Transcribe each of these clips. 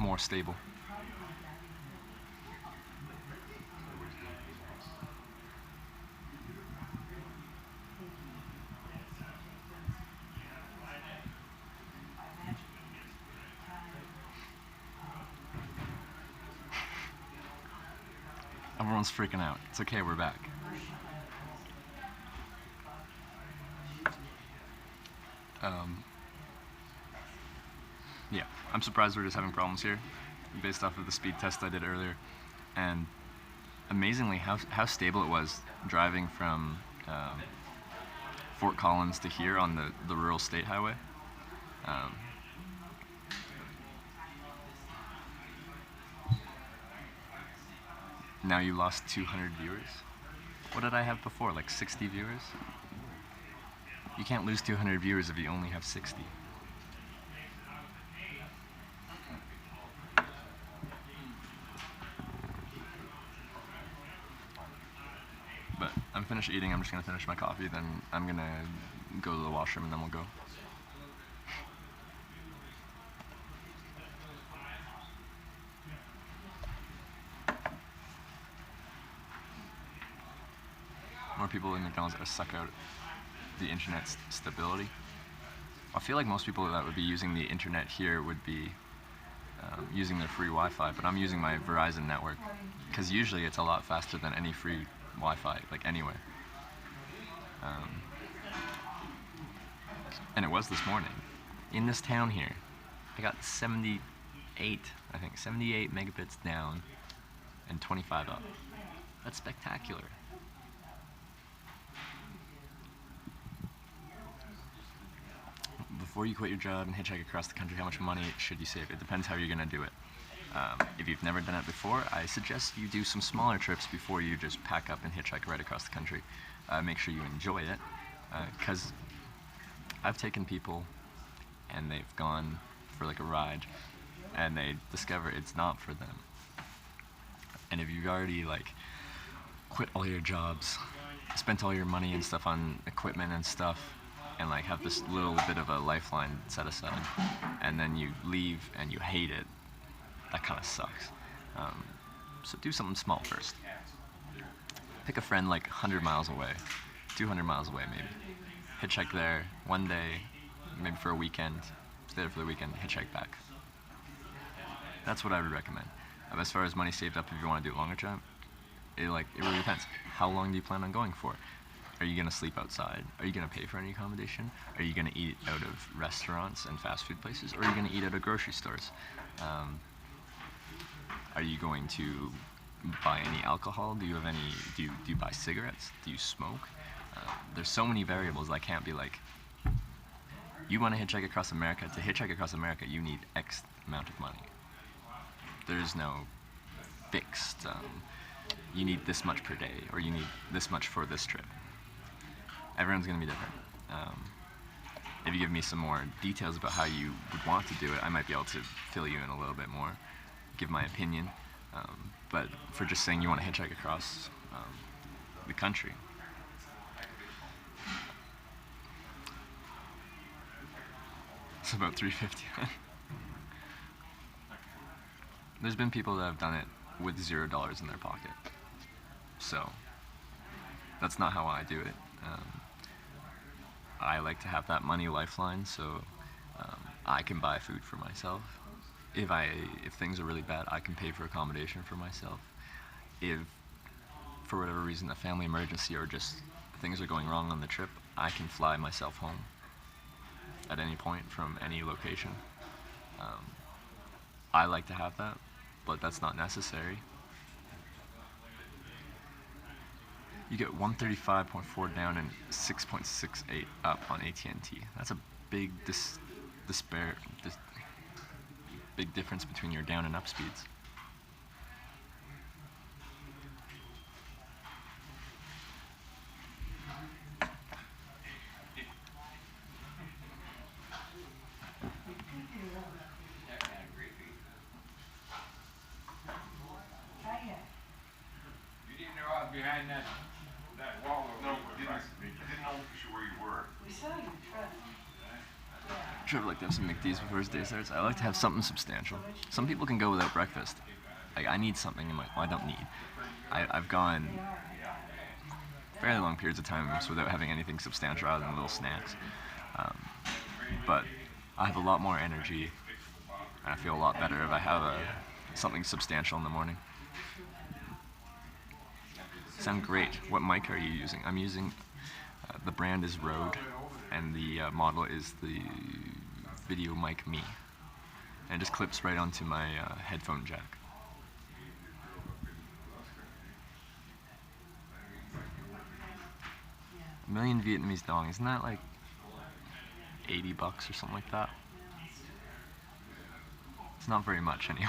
more stable. Everyone's freaking out. It's okay, we're back. Yeah, I'm surprised we're just having problems here, based off of the speed test I did earlier. And amazingly, how stable it was driving from Fort Collins to here on the rural state highway. Um, now you lost 200 viewers. What did I have before? Like 60 viewers? You can't lose 200 viewers if you only have 60. But I'm finished eating. I'm just gonna finish my coffee. Then I'm gonna go to the washroom and then we'll go. More people in McDonald's are suck out the internet's stability. I feel like most people that would be using the internet here would be using their free Wi-Fi, but I'm using my Verizon network because usually it's a lot faster than any free Wi-Fi, like anywhere. And it was this morning. In this town here, I got 78, I think, 78 megabits down and 25 up. That's spectacular. Before you quit your job and hitchhike across the country, how much money should you save? It depends how you're gonna do it. If you've never done it before, I suggest you do some smaller trips before you just pack up and hitchhike right across the country. Make sure you enjoy it, because I've taken people and they've gone for like a ride and they discover it's not for them. And if you've already like quit all your jobs, spent all your money and stuff on equipment and stuff, and like have this little bit of a lifeline set aside, and then you leave and you hate it, that kind of sucks. So do something small first. Pick a friend like 100 miles away, 200 miles away maybe. Hitchhike there one day, maybe for a weekend, stay there for the weekend, hitchhike back. That's what I would recommend. As far as money saved up, if you want to do a longer trip, it really depends. How long do you plan on going for? Are you gonna sleep outside? Are you gonna pay for any accommodation? Are you gonna eat out of restaurants and fast food places? Or are you gonna eat out of grocery stores? Are you going to buy any alcohol? Do you have any? Do you buy cigarettes? Do you smoke? There's so many variables that can't be like. You want to hitchhike across America. To hitchhike across America, you need X amount of money. There's no fixed. You need this much per day, or you need this much for this trip. Everyone's going to be different. If you give me some more details about how you would want to do it, I might be able to fill you in a little bit more, give my opinion. But for just saying you want to hitchhike across the country, it's about $350. There's been people that have done it with $0 in their pocket. So that's not how I do it. I like to have that money lifeline, so I can buy food for myself. If things are really bad, I can pay for accommodation for myself. If for whatever reason a family emergency or just things are going wrong on the trip, I can fly myself home at any point from any location. I like to have that, but that's not necessary. You get 135.4 down and 6.68 up on AT&T. That's a big big difference between your down and up speeds. You didn't know I was behind that wall over No, there. didn't know where you were. We saw your truck. Yeah. Trevor like to have some McD's before his day starts. I like to have something substantial. Some people can go without breakfast. Like, I need something in my... Well, I don't need. I've gone fairly long periods of times without having anything substantial other than little snacks. But I have a lot more energy, and I feel a lot better if I have something substantial in the morning. Sound great. What mic are you using? I'm using... the brand is Rode, and the model is the Video Mic Me. And it just clips right onto my headphone jack. A million Vietnamese dong, isn't that like $80 or something like that? It's not very much anyway.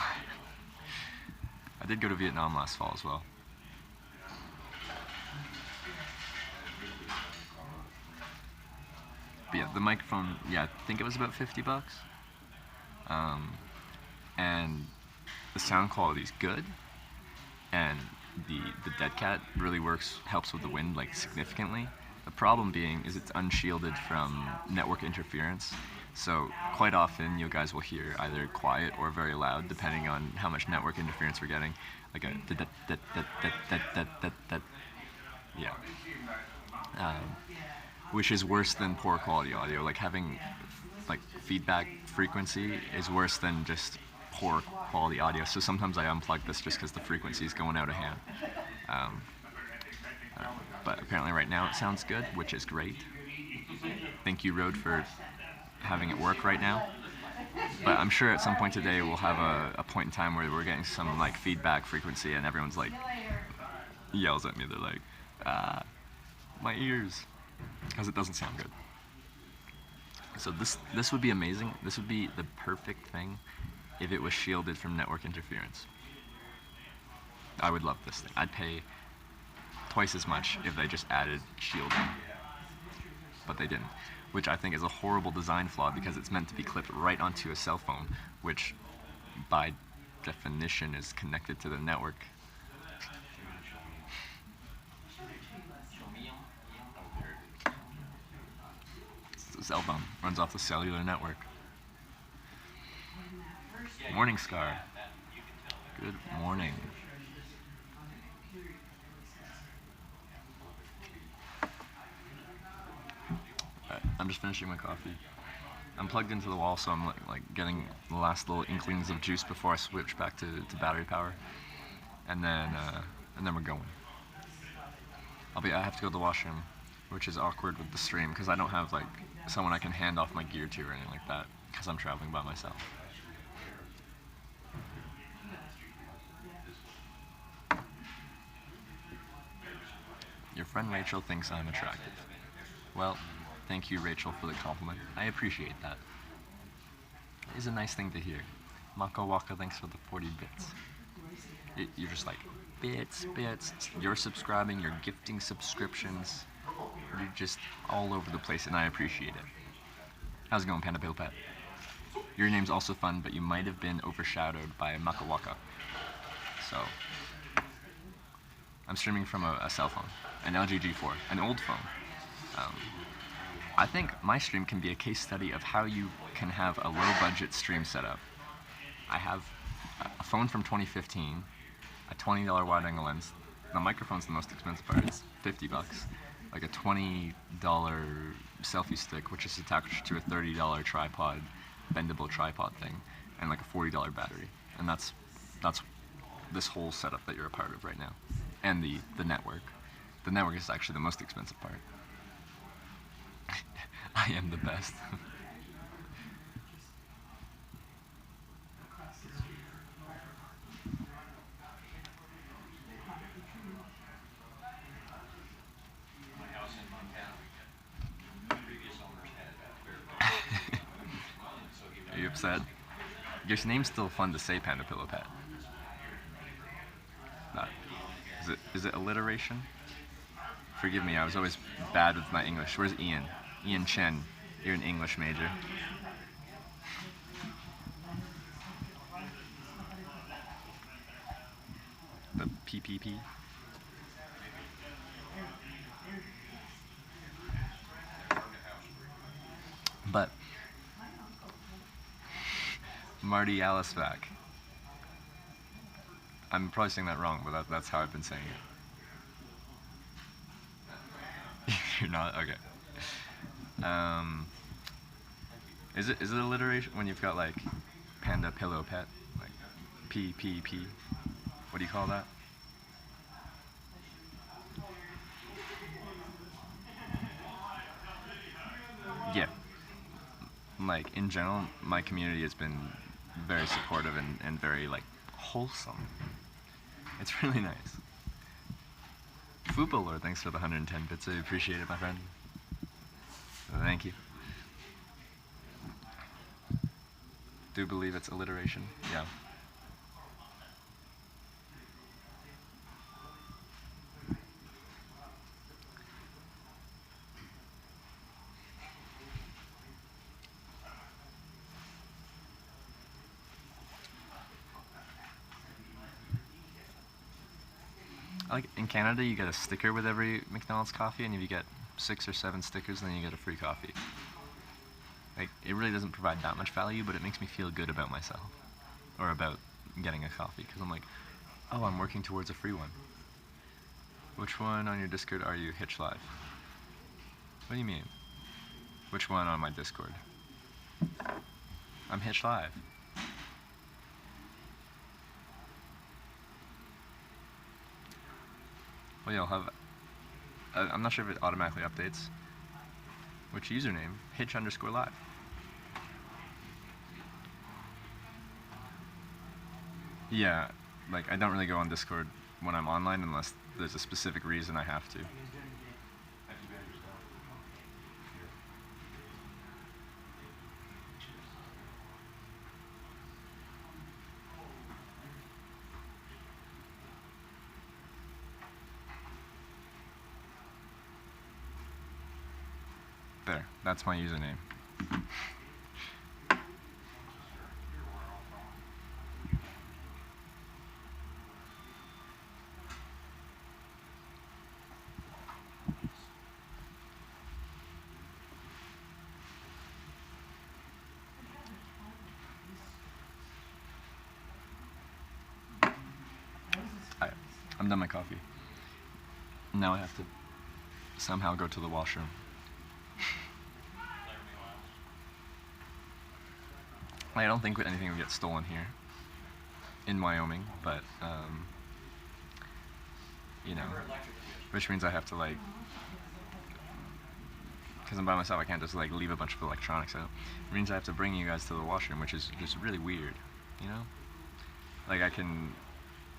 I did go to Vietnam last fall as well. But yeah, the microphone, yeah, I think it was about $50. And the sound quality is good, and the dead cat really helps with the wind like significantly. The problem being is it's unshielded from network interference, so quite often you guys will hear either quiet or very loud depending on how much network interference we're getting, like a yeah, which is worse than poor quality audio. Like having like feedback frequency is worse than just poor quality audio. So sometimes I unplug this just because the frequency is going out of hand. But apparently right now it sounds good, which is great. Thank you, Rode, for having it work right now. But I'm sure at some point today we'll have a point in time where we're getting some like feedback frequency and everyone's like yells at me. They're like, my ears, because it doesn't sound good. So this would be amazing. This would be the perfect thing if it was shielded from network interference. I would love this thing. I'd pay twice as much if they just added shielding, but they didn't, which I think is a horrible design flaw because it's meant to be clipped right onto a cell phone, which by definition is connected to the network. The cell phone runs off the cellular network. Morning, Scar. Good morning. I'm just finishing my coffee. I'm plugged into the wall, so I'm like getting the last little inklings of juice before I switch back to battery power, and then we're going. I have to go to the washroom, which is awkward with the stream because I don't have like someone I can hand off my gear to or anything like that because I'm traveling by myself. Your friend Rachel thinks I'm attractive. Well, thank you, Rachel, for the compliment. I appreciate that. It is a nice thing to hear. Mako Waka, thanks for the 40 bits. You're just like, bits. You're subscribing, you're gifting subscriptions. You're just all over the place, and I appreciate it. How's it going, Panda Pill Pet? Your name's also fun, but you might have been overshadowed by Mako Waka. So, I'm streaming from a cell phone, an LG G4, an old phone. I think my stream can be a case study of how you can have a low-budget stream setup. I have a phone from 2015, a $20 wide-angle lens. The microphone's the most expensive part. It's $50. Like a $20 selfie stick, which is attached to a $30 tripod, bendable tripod thing, and like a $40 battery. And that's this whole setup that you're a part of right now. And the network. The network is actually the most expensive part. I am the best. Are you upset? Your name's still fun to say, Panda Pillow Pet. Is it alliteration? Forgive me, I was always bad with my English. Where's Ian? Ian Chen, you're an English major. The PPP. But Marty Alisvac. I'm probably saying that wrong, but that's how I've been saying it. You're not? Okay. Is it alliteration when you've got like panda, pillow, pet? Like P, P, P? What do you call that? Yeah. Like, in general, my community has been very supportive and very, like, wholesome. It's really nice. Fubo Lord, thanks for the 110 bits. I appreciate it, my friend. Thank you. Do believe it's alliteration? Yeah. Like, in Canada, you get a sticker with every McDonald's coffee, and if you get 6 or 7 stickers, then you get a free coffee. Like, it really doesn't provide that much value, but it makes me feel good about myself. Or about getting a coffee, because I'm like, oh, I'm working towards a free one. Which one on your Discord are you? Hitch Live. What do you mean? Which one on my Discord? I'm Hitch Live. Well, you'll have... I'm not sure if it automatically updates. Which username? Hitch_live. Yeah, like, I don't really go on Discord when I'm online unless there's a specific reason I have to. There, that's my username. I'm done my coffee. Now I have to somehow go to the washroom. I don't think anything would get stolen here in Wyoming, but you know, which means I have to, like, because I'm by myself, I can't just like leave a bunch of electronics out. It means I have to bring you guys to the washroom, which is just really weird, you know? Like, I can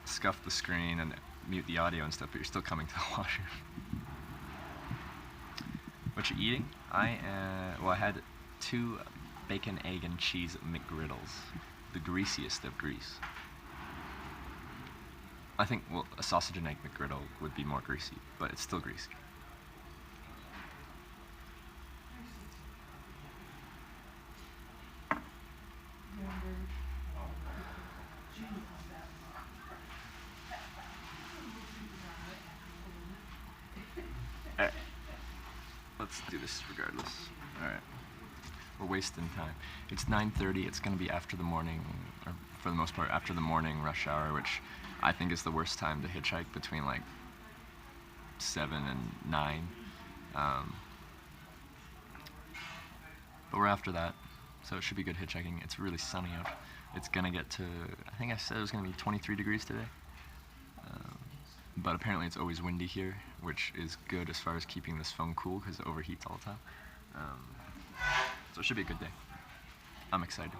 scuff the screen and mute the audio and stuff, but you're still coming to the washroom. What you eating? Well, I had 2 bacon, egg, and cheese McGriddles. The greasiest of grease. I think, well, a sausage and egg McGriddle would be more greasy, but it's still greasy. Alright. Let's do this regardless. Alright. We're wasting time. It's 9:30, it's gonna be after the morning, or for the most part, after the morning rush hour, which I think is the worst time to hitchhike, between like 7 and 9. But we're after that, so it should be good hitchhiking. It's really sunny out. It's gonna get to, I think I said it was gonna be 23 degrees today. But apparently it's always windy here, which is good as far as keeping this phone cool, because it overheats all the time. So it should be a good day. I'm excited.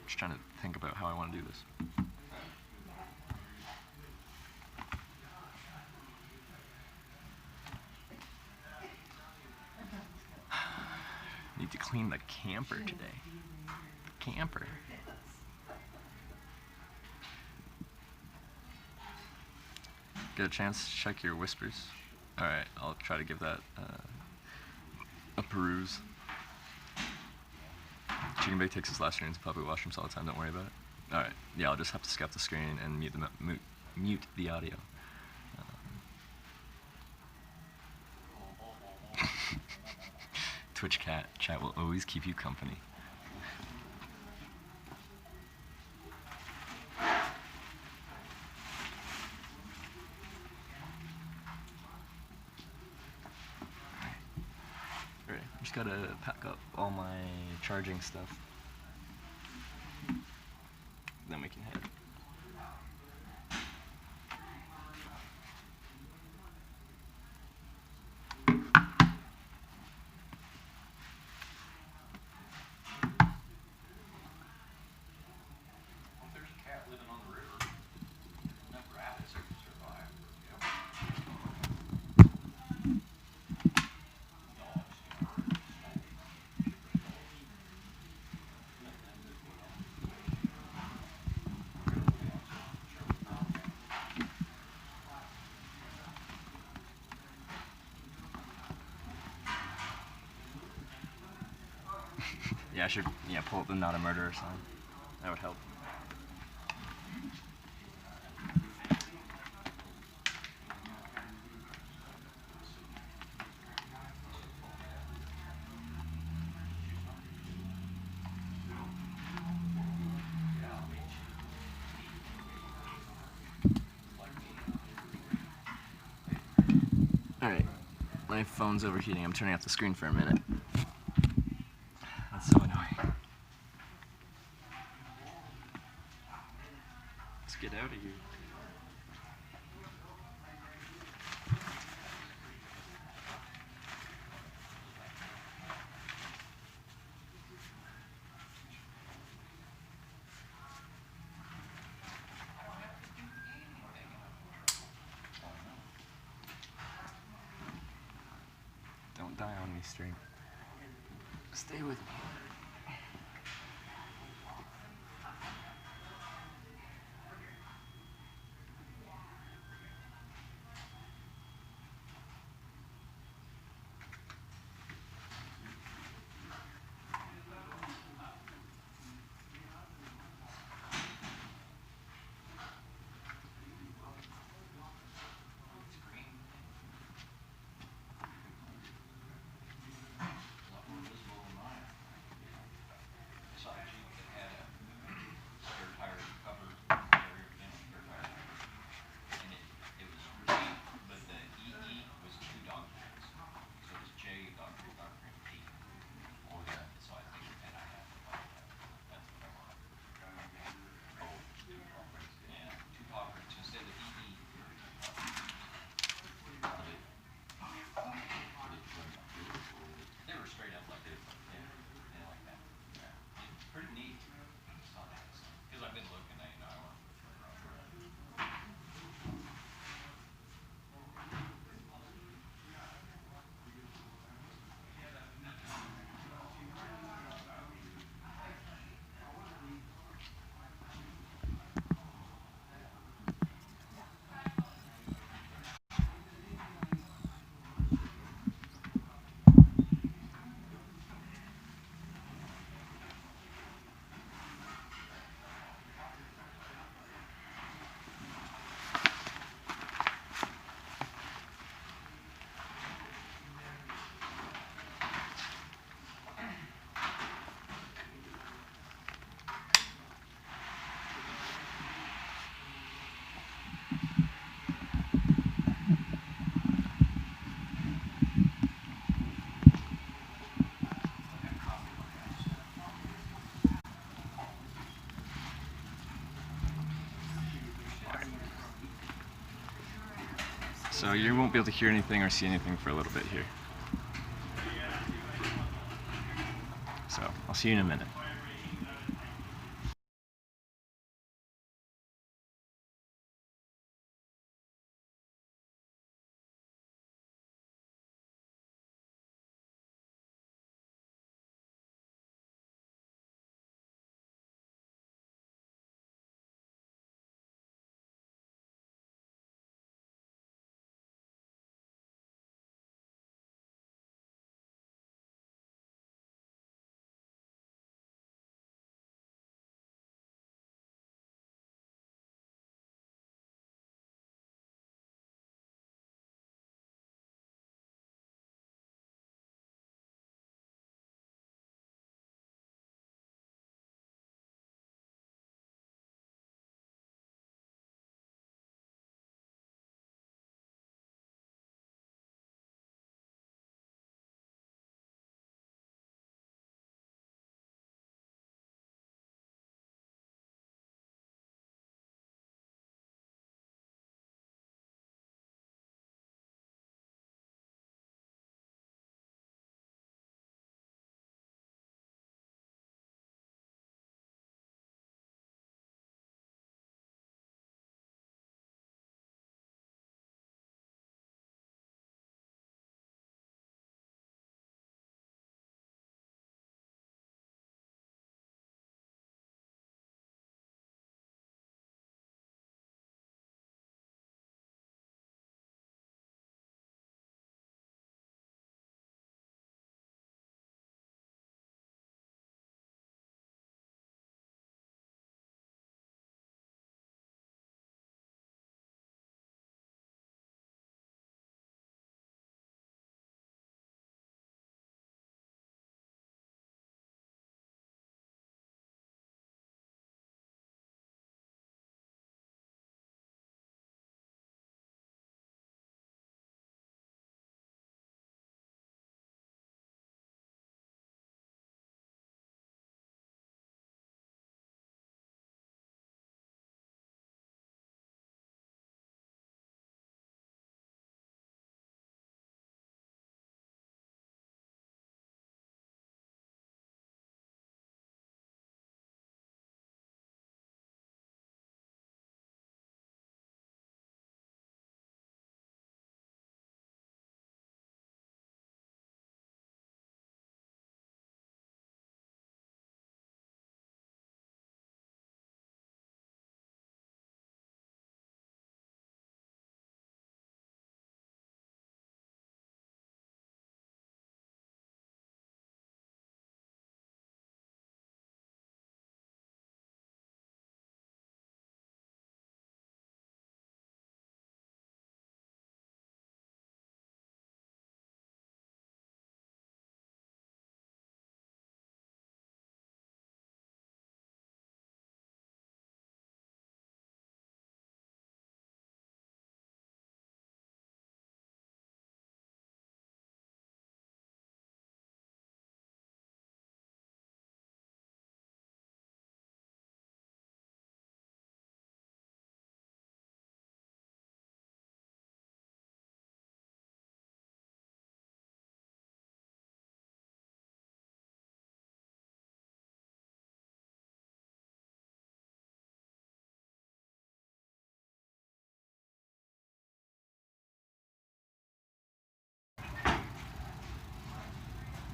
Just trying to think about how I want to do this. Need to clean the camper today. Camper. Get a chance to check your whispers? Alright, I'll try to give that a peruse. Chicken Bake takes his last trains to public washrooms all the time, don't worry about it. Alright, yeah, I'll just have to scuff the screen and mute the audio. Twitch chat will always keep you company. Just gotta pack up all my charging stuff. Then we can head. Yeah, I should pull up the not a murderer sign. That would help. Alright, my phone's overheating. I'm turning off the screen for a minute. That's so annoying. Let's get out of here. Don't die on me, stream. Stay with me. So you won't be able to hear anything or see anything for a little bit here. So I'll see you in a minute.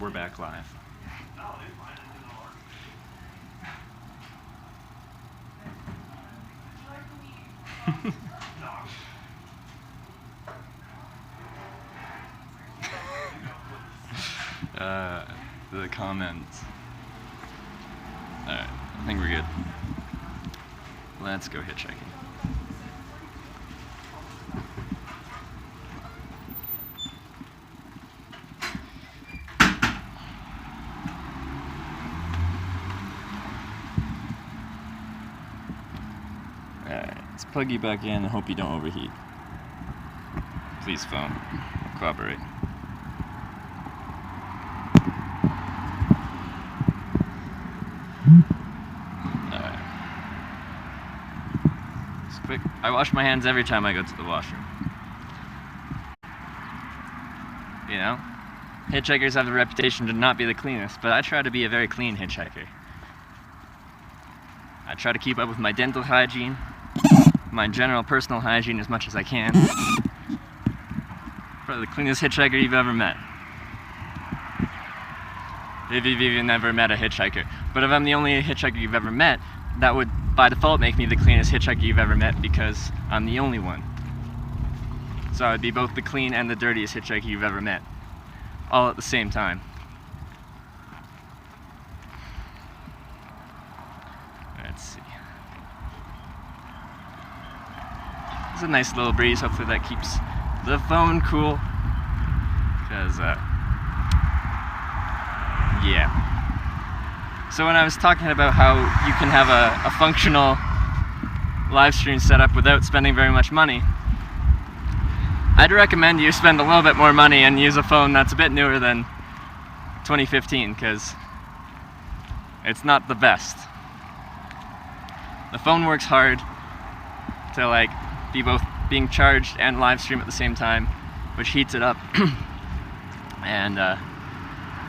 We're back live. The comments. Alright, I think we're good. Let's go hitchhiking. Alright, let's plug you back in and hope you don't overheat. Please phone. Cooperate. Alright. Just quick. I wash my hands every time I go to the washroom. You know? Hitchhikers have the reputation to not be the cleanest, but I try to be a very clean hitchhiker. I try to keep up with my dental hygiene, my general personal hygiene as much as I can. Probably the cleanest hitchhiker you've ever met. If you've even never met a hitchhiker. But if I'm the only hitchhiker you've ever met, that would by default make me the cleanest hitchhiker you've ever met because I'm the only one. So I'd be both the clean and the dirtiest hitchhiker you've ever met. All at the same time. Let's see. It's a nice little breeze. Hopefully that keeps the phone cool. Because, yeah. So when I was talking about how you can have a functional live stream setup without spending very much money, I'd recommend you spend a little bit more money and use a phone that's a bit newer than 2015, because it's not the best. The phone works hard to like be both being charged and live stream at the same time, which heats it up and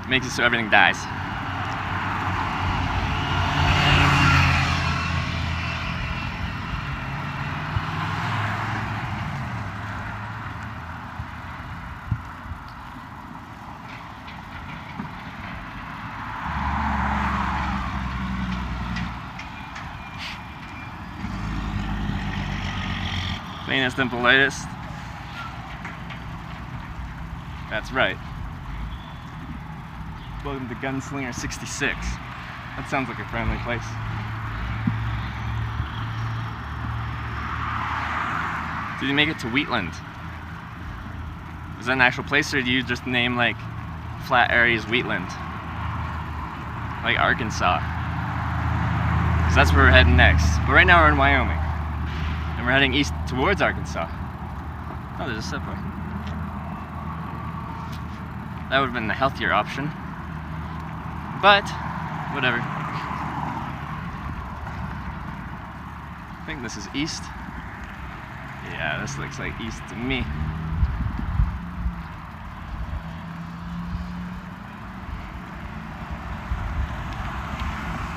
makes it so everything dies. Cleanest and politest. That's right. Welcome to Gunslinger 66. That sounds like a friendly place. Did you make it to Wheatland? Is that an actual place, or do you just name like flat areas Wheatland? Like Arkansas. Because that's where we're heading next. But right now we're in Wyoming. And we're heading east towards Arkansas. Oh, there's a subway. That would have been the healthier option. But, whatever. I think this is east. Yeah, this looks like east to me.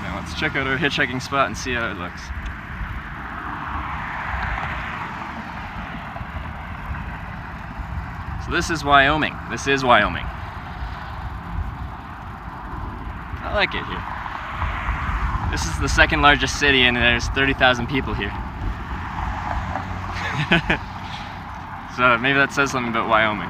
Now let's check out our hitchhiking spot and see how it looks. So this is Wyoming. This is Wyoming. I like it here. This is the second largest city and there's 30,000 people here. So maybe that says something about Wyoming.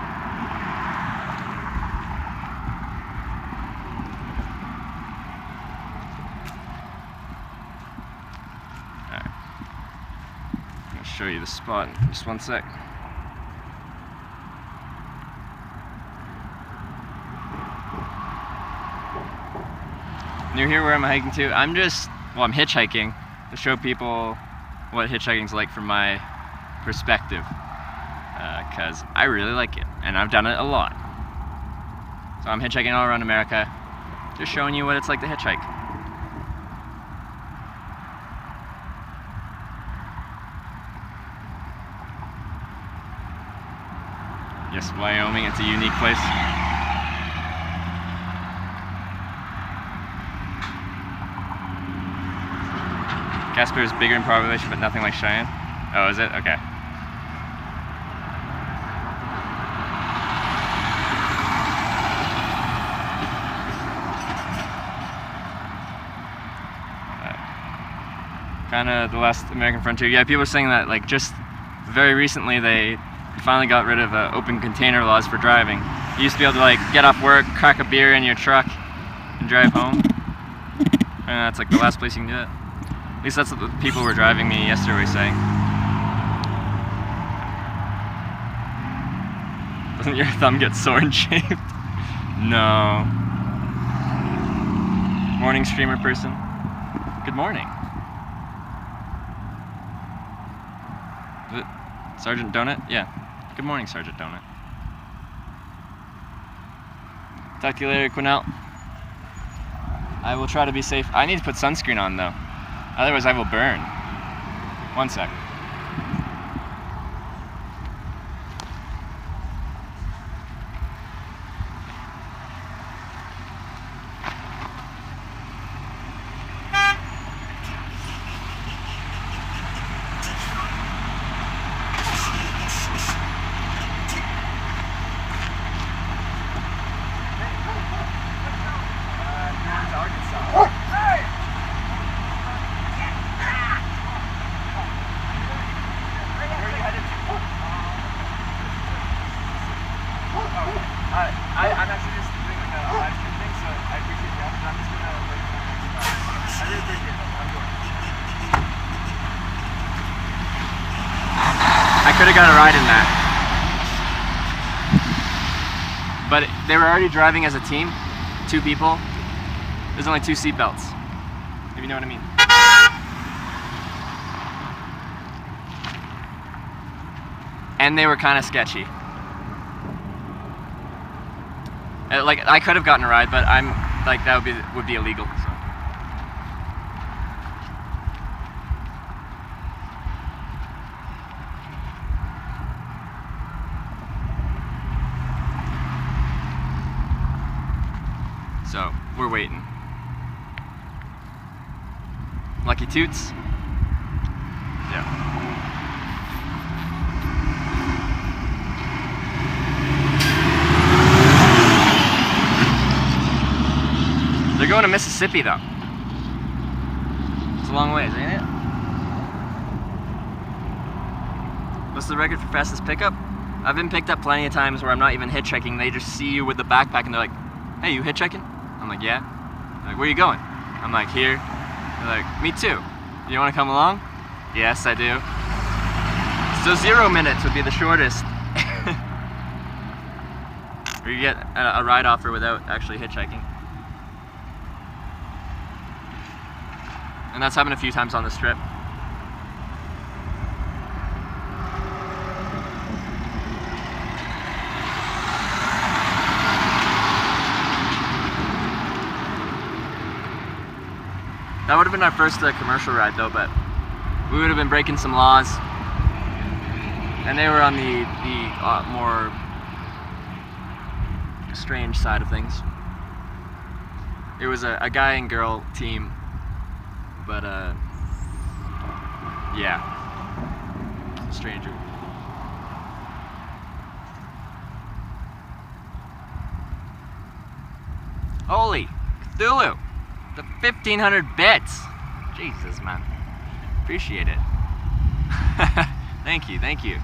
Alright. I'm going to show you the spot in just one sec. Near here where I'm hiking to, I'm hitchhiking to show people what hitchhiking's like from my perspective, because I really like it and I've done it a lot. So I'm hitchhiking all around America, just showing you what it's like to hitchhike. Yes, Wyoming, it's a unique place. Casper is bigger in population, but nothing like Cheyenne. Oh, is it? Okay. Kind of the last American frontier. Yeah, people are saying that like just very recently they finally got rid of open container laws for driving. You used to be able to like get off work, crack a beer in your truck, and drive home. And that's like the last place you can do it. At least that's what the people who were driving me yesterday were saying. Doesn't your thumb get sore and shaved? No. Morning streamer person. Good morning. Is it Sergeant Donut? Yeah. Good morning, Sergeant Donut. Talk to you later, Quinnell. I will try to be safe. I need to put sunscreen on though. Otherwise I will burn. One sec. I'm actually just doing like a live stream thing, so I appreciate the offer. I'm just gonna wait for the next class. I really appreciate it. I'm going. I could have got a ride in that. But they were already driving as a team, 2 people. There's only 2 seatbelts, if you know what I mean. And they were kind of sketchy. Like I could have gotten a ride, but I'm like that would be illegal. So we're waiting. Lucky Toots. Yeah. They're going to Mississippi though. It's a long ways, ain't it? What's the record for fastest pickup? I've been picked up plenty of times where I'm not even hitchhiking. They just see you with the backpack and they're like, "Hey, you hitchhiking?" I'm like, "Yeah." They're like, "Where you going?" I'm like, "Here." They're like, "Me too. You want to come along?" "Yes, I do." So 0 minutes would be the shortest. Or you get a ride offer without actually hitchhiking. And that's happened a few times on this trip. That would have been our first commercial ride though, but we would have been breaking some laws. And they were on the more strange side of things. It was a guy and girl team. But, yeah. Stranger. Holy Cthulhu! The 1,500 bits! Jesus, man. Appreciate it. Thank you, thank you.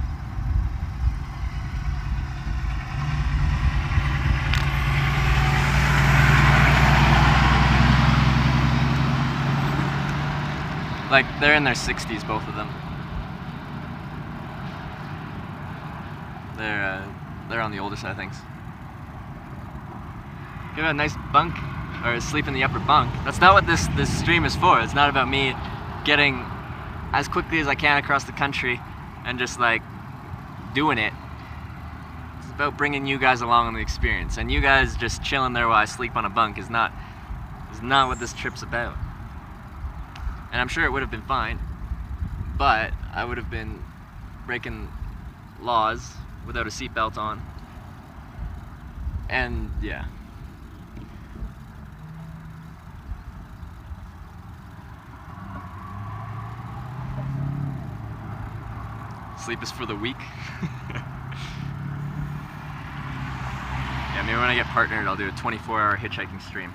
Like, they're in their 60s, both of them. They're on the older side of things. Give it a nice bunk, or sleep in the upper bunk. That's not what this stream is for. It's not about me getting as quickly as I can across the country and just like doing it. It's about bringing you guys along on the experience, and you guys just chilling there while I sleep on a bunk is not what this trip's about. And I'm sure it would have been fine, but I would have been breaking laws without a seatbelt on. And yeah. Sleep is for the weak. Yeah, maybe when I get partnered, I'll do a 24-hour hitchhiking stream.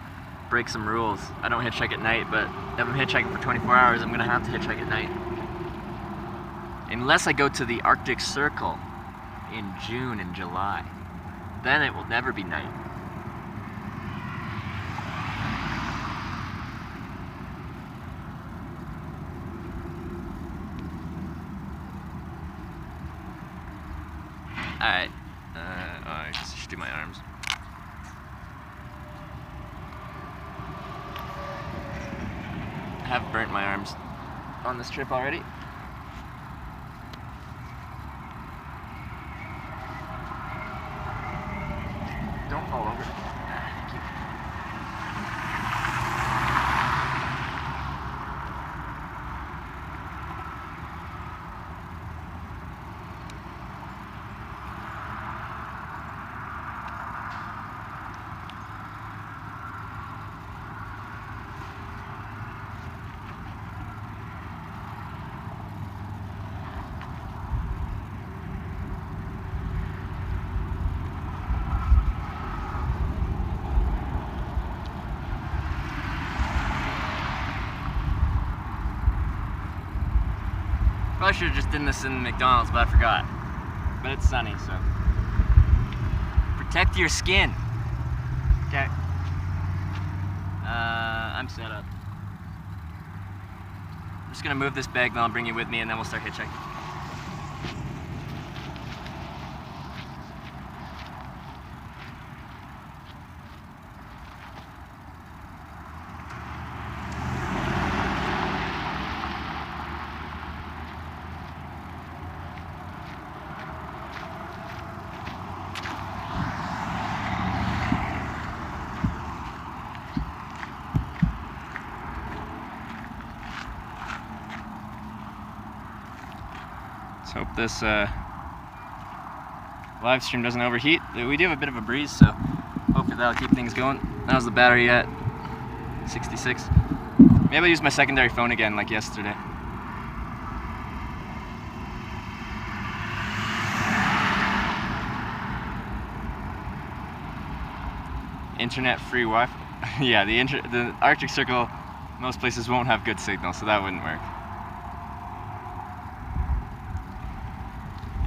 break some rules. I don't hitchhike at night, but if I'm hitchhiking for 24 hours, I'm gonna have to hitchhike at night. Unless I go to the Arctic Circle in June and July. Then it will never be night. Alright. I guess I should do my arms. I have burnt my arms on this trip already. Don't fall over. Thank you. Probably should have just done this in McDonald's, but I forgot. But it's sunny, so. Protect your skin. Okay. I'm set up. I'm just gonna move this bag, then I'll bring you with me, and then we'll start hitchhiking. Let's hope this live stream doesn't overheat. We do have a bit of a breeze, so hopefully that'll keep things going. How's the battery at? 66. Maybe I'll use my secondary phone again like yesterday. Internet free Wi-Fi. Yeah, the Arctic Circle, most places won't have good signal, so that wouldn't work.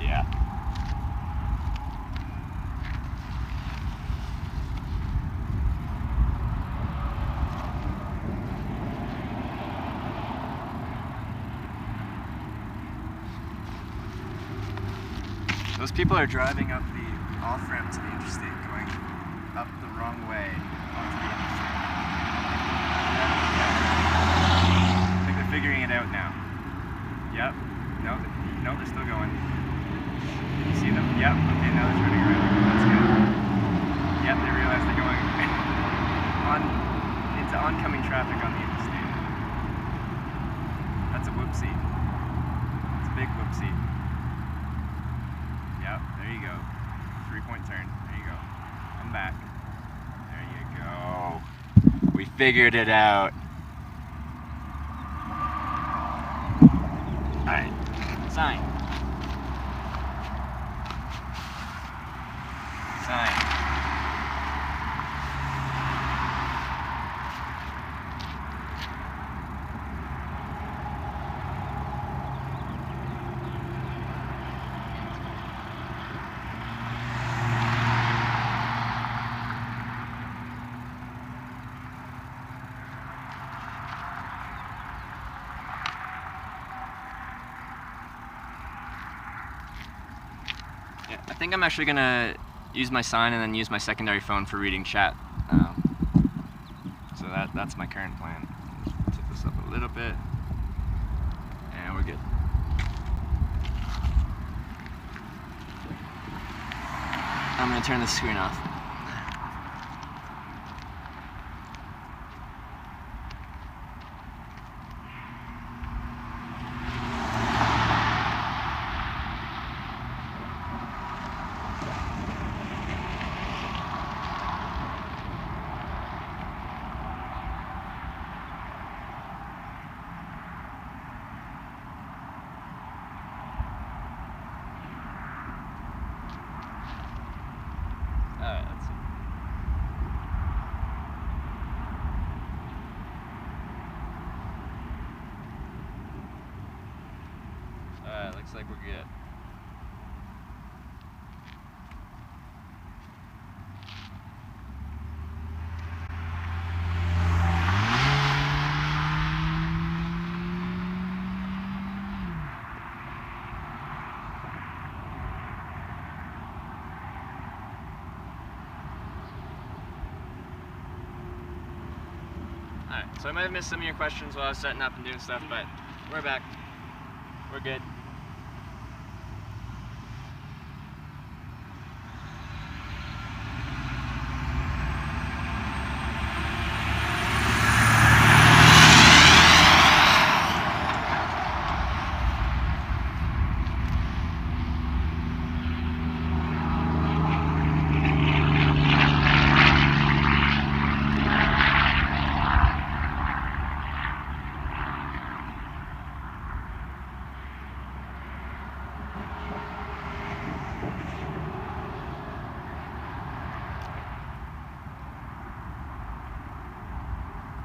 Yeah. Those people are driving up the off-ramp to the interstate, going up the wrong way onto the interstate. I think they're figuring it out now. Yep. No, they're still going. You see them? Yep. Okay, now they're turning around. That's good. Yep, they realize they're going into oncoming traffic on the interstate. That's a whoopsie. It's a big whoopsie. Yep, there you go. 3-point turn. There you go. Come back. There you go. We figured it out. Alright. Sign. Sign. Yeah, I think I'm actually gonna use my sign and then use my secondary phone for reading chat. So that's my current plan. Just tip this up a little bit, and we're good. I'm gonna turn the screen off. Alright. Looks like we're good. Alright, so I might have missed some of your questions while I was setting up and doing stuff, but we're back. We're good.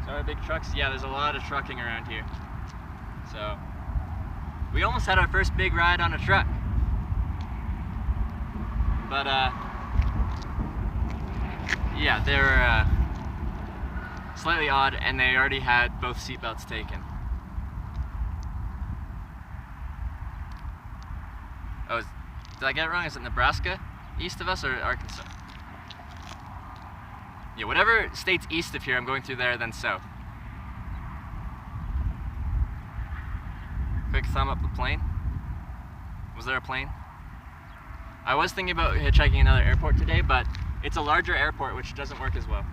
So our big trucks, yeah, there's a lot of trucking around here. So we almost had our first big ride on a truck. But yeah, they were slightly odd, and they already had both seatbelts taken. Oh, did I get it wrong? Is it Nebraska east of us or Arkansas? Yeah, whatever state's east of here, I'm going through there, then south. Quick thumb up the plane. Was there a plane? I was thinking about hitchhiking another airport today, but it's a larger airport, which doesn't work as well.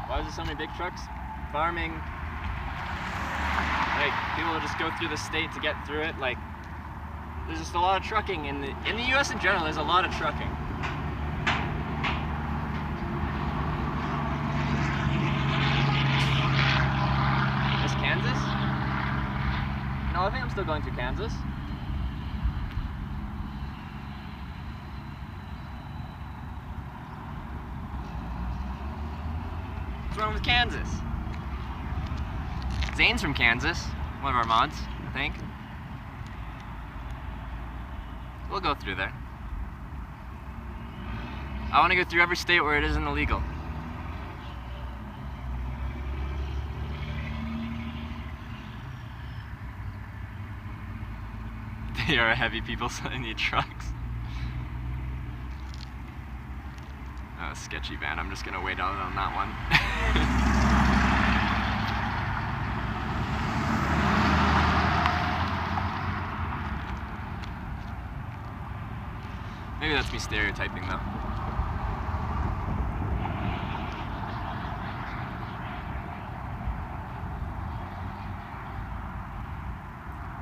Why is there so many big trucks? Farming. Like, people will just go through the state to get through it. Like, there's just a lot of trucking in the US in general. There's a lot of trucking. Is Kansas? No, I think I'm still going through Kansas. What's wrong with Kansas? Zane's from Kansas, one of our mods, I think. We'll go through there. I want to go through every state where it isn't illegal. They are heavy people, so they need trucks. Oh, sketchy van. I'm just gonna wait out on that one. Maybe that's me stereotyping though.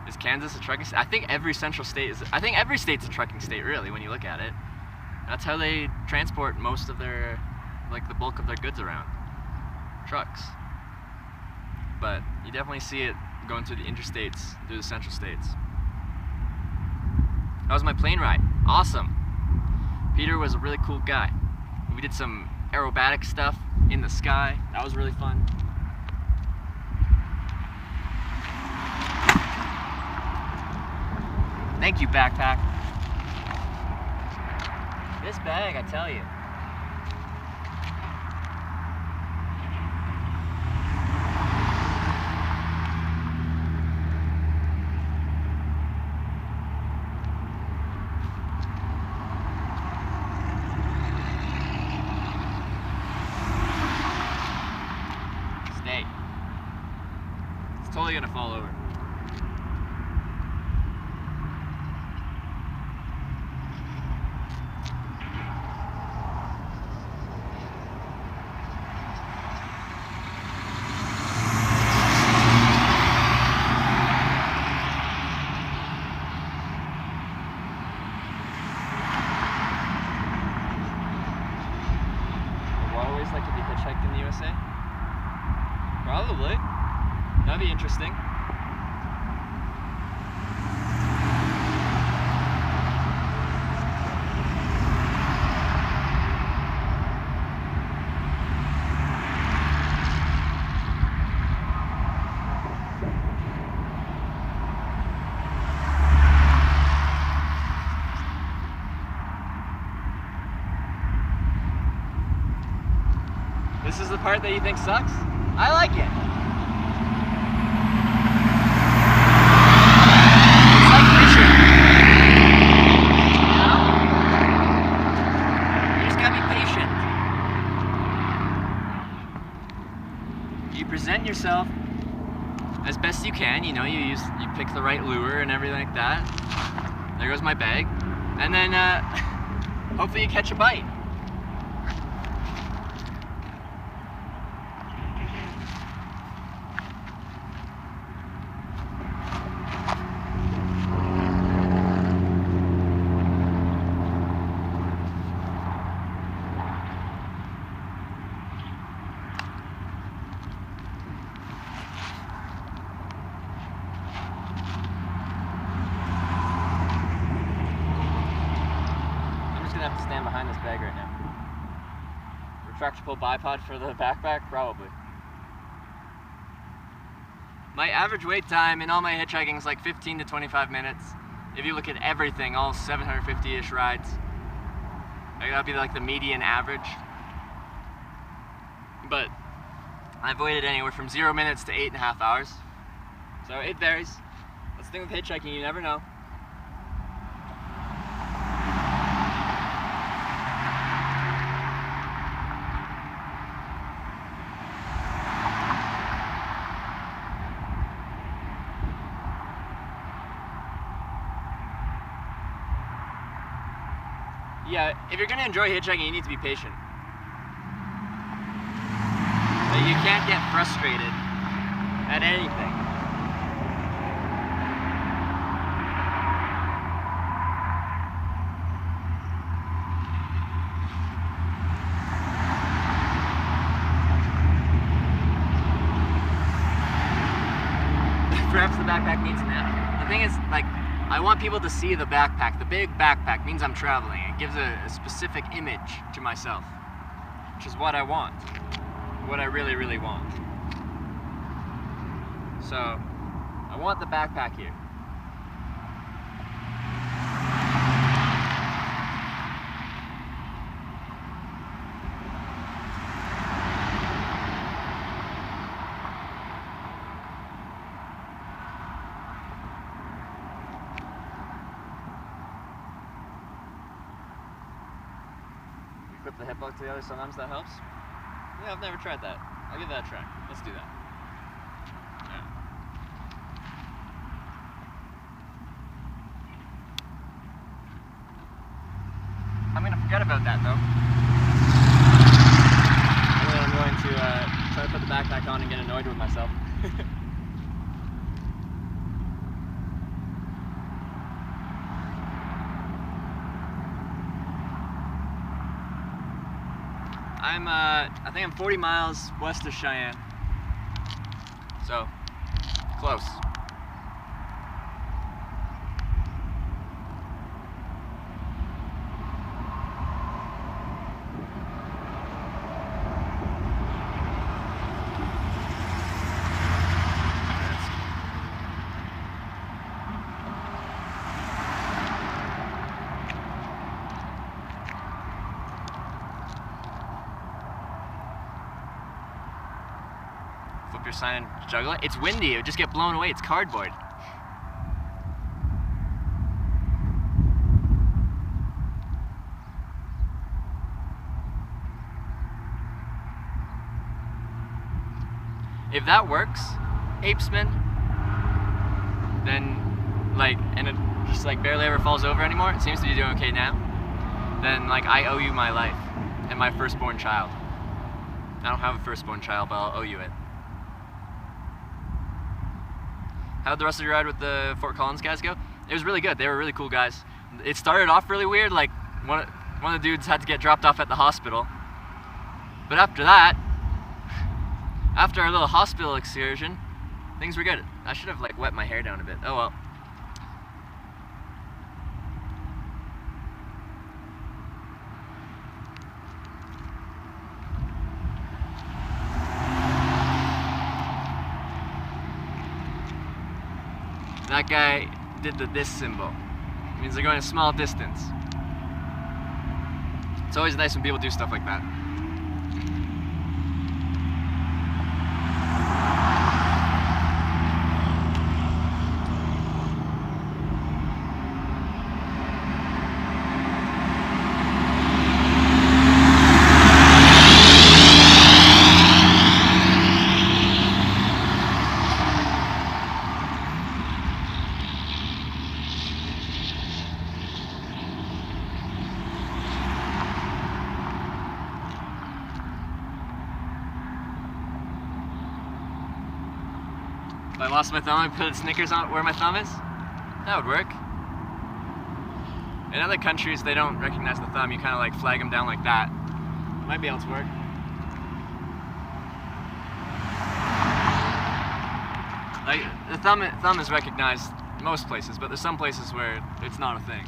Is Kansas a trucking state? I think every central state is. I think every state's a trucking state, really, when you look at it. That's how they transport most of their, like the bulk of their goods around. Trucks. But you definitely see it going through the interstates, through the central states. That was my plane ride. Awesome. Peter was a really cool guy. We did some aerobatic stuff in the sky. That was really fun. Thank you, backpack. This bag, I tell you. Stay. It's totally gonna fall over. places that could be hitchhiked in the USA? Probably. That'd be interesting. This is the part that you think sucks? I like it. It's like fishing. You know? You just gotta be patient. You present yourself as best you can, you know, you pick the right lure and everything like that. There goes my bag. And then hopefully you catch a bite. Have to stand behind this bag right now. Retractable bipod for the backpack? Probably. My average wait time in all my hitchhiking is like 15 to 25 minutes. If you look at everything, all 750-ish rides. That'll be like the median average. But I've waited anywhere from 0 minutes to 8.5 hours. So it varies. That's the thing with hitchhiking, you never know. Yeah, if you're going to enjoy hitchhiking, you need to be patient. You can't get frustrated at anything. Perhaps the backpack needs a nap. The thing is, like, I want people to see the backpack. The big backpack means I'm traveling. It gives a specific image to myself, which is what I want. What I really, really want. So, I want the backpack here. Clip the hip bug together, sometimes that helps. Yeah, I've never tried that. I'll give that a try. Let's do that. Yeah. I'm gonna forget about that though. And then I'm going to try to put the backpack on and get annoyed with myself. I think I'm 40 miles west of Cheyenne. So, close. Flip your sign and juggle it. It's windy, it would just get blown away. It's cardboard. If that works, Apesman, then like, and it just like barely ever falls over anymore, it seems to be doing okay now, then like I owe you my life and my firstborn child. I don't have a firstborn child, but I'll owe you it. How'd the rest of your ride with the Fort Collins guys go? It was really good. They were really cool guys. It started off really weird. Like one of the dudes had to get dropped off at the hospital, But after that, after our little hospital excursion, things were good. I should have like wet my hair down a bit. Oh well. That guy did the this symbol. It means they're going a small distance. It's always nice when people do stuff like that. If I lost my thumb, I put Snickers on where my thumb is? That would work. In other countries, they don't recognize the thumb. You kind of like flag them down like that. Might be able to work. Like, the thumb is recognized most places, but there's some places where it's not a thing.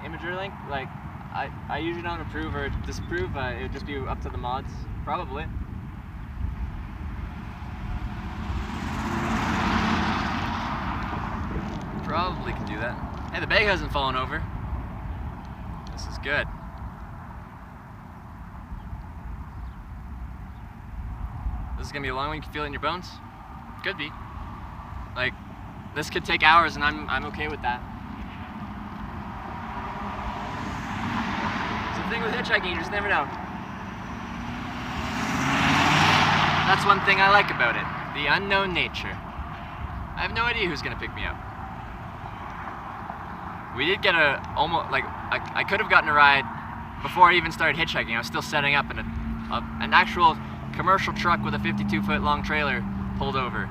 Imager link, like, I usually don't approve or disapprove. It would just be up to the mods, probably. Probably can do that. Hey, the bag hasn't fallen over. This is good. This is gonna be a long one. You can feel it in your bones. Could be. Like, this could take hours, and I'm okay with that. It's the thing with hitchhiking, you just never know. That's one thing I like about it, the unknown nature. I have no idea who's gonna pick me up. We did get I could have gotten a ride before I even started hitchhiking. I was still setting up, and an actual commercial truck with a 52-foot long trailer pulled over.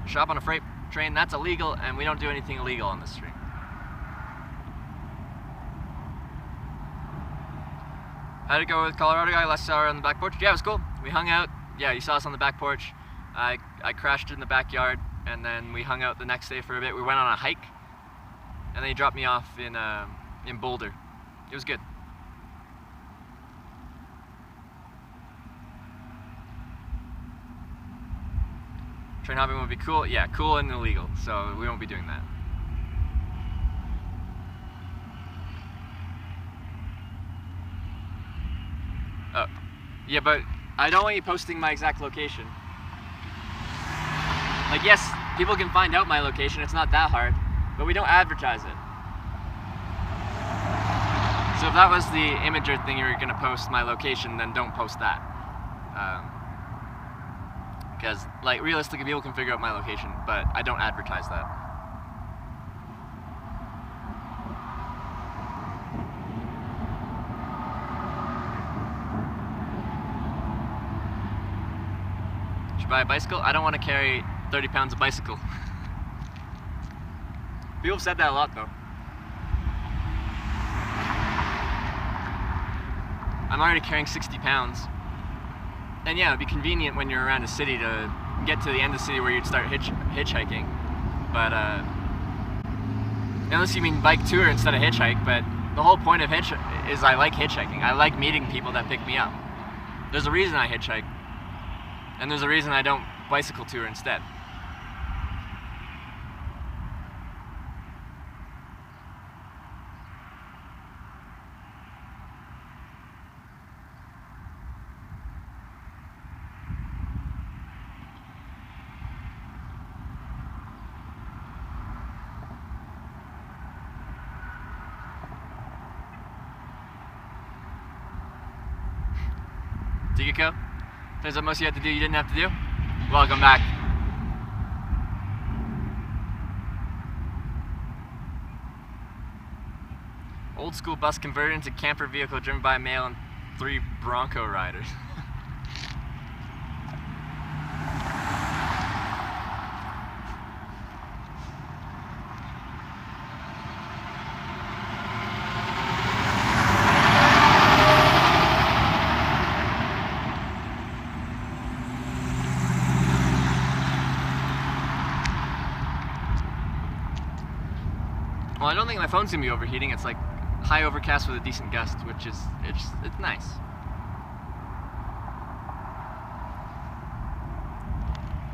Shop on a freight train, that's illegal, and we don't do anything illegal on this stream. How'd it go with Colorado guy last hour on the back porch? Yeah, it was cool. We hung out. Yeah, you saw us on the back porch. I crashed in the backyard, and then we hung out the next day for a bit. We went on a hike, and then he dropped me off in Boulder. It was good. Train hopping would be cool. Yeah, cool and illegal, so we won't be doing that. Oh, yeah, but I don't want you posting my exact location. Like, yes, people can find out my location, it's not that hard, but we don't advertise it. So if that was the Imager thing you were gonna post my location, then don't post that. Because, like, realistically, people can figure out my location, but I don't advertise that. Should I buy a bicycle? I don't want to carry 30 pounds of bicycle. People have said that a lot though. I'm already carrying 60 pounds. And yeah, it'd be convenient when you're around a city to get to the end of the city where you'd start hitchhiking. But, unless you mean bike tour instead of hitchhike, but the whole point of is I like hitchhiking. I like meeting people that pick me up. There's a reason I hitchhike, and there's a reason I don't bicycle tour instead. Tikiko? There's what most you had to do you didn't have to do? Welcome back. Old school bus converted into camper vehicle driven by a male and 3 Bronco riders. Well, I don't think my phone's gonna be overheating. It's like high overcast with a decent gust, which is it's nice.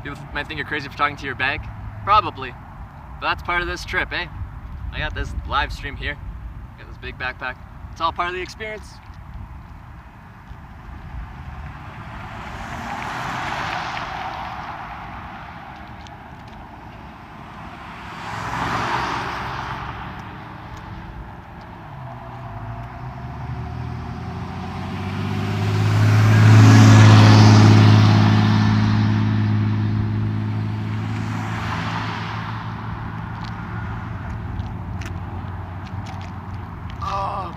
People might think you're crazy for talking to your bag. Probably, but that's part of this trip, eh? I got this live stream here. I got this big backpack. It's all part of the experience.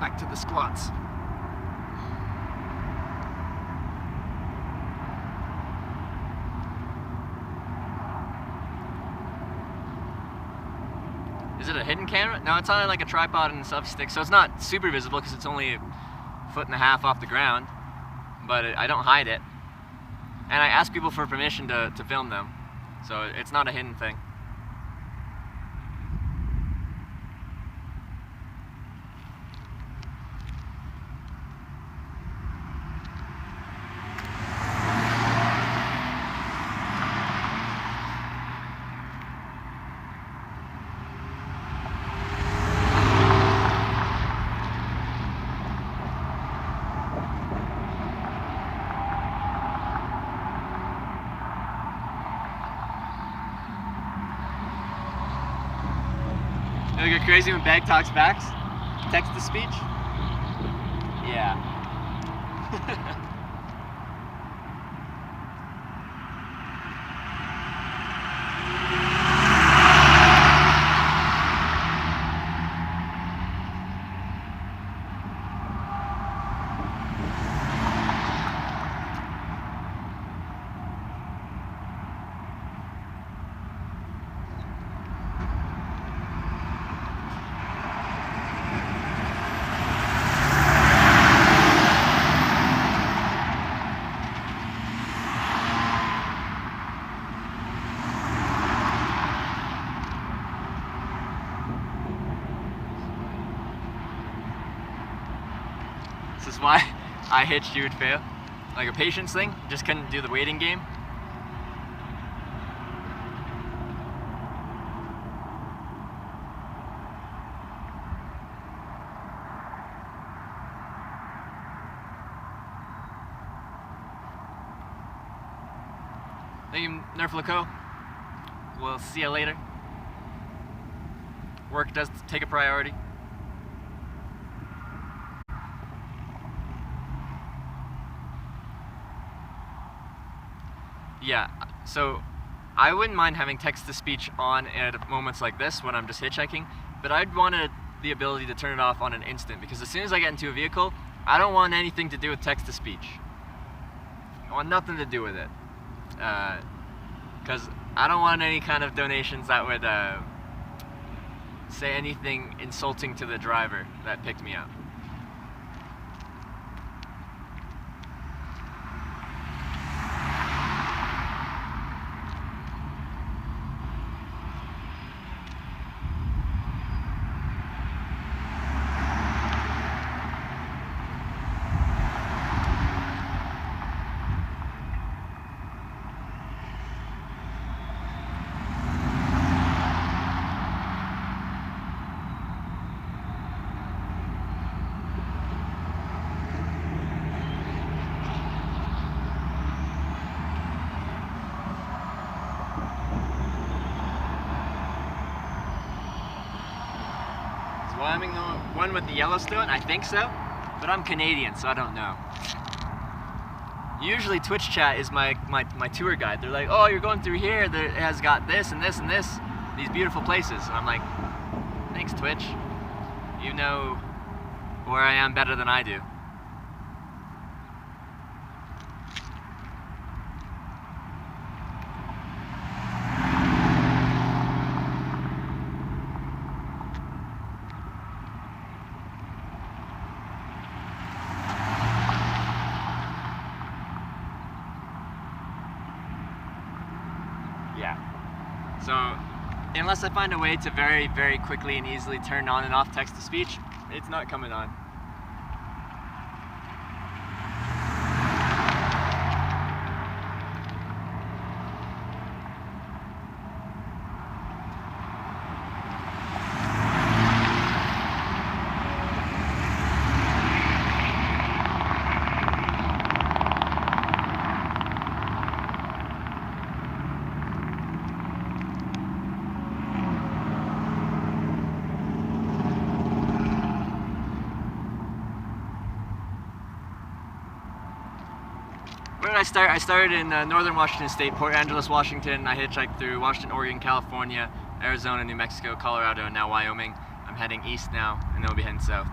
Back to the squats. Is it a hidden camera? No, it's on like a tripod and a selfie stick, so it's not super visible because it's only 1.5 feet off the ground, but I don't hide it. And I ask people for permission to film them, so it's not a hidden thing. It'll get crazy when Bag talks back. Text to speech. Yeah. This is why I hitched, you would fail. Like a patience thing, just couldn't do the waiting game. Thank you, Nerflico. We'll see you later. Work does take a priority. Yeah, so I wouldn't mind having text-to-speech on at moments like this when I'm just hitchhiking, but I'd want the ability to turn it off on an instant, because as soon as I get into a vehicle, I don't want anything to do with text-to-speech. I want nothing to do with it. because I don't want any kind of donations that would say anything insulting to the driver that picked me up. Wyoming the one with the Yellowstone? I think so, but I'm Canadian, so I don't know. Usually Twitch chat is my tour guide. They're like, oh, you're going through here, it has got this and this and this, these beautiful places. And I'm like, thanks Twitch. You know where I am better than I do. Yeah. So, unless I find a way to very, very quickly and easily turn on and off text-to-speech, it's not coming on. Where did I start? I started in northern Washington State, Port Angeles, Washington. I hitchhiked through Washington, Oregon, California, Arizona, New Mexico, Colorado, and now Wyoming. I'm heading east now, and then we'll be heading south.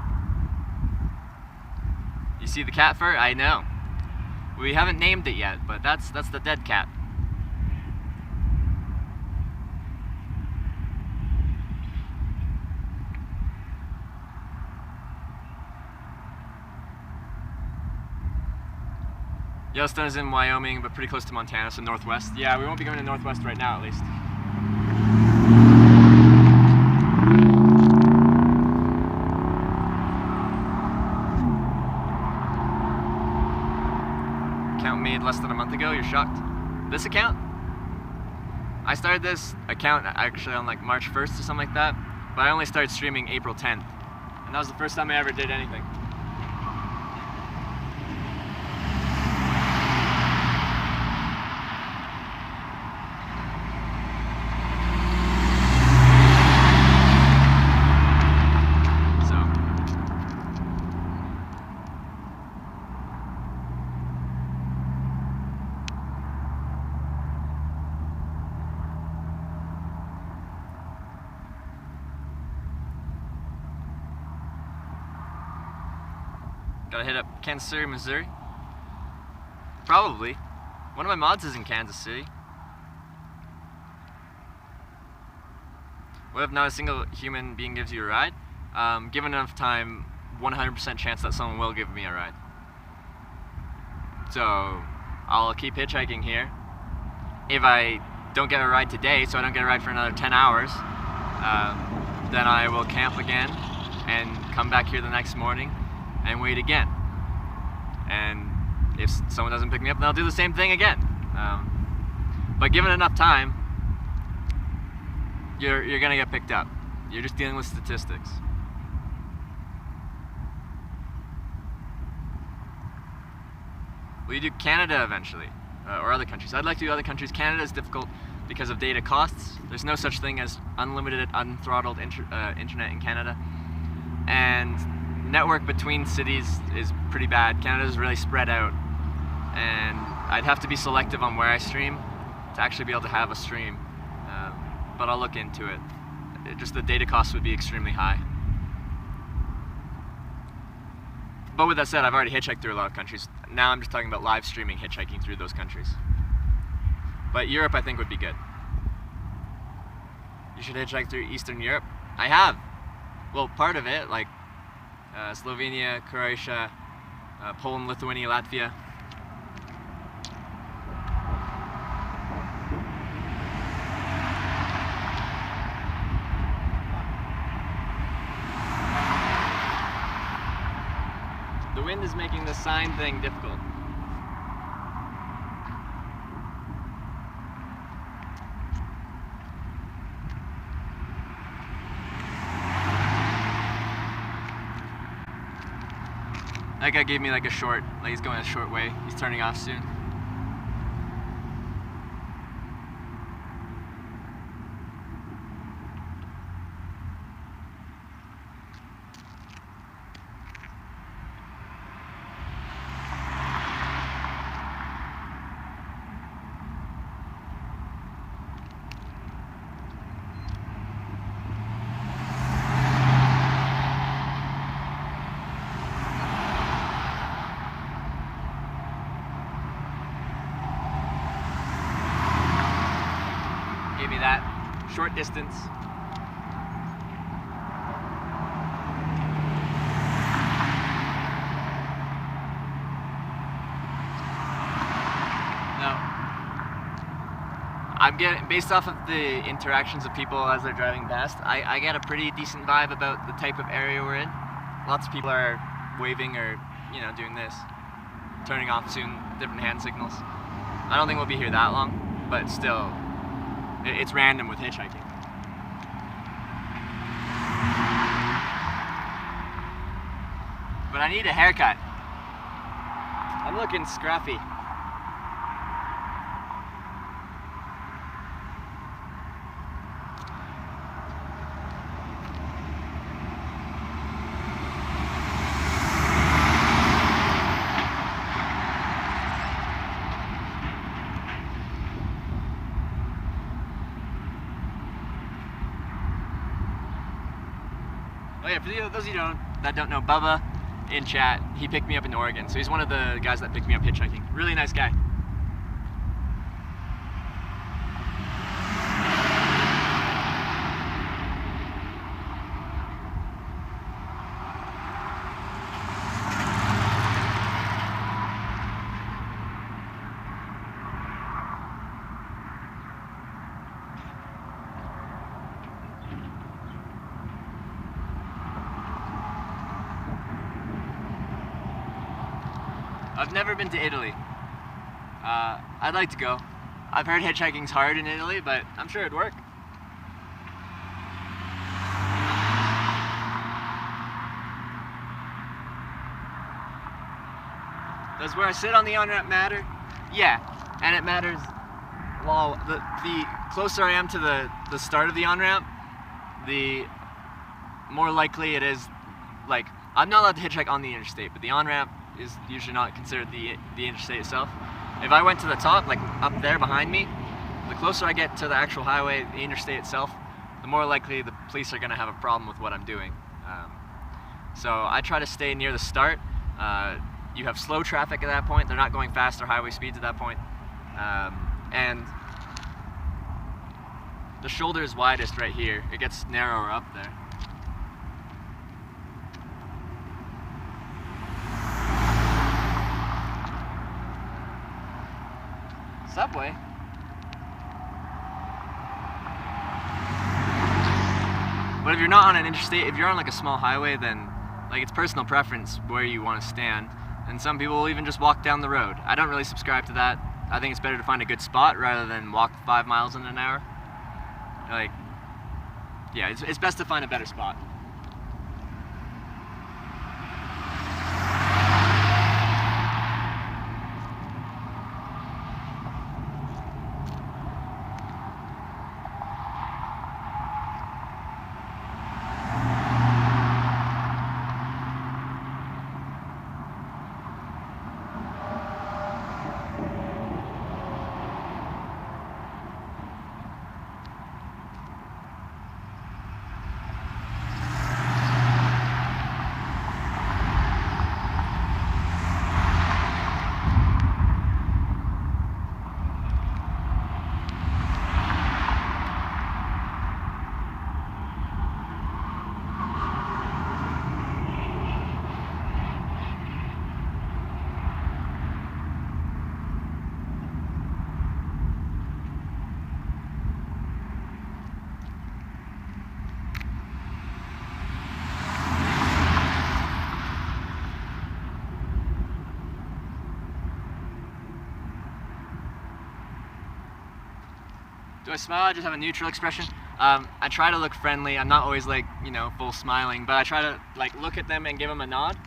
You see the cat fur? I know. We haven't named it yet, but that's the dead cat. Yellowstone is in Wyoming, but pretty close to Montana, so northwest. Yeah, we won't be going to northwest right now, at least. Account made less than a month ago, you're shocked? This account? I started this account actually on like March 1st or something like that, but I only started streaming April 10th. And that was the first time I ever did anything. Gotta hit up Kansas City, Missouri. Probably. One of my mods is in Kansas City. What if not a single human being gives you a ride? Given enough time, 100% chance that someone will give me a ride. So, I'll keep hitchhiking here. If I don't get a ride today, so I don't get a ride for another 10 hours, then I will camp again and come back here the next morning and wait again. And if someone doesn't pick me up, then I'll do the same thing again. But given enough time, you're gonna get picked up. You're just dealing with statistics. Will you do Canada eventually? Or other countries? I'd like to do other countries. Canada is difficult because of data costs. There's no such thing as unlimited, unthrottled internet in Canada. And network between cities is pretty bad. Canada's really spread out, and I'd have to be selective on where I stream to actually be able to have a stream, but I'll look into it. Just the data costs would be extremely high. But with that said, I've already hitchhiked through a lot of countries. Now I'm just talking about live streaming hitchhiking through those countries. But Europe, I think, would be good. You should hitchhike through Eastern Europe. I have. Well, part of it, like Slovenia, Croatia, Poland, Lithuania, Latvia. The wind is making the sign thing difficult. That guy gave me like a short, like he's going a short way. He's turning off soon. Gave me that short distance. No. I'm getting, based off of the interactions of people as they're driving past, I get a pretty decent vibe about the type of area we're in. Lots of people are waving or, you know, doing this. Turning off soon, different hand signals. I don't think we'll be here that long, but still, it's random with hitchhiking. But I need a haircut. I'm looking scruffy. Oh yeah, for those of you that don't know, Bubba in chat, he picked me up in Oregon. So he's one of the guys that picked me up hitchhiking. Really nice guy. I've never been to Italy. I'd like to go. I've heard hitchhiking's hard in Italy, but I'm sure it'd work. Does where I sit on the on-ramp matter? Yeah, and it matters. Well, the closer I am to the start of the on-ramp, the more likely it is, like, I'm not allowed to hitchhike on the interstate, but the on-ramp is usually not considered the interstate itself. If I went to the top, like up there behind me, the closer I get to the actual highway, the interstate itself, the more likely the police are going to have a problem with what I'm doing. So I try to stay near the start. You have slow traffic at that point. They're not going fast or highway speeds at that point. And the shoulder is widest right here. It gets narrower up there. Subway? But if you're not on an interstate, if you're on like a small highway, then like it's personal preference where you want to stand. And some people will even just walk down the road. I don't really subscribe to that. I think it's better to find a good spot rather than walk 5 miles in an hour. Like, yeah, it's best to find a better spot. Do I smile? I just have a neutral expression. I try to look friendly. I'm not always like, you know, full smiling, but I try to like look at them and give them a nod.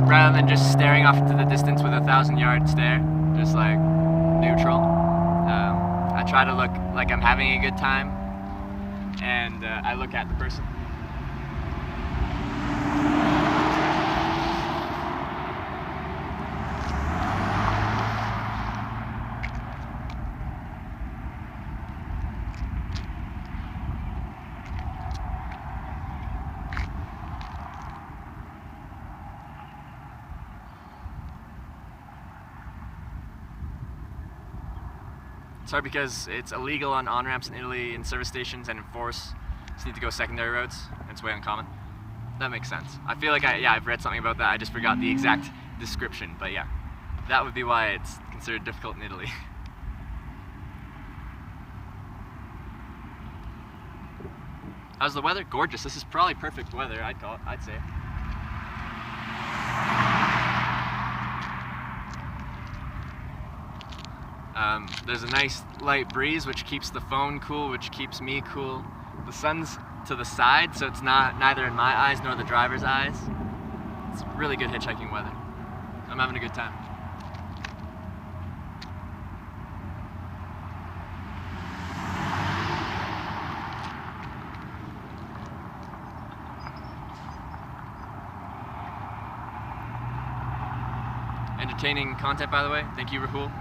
Rather than just staring off into the distance with a 1,000-yard stare, just like neutral. I try to look like I'm having a good time, and I look at the person. It's hard because it's illegal on on-ramps in Italy, in service stations, and in force. You just need to go secondary roads. It's way uncommon. That makes sense. I feel like I've read something about that. I just forgot the exact description, but yeah, that would be why it's considered difficult in Italy. How's the weather? Gorgeous. This is probably perfect weather, I'd say. There's a nice light breeze which keeps the phone cool, which keeps me cool. The sun's to the side, so it's neither in my eyes nor the driver's eyes. It's really good hitchhiking weather. I'm having a good time. Entertaining content, by the way. Thank you, Rahul.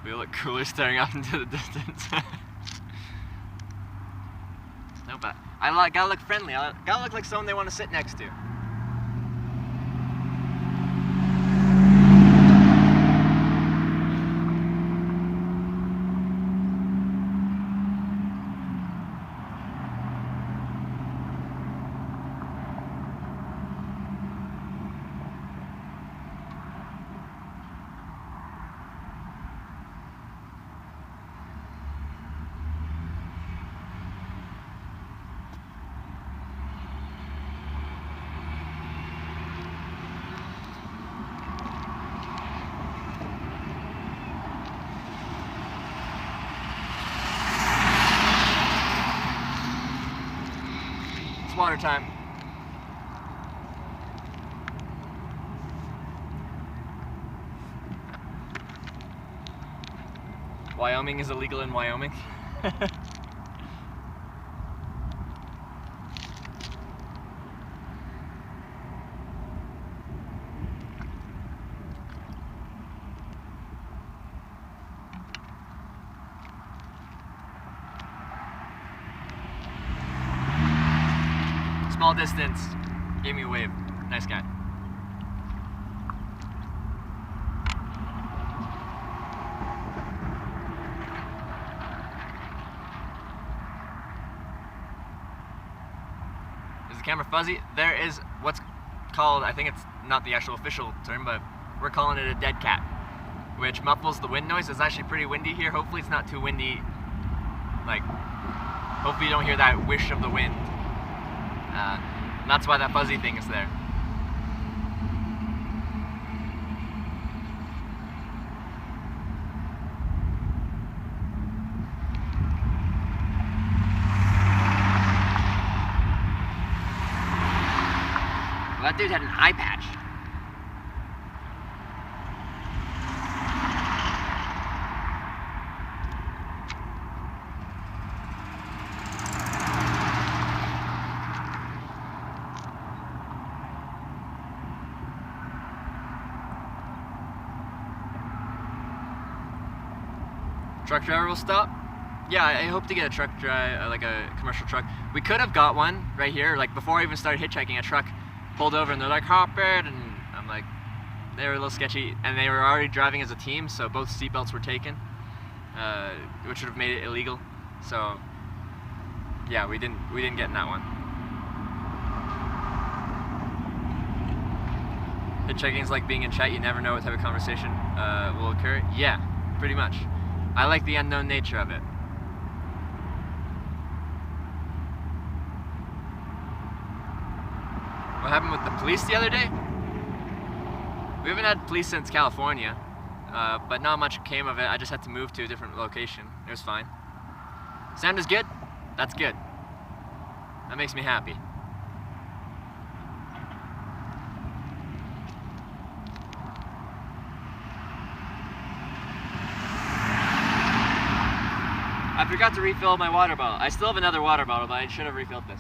We look cooler staring off into the distance. No, but I gotta look friendly. I gotta look like someone they want to sit next to. It's water time. Wyoming is illegal in Wyoming. Small distance, gave me a wave. Nice guy. Is the camera fuzzy? There is what's called, I think it's not the actual official term, but we're calling it a dead cat, which muffles the wind noise. It's actually pretty windy here. Hopefully it's not too windy. Like, hopefully you don't hear that whish of the wind. And that's why that fuzzy thing is there. Well, that dude had an eye patch. Truck driver will stop? Yeah, I hope to get a truck drive, like a commercial truck. We could have got one right here, like before I even started hitchhiking, a truck pulled over and they're like, hop it, and I'm like, they were a little sketchy, and they were already driving as a team, so both seatbelts were taken, which would have made it illegal. So yeah, we didn't get in that one. Hitchhiking is like being in chat. You never know what type of conversation will occur. Yeah, pretty much. I like the unknown nature of it. What happened with the police the other day? We haven't had police since California, but not much came of it. I just had to move to a different location. It was fine. Sound is good? That's good. That makes me happy. I forgot to refill my water bottle. I still have another water bottle, but I should have refilled this.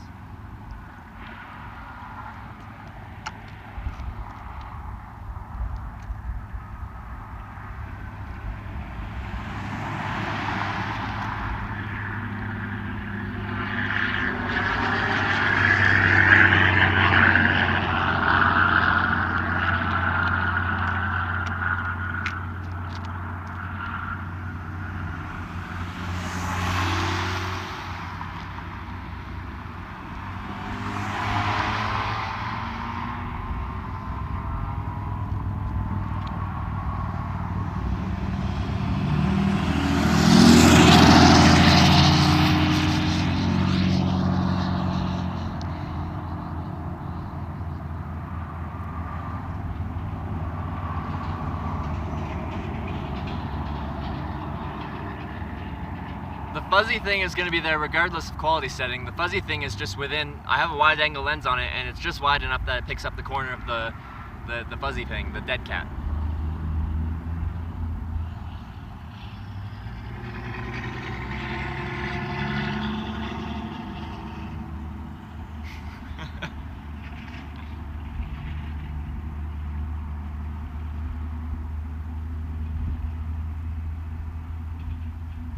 The fuzzy thing is going to be there regardless of quality setting. The fuzzy thing is just within, I have a wide angle lens on it and it's just wide enough that it picks up the corner of the fuzzy thing, the dead cat.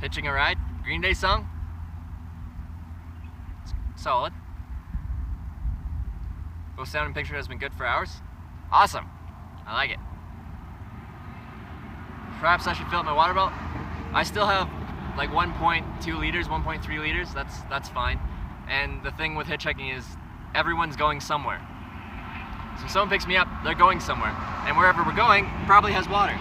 Hitching a ride? Green Day song? Solid. Both sound and picture has been good for hours. Awesome. I like it. Perhaps I should fill up my water bottle. I still have like 1.2 liters, 1.3 liters. That's fine. And the thing with hitchhiking is everyone's going somewhere. So if someone picks me up, they're going somewhere. And wherever we're going probably has water.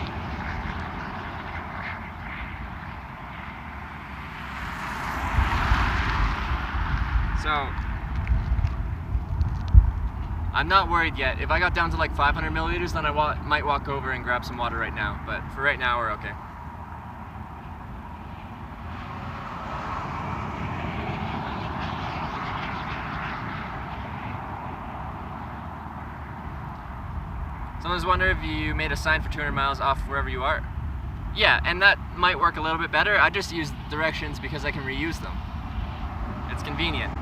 So, I'm not worried yet. If I got down to like 500 milliliters, then I might walk over and grab some water right now. But for right now, we're okay. Someone's wondering if you made a sign for 200 miles off wherever you are. Yeah, and that might work a little bit better. I just use directions because I can reuse them. It's convenient.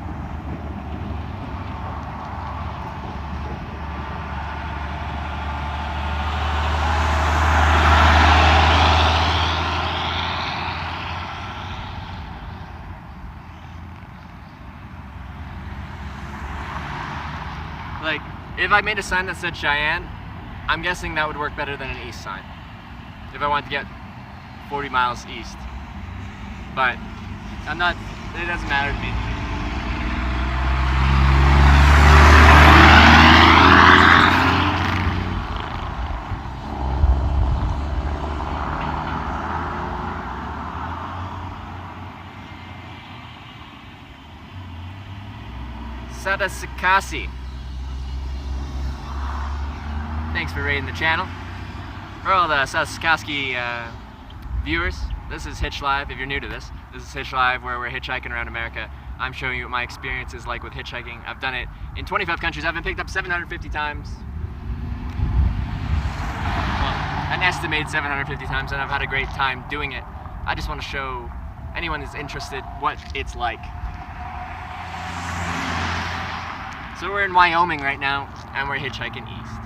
Like, if I made a sign that said Cheyenne, I'm guessing that would work better than an east sign. If I wanted to get 40 miles east. But, it doesn't matter to me. Sadasakasi. Thanks for raiding the channel. For all the Sadasakasi viewers, this is Hitch Live. If you're new to this, this is Hitch Live, where we're hitchhiking around America. I'm showing you what my experience is like with hitchhiking. I've done it in 25 countries. I've been picked up 750 times. Well, an estimated 750 times, and I've had a great time doing it. I just want to show anyone who's interested what it's like. So we're in Wyoming right now, and we're hitchhiking east.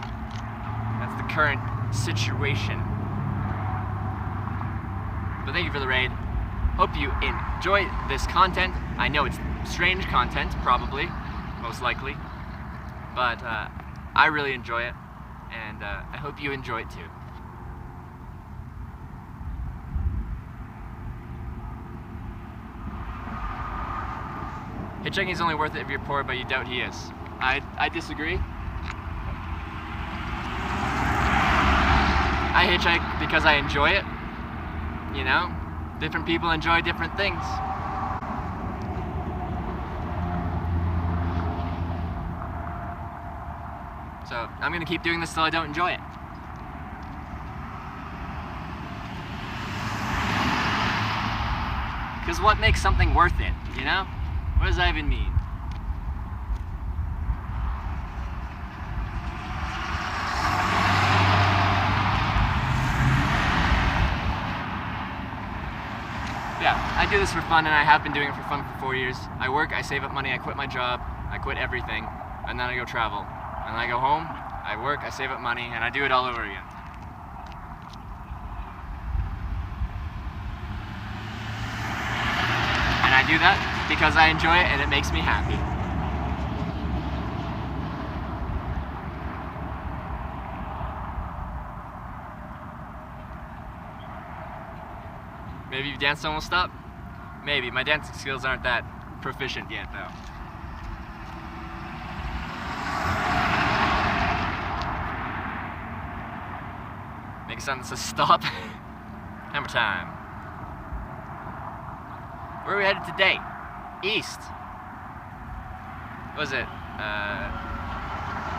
That's the current situation. But thank you for the raid. Hope you enjoy this content. I know it's strange content, probably, most likely. But I really enjoy it, and I hope you enjoy it too. Hitchhiking is only worth it if you're poor, but you doubt he is. I disagree. I hitchhike because I enjoy it. You know, different people enjoy different things. So I'm gonna keep doing this till I don't enjoy it. Because what makes something worth it, you know? What does that even mean? Yeah, I do this for fun, and I have been doing it for fun for 4 years. I work, I save up money, I quit my job, I quit everything, and then I go travel. And then I go home, I work, I save up money, and I do it all over again. And I do that because I enjoy it and it makes me happy. Maybe if dancing will stop? Maybe. My dancing skills aren't that proficient yet, though. Make a sound that says stop. Hammer time. Where are we headed today? East. What is it?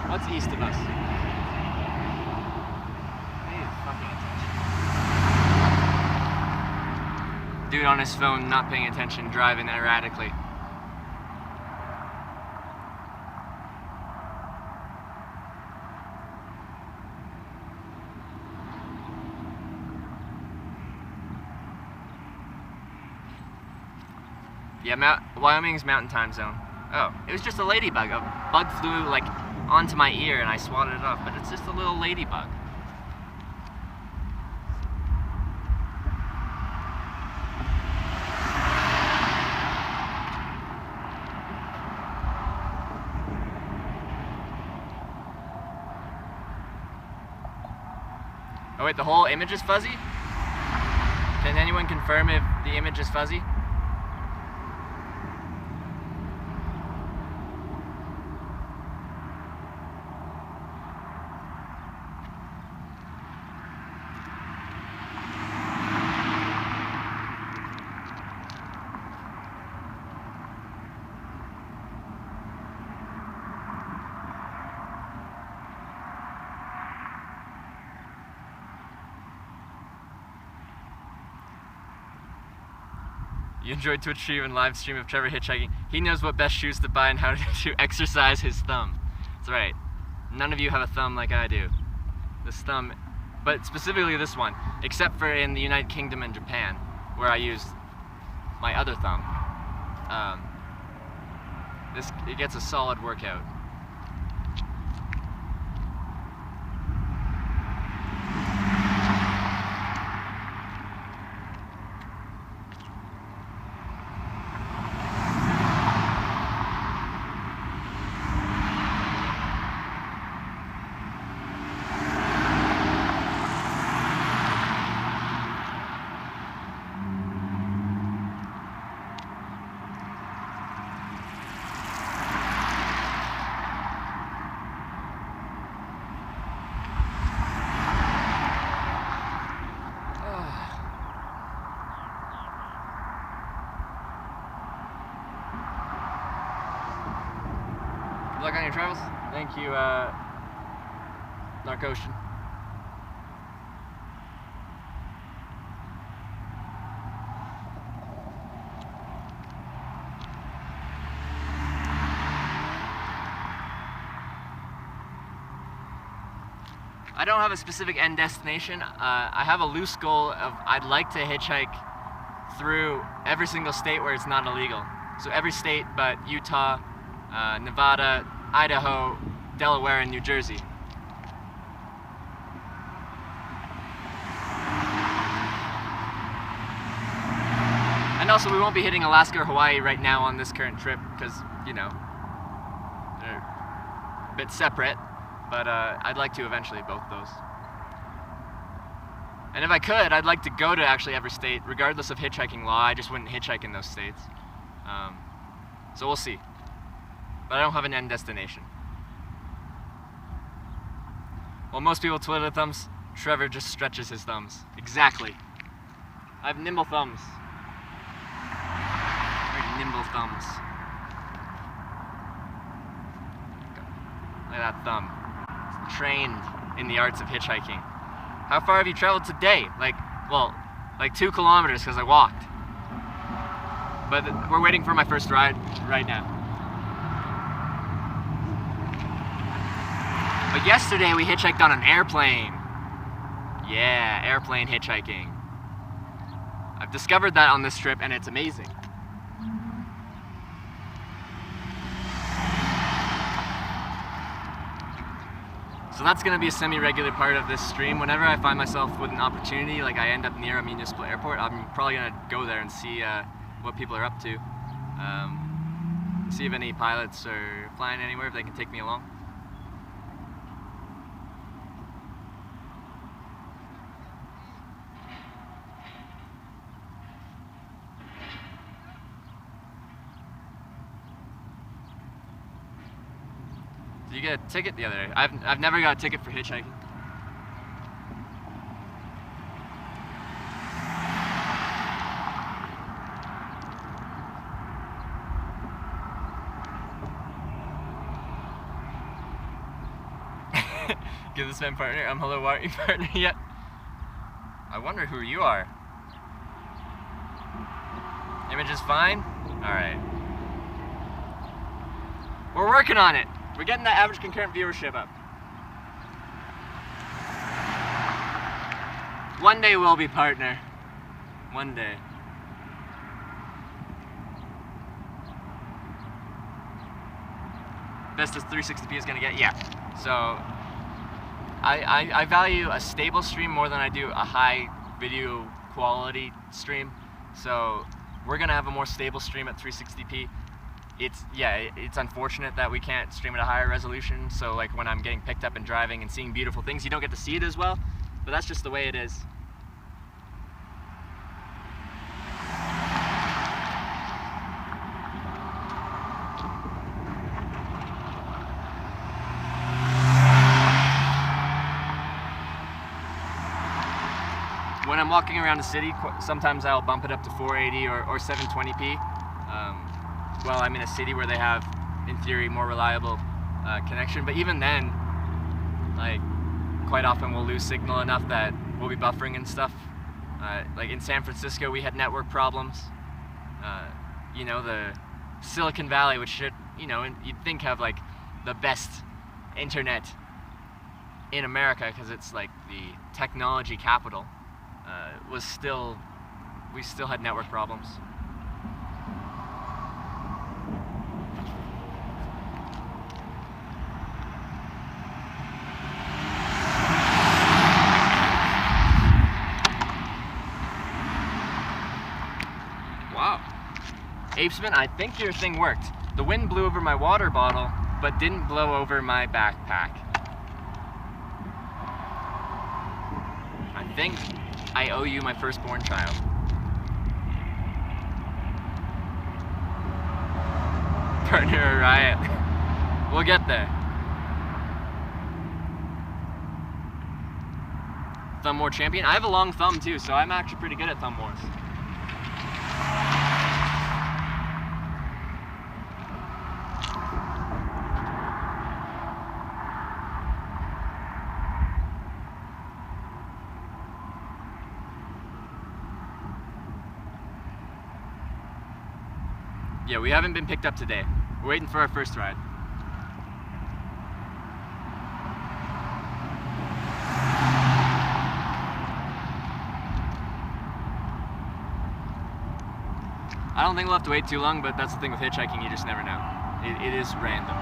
What's east of us? Dude on his phone, not paying attention, driving erratically. Yeah, Wyoming's mountain time zone. Oh, it was just a ladybug. A bug flew like onto my ear and I swatted it off, but it's just a little ladybug. Oh wait, the whole image is fuzzy? Can anyone confirm if the image is fuzzy? You enjoyed Twitch stream and live stream of Trevor hitchhiking. He knows what best shoes to buy and how to exercise his thumb. That's right. None of you have a thumb like I do. This thumb, but specifically this one, except for in the United Kingdom and Japan, where I use my other thumb. It gets a solid workout. Good luck on your travels. Thank you, Dark Ocean. I don't have a specific end destination. I have a loose goal of I'd like to hitchhike through every single state where it's not illegal. So every state but Utah, Nevada, Idaho, Delaware, and New Jersey. And also we won't be hitting Alaska or Hawaii right now on this current trip because, you know, they're a bit separate, but I'd like to eventually both those. And if I could, I'd like to go to actually every state, regardless of hitchhiking law. I just wouldn't hitchhike in those states. So we'll see. But I don't have an end destination. Well, most people twiddle their thumbs. Trevor just stretches his thumbs. Exactly. I have nimble thumbs. Very nimble thumbs. Look at that thumb. It's trained in the arts of hitchhiking. How far have you traveled today? Like 2 kilometers because I walked. But we're waiting for my first ride right now. But yesterday we hitchhiked on an airplane. Yeah, airplane hitchhiking. I've discovered that on this trip and it's amazing. So that's going to be a semi-regular part of this stream. Whenever I find myself with an opportunity, like I end up near a municipal airport, I'm probably going to go there and see what people are up to. See if any pilots are flying anywhere, if they can take me along. Did you get a ticket the other day? I've never got a ticket for hitchhiking. Give this man partner. Hello, why aren't you partner yet? I wonder who you are. Image is fine? Alright. We're working on it. We're getting that average concurrent viewership up. One day we'll be partner. One day. Best as 360p is gonna get? Yeah. So, I value a stable stream more than I do a high video quality stream. So, we're gonna have a more stable stream at 360p. It's unfortunate that we can't stream at a higher resolution, so like when I'm getting picked up and driving and seeing beautiful things, you don't get to see it as well, but that's just the way it is. When I'm walking around the city, sometimes I'll bump it up to 480 or 720p. Well, I'm in a city where they have, in theory, more reliable connection. But even then, like, quite often we'll lose signal enough that we'll be buffering and stuff. Like in San Francisco, we had network problems. You know, the Silicon Valley, which should, you know, you'd think have like the best internet in America because it's like the technology capital. We still had network problems. Wow. Apesman, I think your thing worked. The wind blew over my water bottle, but didn't blow over my backpack. I think I owe you my firstborn child. Partner riot. We'll get there. Thumb war champion. I have a long thumb too, so I'm actually pretty good at thumb wars. Yeah, we haven't been picked up today. We're waiting for our first ride. I don't think we'll have to wait too long, but that's the thing with hitchhiking, you just never know. It is random.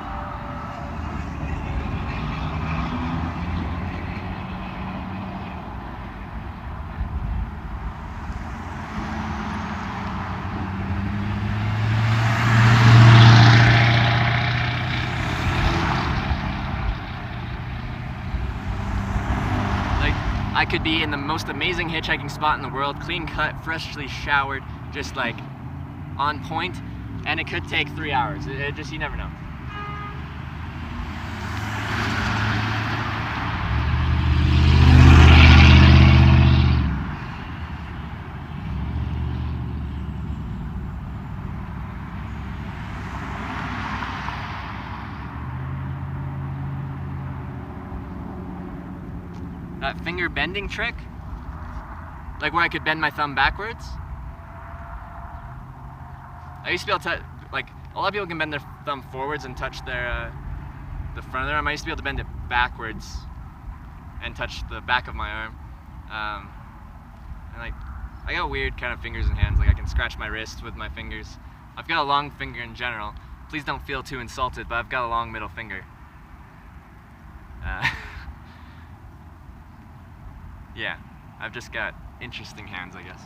I could be in the most amazing hitchhiking spot in the world, clean cut, freshly showered, just like on point, and it could take 3 hours. It just, you never know. that finger bending trick, like where I could bend my thumb backwards. I used to be able to, like, a lot of people can bend their thumb forwards and touch their the front of their arm. I used to be able to bend it backwards and touch the back of my arm. And like, I got weird kind of fingers and hands. Like I can scratch my wrist with my fingers. I've got a long finger in general. Please don't feel too insulted, but I've got a long middle finger. Yeah, I've just got interesting hands, I guess.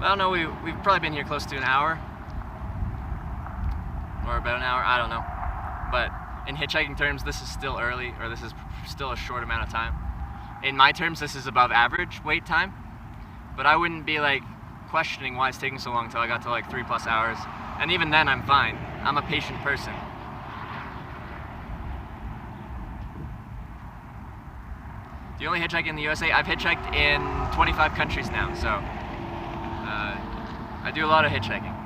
I don't know, we've probably been here close to an hour. Or about an hour, I don't know. But in hitchhiking terms, this is still early, or this is still a short amount of time. In my terms, this is above average wait time. But I wouldn't be like questioning why it's taking so long until I got to like 3+ hours. And even then, I'm fine. I'm a patient person. Do you only hitchhike in the USA? I've hitchhiked in 25 countries now, so I do a lot of hitchhiking.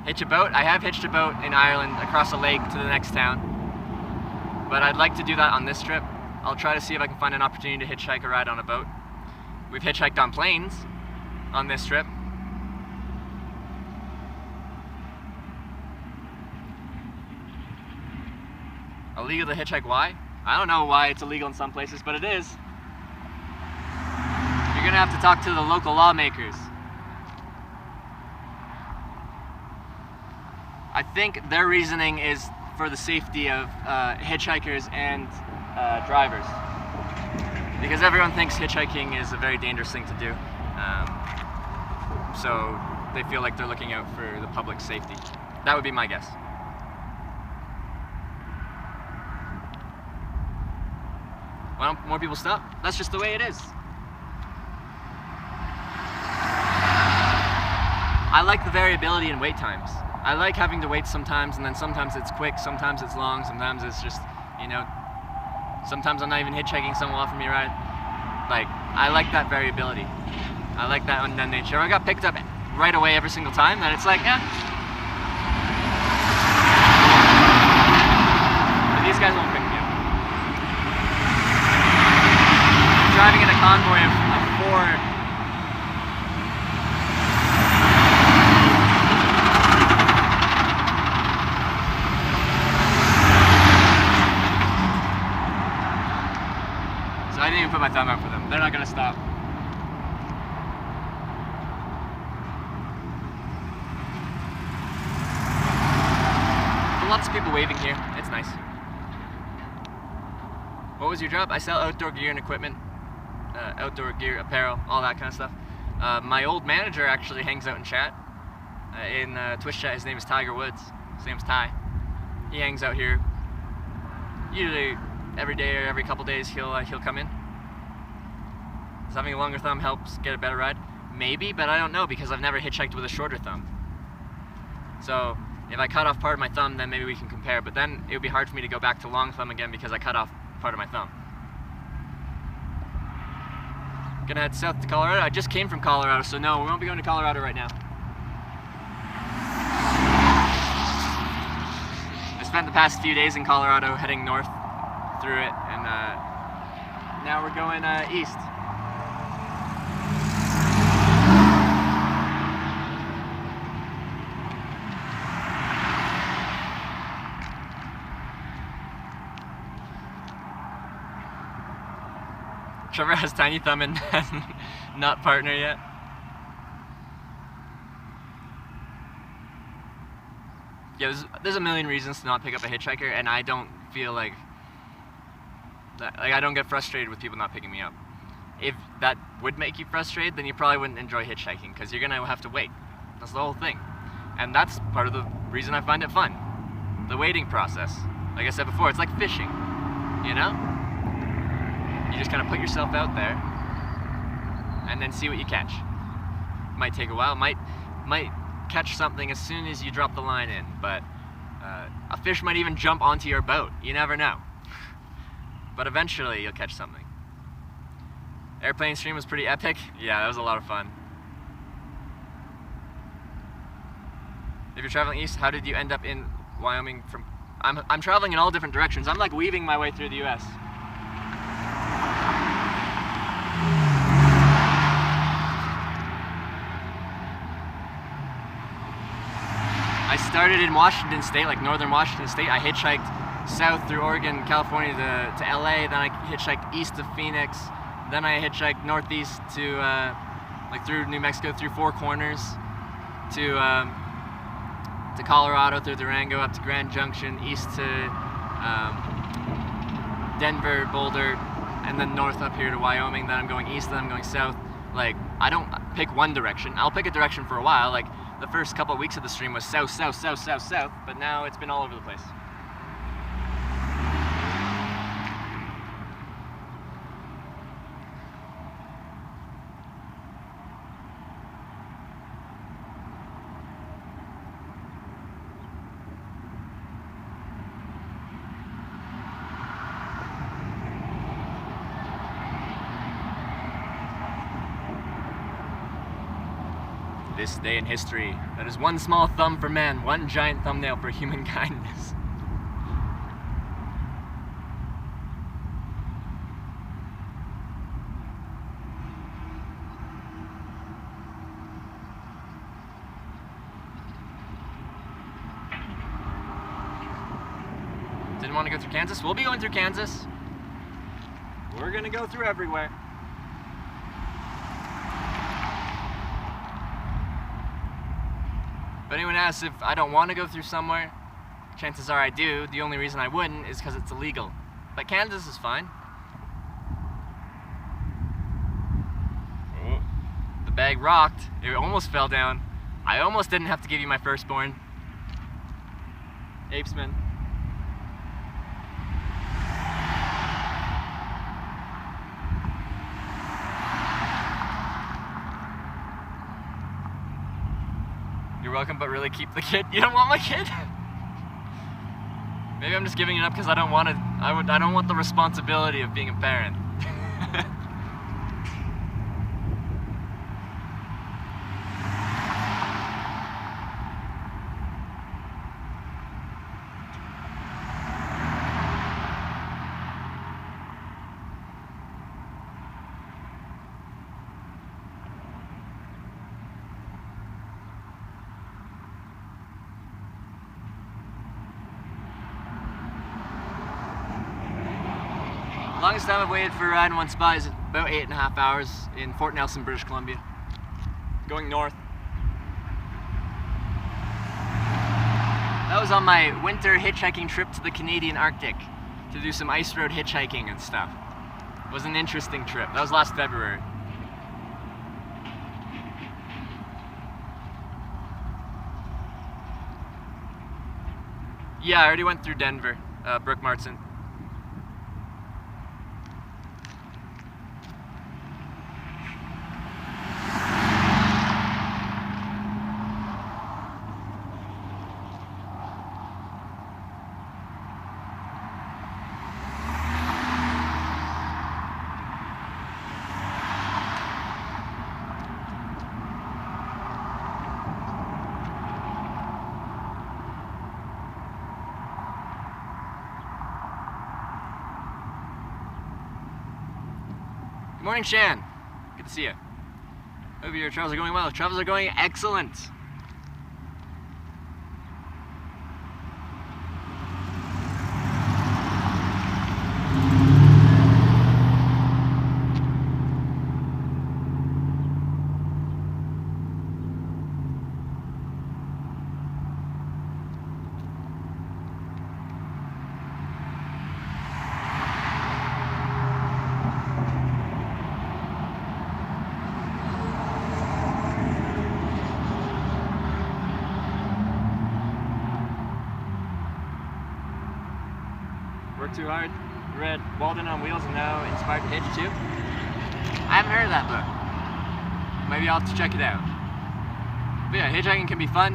Hitch a boat? I have hitched a boat in Ireland across a lake to the next town, but I'd like to do that on this trip. I'll try to see if I can find an opportunity to hitchhike a ride on a boat. We've hitchhiked on planes on this trip. Illegal to hitchhike, why? I don't know why it's illegal in some places, but it is. You're gonna have to talk to the local lawmakers. I think their reasoning is for the safety of hitchhikers and drivers. Because everyone thinks hitchhiking is a very dangerous thing to do. So they feel like they're looking out for the public safety. That would be my guess. Why don't more people stop? That's just the way it is. I like the variability in wait times. I like having to wait sometimes, and then sometimes it's quick, sometimes it's long, sometimes it's just, you know, sometimes I'm not even hitchhiking, someone will offer me a ride. Like, I like that variability. I like that unknown nature. I got picked up right away every single time, then it's like, eh. But these guys won't pick me up. I'm driving in a convoy of 4. I didn't even put my thumb out for them. They're not gonna stop. Lots of people waving here. It's nice. What was your job? I sell outdoor gear and equipment. Outdoor gear, apparel, all that kind of stuff. My old manager actually hangs out in chat. In Twitch chat, his name is Tiger Woods. His name's Ty. He hangs out here. Usually every day or every couple days he'll come in. Does having a longer thumb helps get a better ride? Maybe, but I don't know because I've never hitchhiked with a shorter thumb. So if I cut off part of my thumb, then maybe we can compare, but then it would be hard for me to go back to long thumb again because I cut off part of my thumb. Gonna head south to Colorado. I just came from Colorado, so no, we won't be going to Colorado right now. I spent the past few days in Colorado heading north through it, and now we're going east. Trevor has tiny thumb and not partner yet. Yeah, there's a million reasons to not pick up a hitchhiker, and I don't feel like I don't get frustrated with people not picking me up. If that would make you frustrated, then you probably wouldn't enjoy hitchhiking because you're gonna have to wait. That's the whole thing, and that's part of the reason I find it fun. The waiting process. Like I said before, it's like fishing. You know? You just kind of put yourself out there and then see what you catch. Might take a while, might catch something as soon as you drop the line in, but a fish might even jump onto your boat. You never know. But eventually you'll catch something. Airplane stream was pretty epic. Yeah, that was a lot of fun. If you're traveling east, how did you end up in Wyoming from... I'm traveling in all different directions. I'm like weaving my way through the US. I started in Washington State, like northern Washington State. I hitchhiked south through Oregon, California to LA, then I hitchhiked east of Phoenix, then I hitchhiked northeast to, like through New Mexico, through Four Corners, to Colorado, through Durango, up to Grand Junction, east to Denver, Boulder, and then north up here to Wyoming. Then I'm going east, then I'm going south. Like, I don't pick one direction. I'll pick a direction for a while. Like, the first couple of weeks of the stream was south, south, south, south, south, but now it's been all over the place. This day in history, that is one small thumb for man, one giant thumbnail for human kindness. Didn't want to go through Kansas? We'll be going through Kansas. We're gonna go through everywhere. If anyone asks if I don't want to go through somewhere, chances are I do. The only reason I wouldn't is because it's illegal. But Kansas is fine. Oh. The bag rocked. It almost fell down. I almost didn't have to give you my firstborn. Apesman. You're welcome, but really keep the kid. You don't want my kid? Maybe I'm just giving it up because I don't want to. I don't want the responsibility of being a parent. Longest time I've waited for a ride in one spot is about 8.5 hours in Fort Nelson, British Columbia. Going north. That was on my winter hitchhiking trip to the Canadian Arctic to do some ice road hitchhiking and stuff. It was an interesting trip. That was last February. Yeah, I already went through Denver, Brook Martin. Good morning, Shan. Good to see you. Hope your travels are going well. Travels are going excellent. Work Too Hard. Read Walden on Wheels and now Inspired to Hitch too. I haven't heard of that book. Maybe I'll have to check it out. But yeah, hitchhiking can be fun.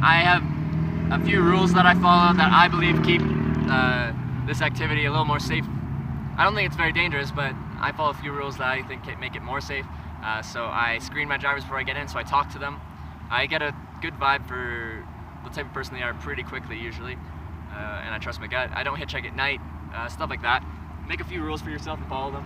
I have a few rules that I follow that I believe keep this activity a little more safe. I don't think it's very dangerous, but I follow a few rules that I think make it more safe. So I screen my drivers before I get in, so I talk to them. I get a good vibe for the type of person they are pretty quickly usually, and I trust my gut. I don't hitchhike at night, stuff like that. Make a few rules for yourself and follow them.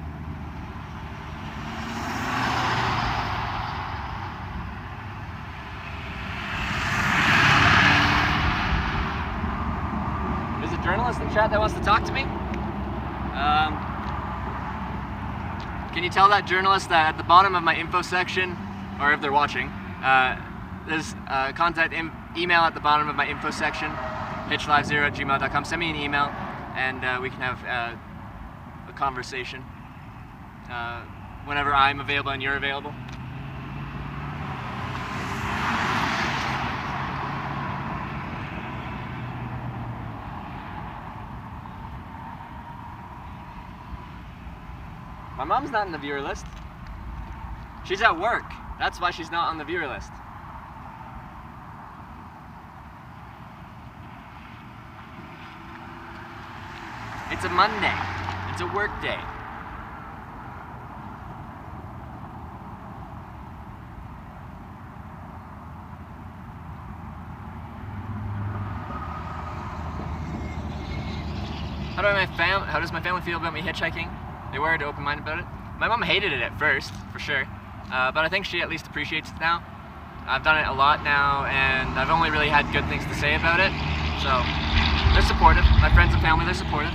There's a journalist in chat that wants to talk to me. Can you tell that journalist that at the bottom of my info section, or if they're watching, there's contact email at the bottom of my info section, hitchlive0@gmail.com. Send me an email, and we can have a conversation whenever I'm available and you're available. My mom's not on the viewer list. She's at work. That's why she's not on the viewer list. It's a Monday. It's a work day. How does my family feel about me hitchhiking? They were open-minded about it. My mom hated it at first, for sure, but I think she at least appreciates it now. I've done it a lot now, and I've only really had good things to say about it, so they're supportive. My friends and family, they're supportive.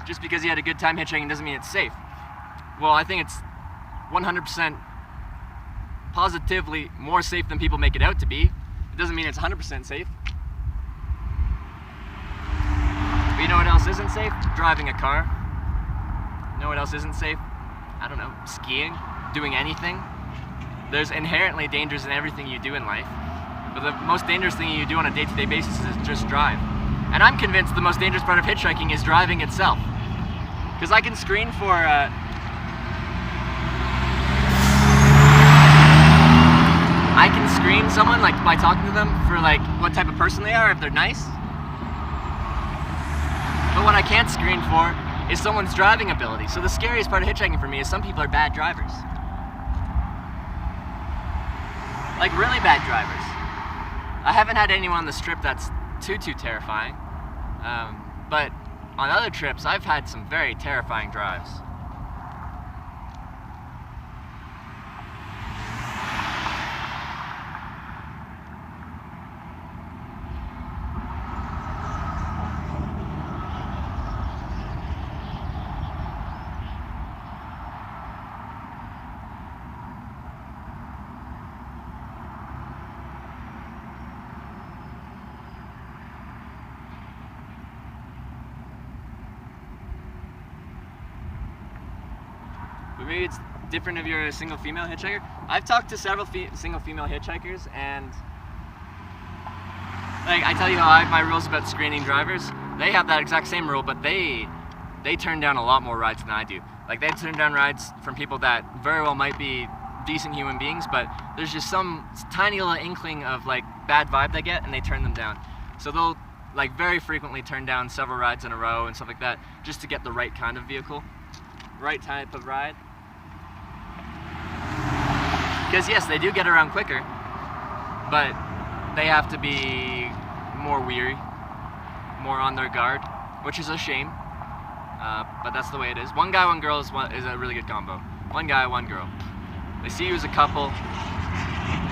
Just because you had a good time hitchhiking doesn't mean it's safe. Well, I think it's 100% positively more safe than people make it out to be. It doesn't mean it's 100% safe. But you know what else isn't safe? Driving a car. You know what else isn't safe? I don't know, skiing, doing anything. There's inherently dangers in everything you do in life. But the most dangerous thing you do on a day-to-day basis is just drive. And I'm convinced the most dangerous part of hitchhiking is driving itself. Because I can screen for I can screen someone like by talking to them for like what type of person they are, if they're nice. But what I can't screen for is someone's driving ability. So the scariest part of hitchhiking for me is some people are bad drivers. Like really bad drivers. I haven't had anyone on the strip that's too terrifying. But on other trips, I've had some very terrifying drives. But maybe it's different if you're a single female hitchhiker. I've talked to several single female hitchhikers, and like I tell you how my rules about screening drivers, they have that exact same rule, but they turn down a lot more rides than I do. Like they turn down rides from people that very well might be decent human beings, but there's just some tiny little inkling of like bad vibe they get, and they turn them down. So they'll like very frequently turn down several rides in a row and stuff like that, just to get the right kind of vehicle, right type of ride. Because yes, they do get around quicker, but they have to be more weary, more on their guard, which is a shame, but that's the way it is. One guy, one girl is a really good combo. One guy, one girl. They see you as a couple,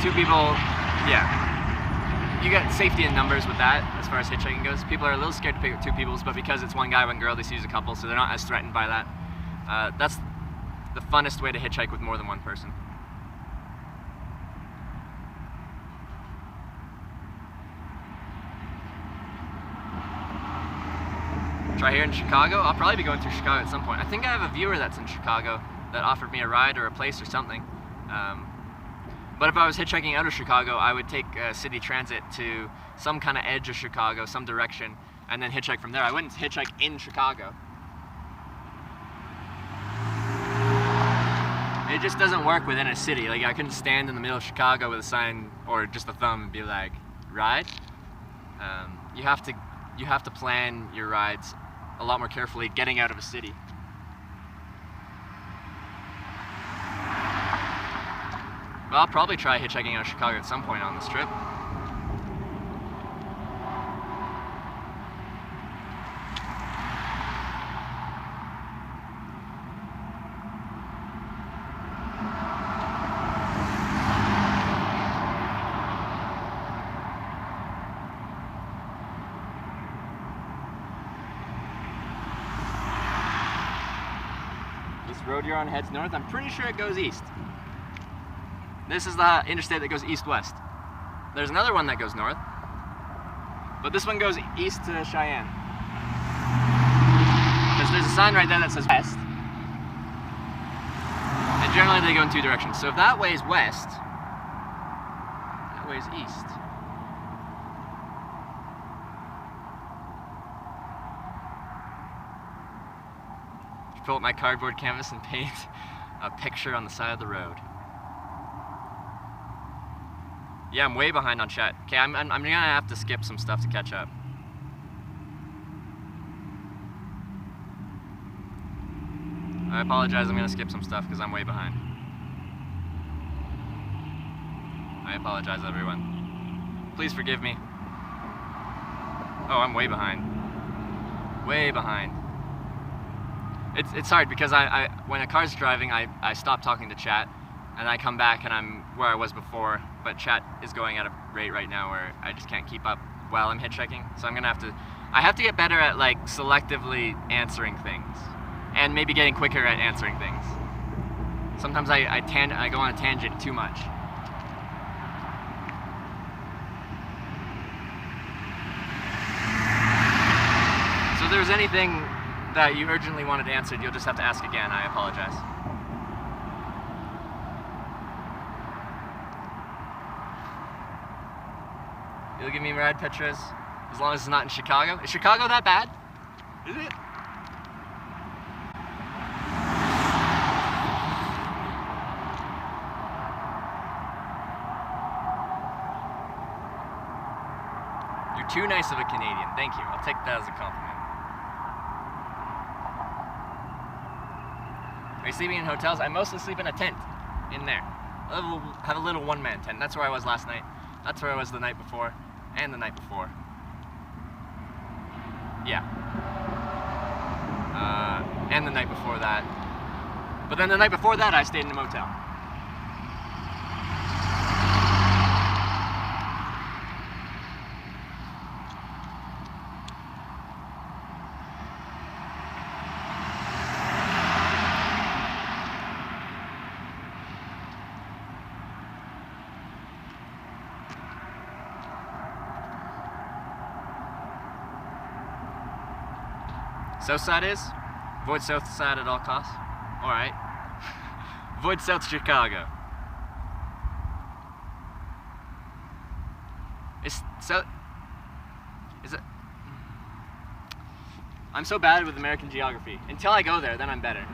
two people, yeah. You get safety in numbers with that, as far as hitchhiking goes. People are a little scared to pick up two peoples, but because it's one guy, one girl, they see you as a couple, so they're not as threatened by that. That's the funnest way to hitchhike with more than one person. Try here in Chicago? I'll probably be going through Chicago at some point. I think I have a viewer that's in Chicago that offered me a ride or a place or something. But if I was hitchhiking out of Chicago, I would take city transit to some kind of edge of Chicago, some direction, and then hitchhike from there. I wouldn't hitchhike in Chicago. It just doesn't work within a city. Like I couldn't stand in the middle of Chicago with a sign or just a thumb and be like, ride? You have to you have to plan your rides a lot more carefully getting out of a city. Well, I'll probably try hitchhiking out of Chicago at some point on this trip. This road you're on heads north. I'm pretty sure it goes east. This is the interstate that goes east-west. There's another one that goes north, but this one goes east to Cheyenne. Because there's a sign right there that says west. And generally they go in two directions. So if that way is west, that way is east. Pull up my cardboard canvas and paint a picture on the side of the road. Yeah, I'm way behind on chat. Okay, I'm gonna have to skip some stuff to catch up. I apologize, I'm gonna skip some stuff because I'm way behind. I apologize, everyone. Please forgive me. Oh, I'm way behind. Way behind. It's hard because when a car's driving, I stop talking to chat, and I come back and I'm where I was before, but chat is going at a rate right now where I just can't keep up while I'm hitchhiking. So I have to get better at like selectively answering things, and maybe getting quicker at answering things. Sometimes I go on a tangent too much. So if there's anything that you urgently wanted answered, you'll just have to ask again. I apologize. You'll give me a ride, Petras, as long as it's not in Chicago. Is Chicago that bad? Is it? You're too nice of a Canadian. Thank you. I'll take that as a compliment. Are you sleeping in hotels? I mostly sleep in a tent in there. I have a little one-man tent. That's where I was last night. That's where I was the night before. And the night before. Yeah. And the night before that. But then the night before that, I stayed in a motel. South side is? Avoid south side at all costs? Alright. Avoid South Chicago. Is it? I'm so bad with American geography. Until I go there, then I'm better.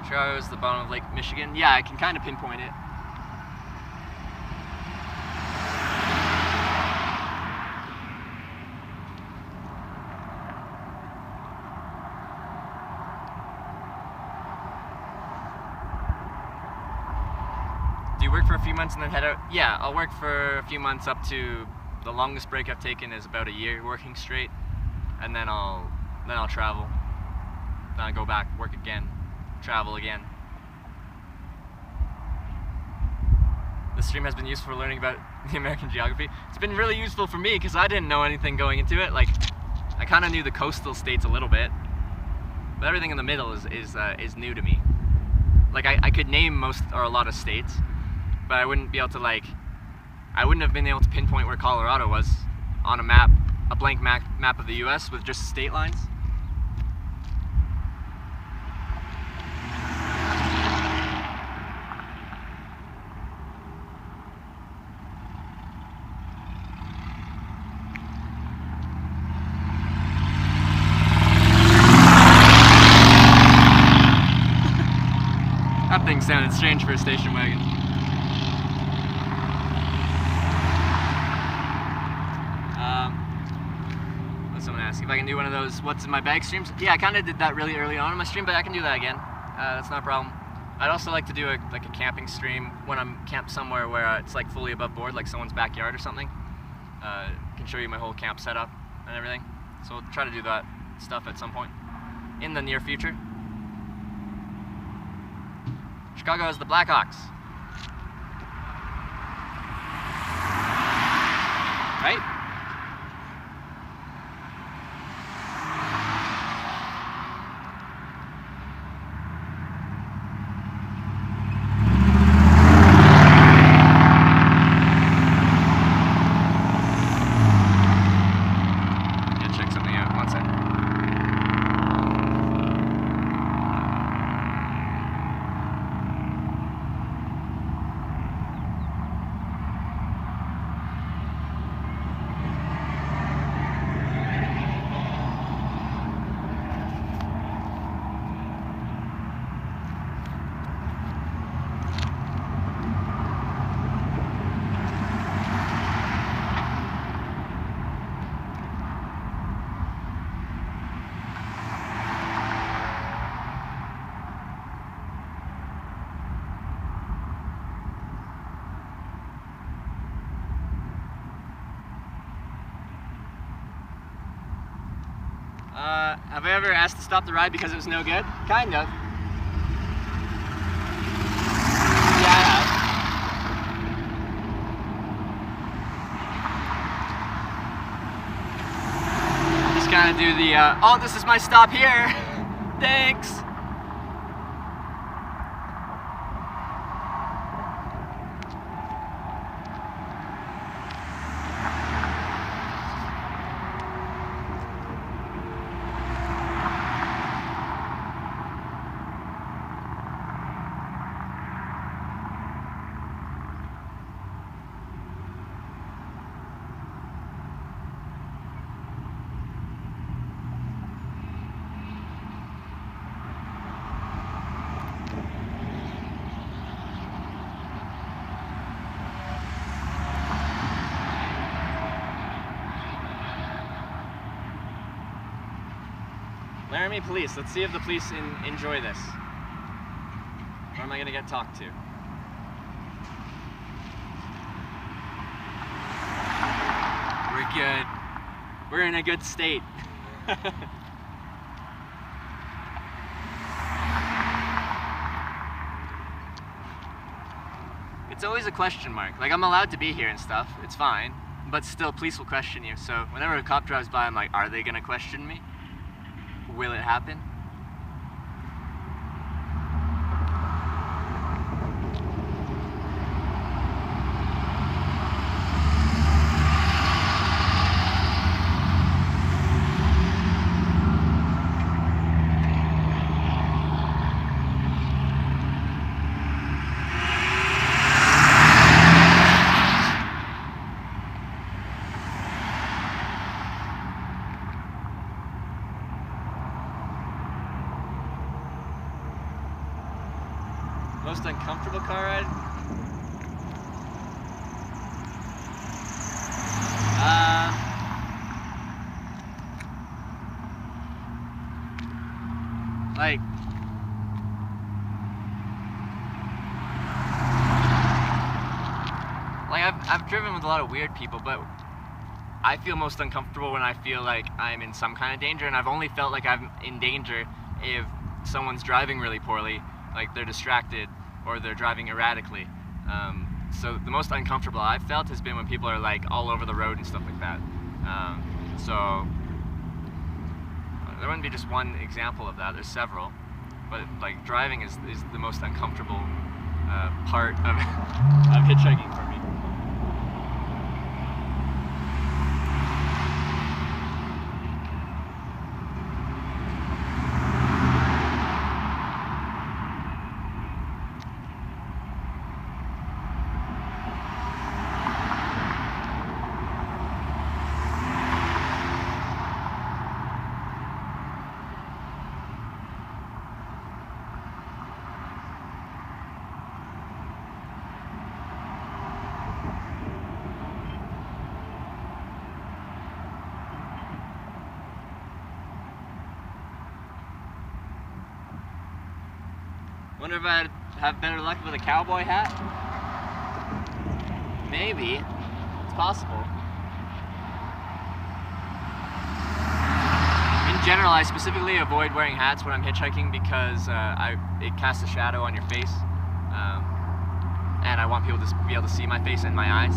Chicago is the bottom of Lake Michigan. Yeah, I can kind of pinpoint it. Do you work for a few months and then head out? Yeah, I'll work for a few months up to the longest break I've taken is about a year working straight, and then I'll travel. Then I'll go back, work again. Travel again. This stream has been useful for learning about the American geography. It's been really useful for me because I didn't know anything going into it. Like, I kind of knew the coastal states a little bit, but everything in the middle is new to me. Like, I could name most or a lot of states, but I wouldn't be able to I wouldn't have been able to pinpoint where Colorado was on a map, a blank map of the U.S. with just state lines. strange for a station wagon. What's someone ask if I can do one of those what's in my bag streams? Yeah, I kind of did that really early on in my stream, but I can do that again. That's not a problem. I'd also like to do like a camping stream when I'm camped somewhere where it's like fully above board, like someone's backyard or something. Can show you my whole camp setup and everything. So we'll try to do that stuff at some point in the near future. Chicago has the Blackhawks. Right? Have I ever asked to stop the ride because it was no good? Kind of. Yeah, I have. Just kind of do the, oh, this is my stop here. Thanks. Laramie police. Let's see if the police enjoy this. Or am I going to get talked to? We're good. We're in a good state. It's always a question mark. Like, I'm allowed to be here and stuff. It's fine. But still, police will question you. So whenever a cop drives by, I'm like, are they going to question me? Will it happen? Most uncomfortable car ride? I've driven with a lot of weird people, but I feel most uncomfortable when I feel like I'm in some kind of danger, and I've only felt like I'm in danger if someone's driving really poorly, like they're distracted or they're driving erratically. So the most uncomfortable I've felt has been when people are like all over the road and stuff like that. So there wouldn't be just one example of that, there's several, but like driving is the most uncomfortable part of hitchhiking for me. Wonder if I'd have better luck with a cowboy hat? Maybe. It's possible. In general, I specifically avoid wearing hats when I'm hitchhiking because it casts a shadow on your face. And I want people to be able to see my face and my eyes.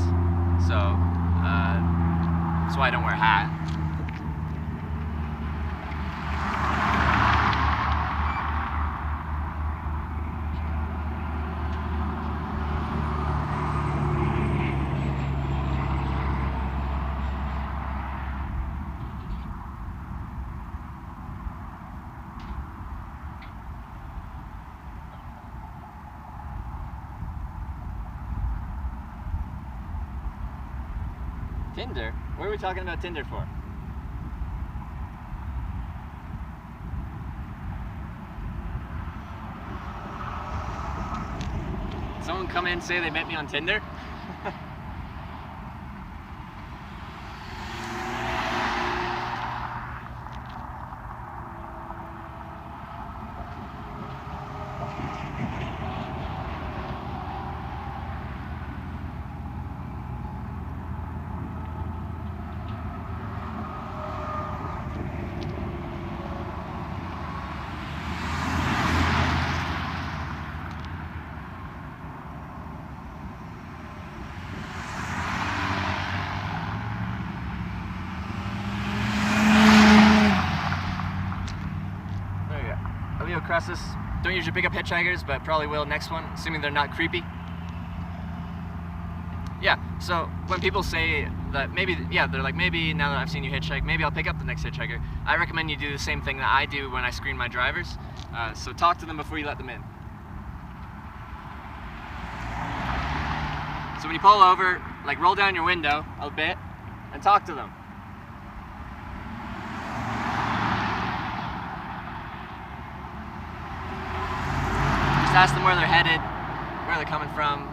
So, that's why I don't wear a hat. Tinder? What are we talking about Tinder for? Someone come in and say they met me on Tinder? Across this. Don't usually pick up hitchhikers, but probably will next one, assuming they're not creepy. Yeah, so when people say that maybe, yeah, they're like, maybe now that I've seen you hitchhike, maybe I'll pick up the next hitchhiker. I recommend you do the same thing that I do when I screen my drivers. So talk to them before you let them in. So when you pull over, like roll down your window a bit and talk to them. Ask them where they're headed, where they're coming from.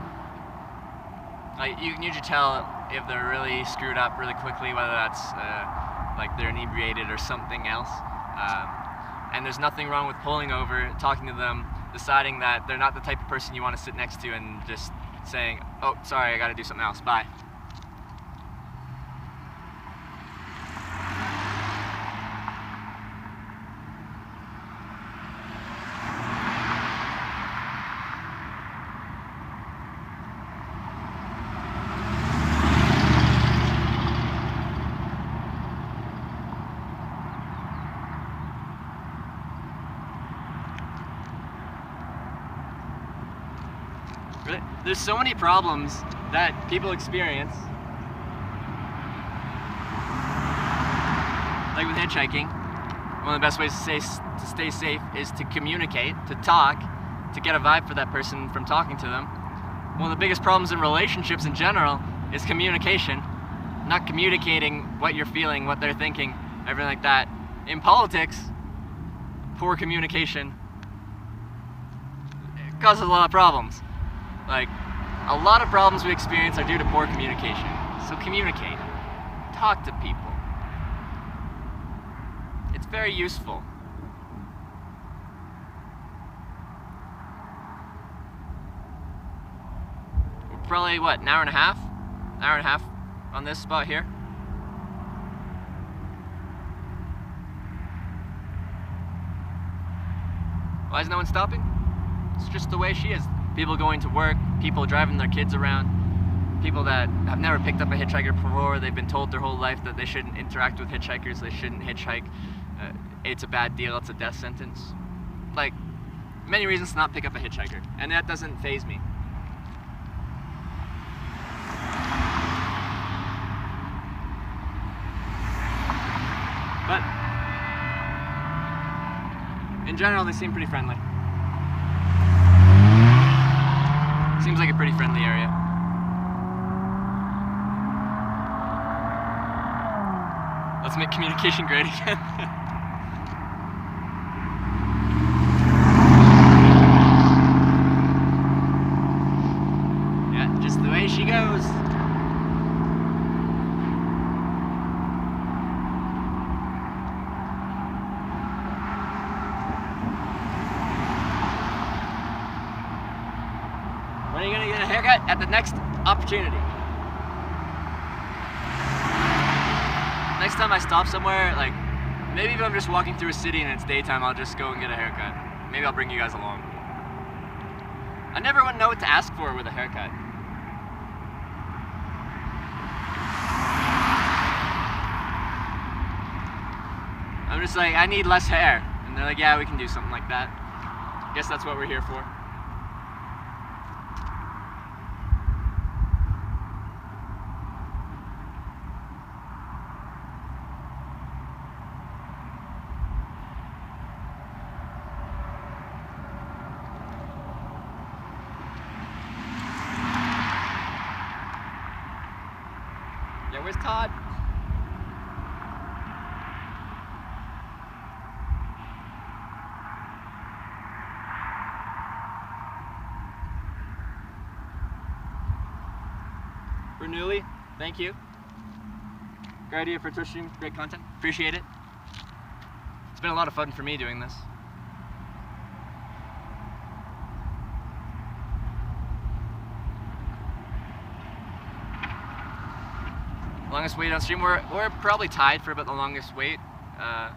Like you can usually tell if they're really screwed up really quickly, whether that's like they're inebriated or something else. And there's nothing wrong with pulling over, talking to them, deciding that they're not the type of person you want to sit next to, and just saying, "Oh, sorry, I got to do something else. Bye." There's so many problems that people experience, like with hitchhiking. One of the best ways to stay safe is to communicate, to talk, to get a vibe for that person from talking to them. One of the biggest problems in relationships in general is communication. Not communicating what you're feeling, what they're thinking, everything like that. In politics, poor communication causes a lot of problems. Like, a lot of problems we experience are due to poor communication. So communicate. Talk to people. It's very useful. We're probably, what, an hour and a half? An hour and a half on this spot here. Why is no one stopping? It's just the way she is. People going to work, people driving their kids around, people that have never picked up a hitchhiker before. They've been told their whole life that they shouldn't interact with hitchhikers, they shouldn't hitchhike. It's a bad deal, it's a death sentence. Like, many reasons to not pick up a hitchhiker, and that doesn't faze me. But in general, they seem pretty friendly. Seems like a pretty friendly area. Let's make communication great again. Yeah, just the way she goes. haircut at the next opportunity. Next time I stop somewhere, like, maybe if I'm just walking through a city and it's daytime, I'll just go and get a haircut. Maybe I'll bring you guys along. I never would know what to ask for with a haircut. I'm just like, I need less hair. And they're like, yeah, we can do something like that. Guess that's what we're here for. Yeah, where's Todd? Bernoulli, thank you. Great idea for Twitch stream, great content. Appreciate it. It's been a lot of fun for me doing this. Longest wait on stream, we're probably tied for about the longest wait. A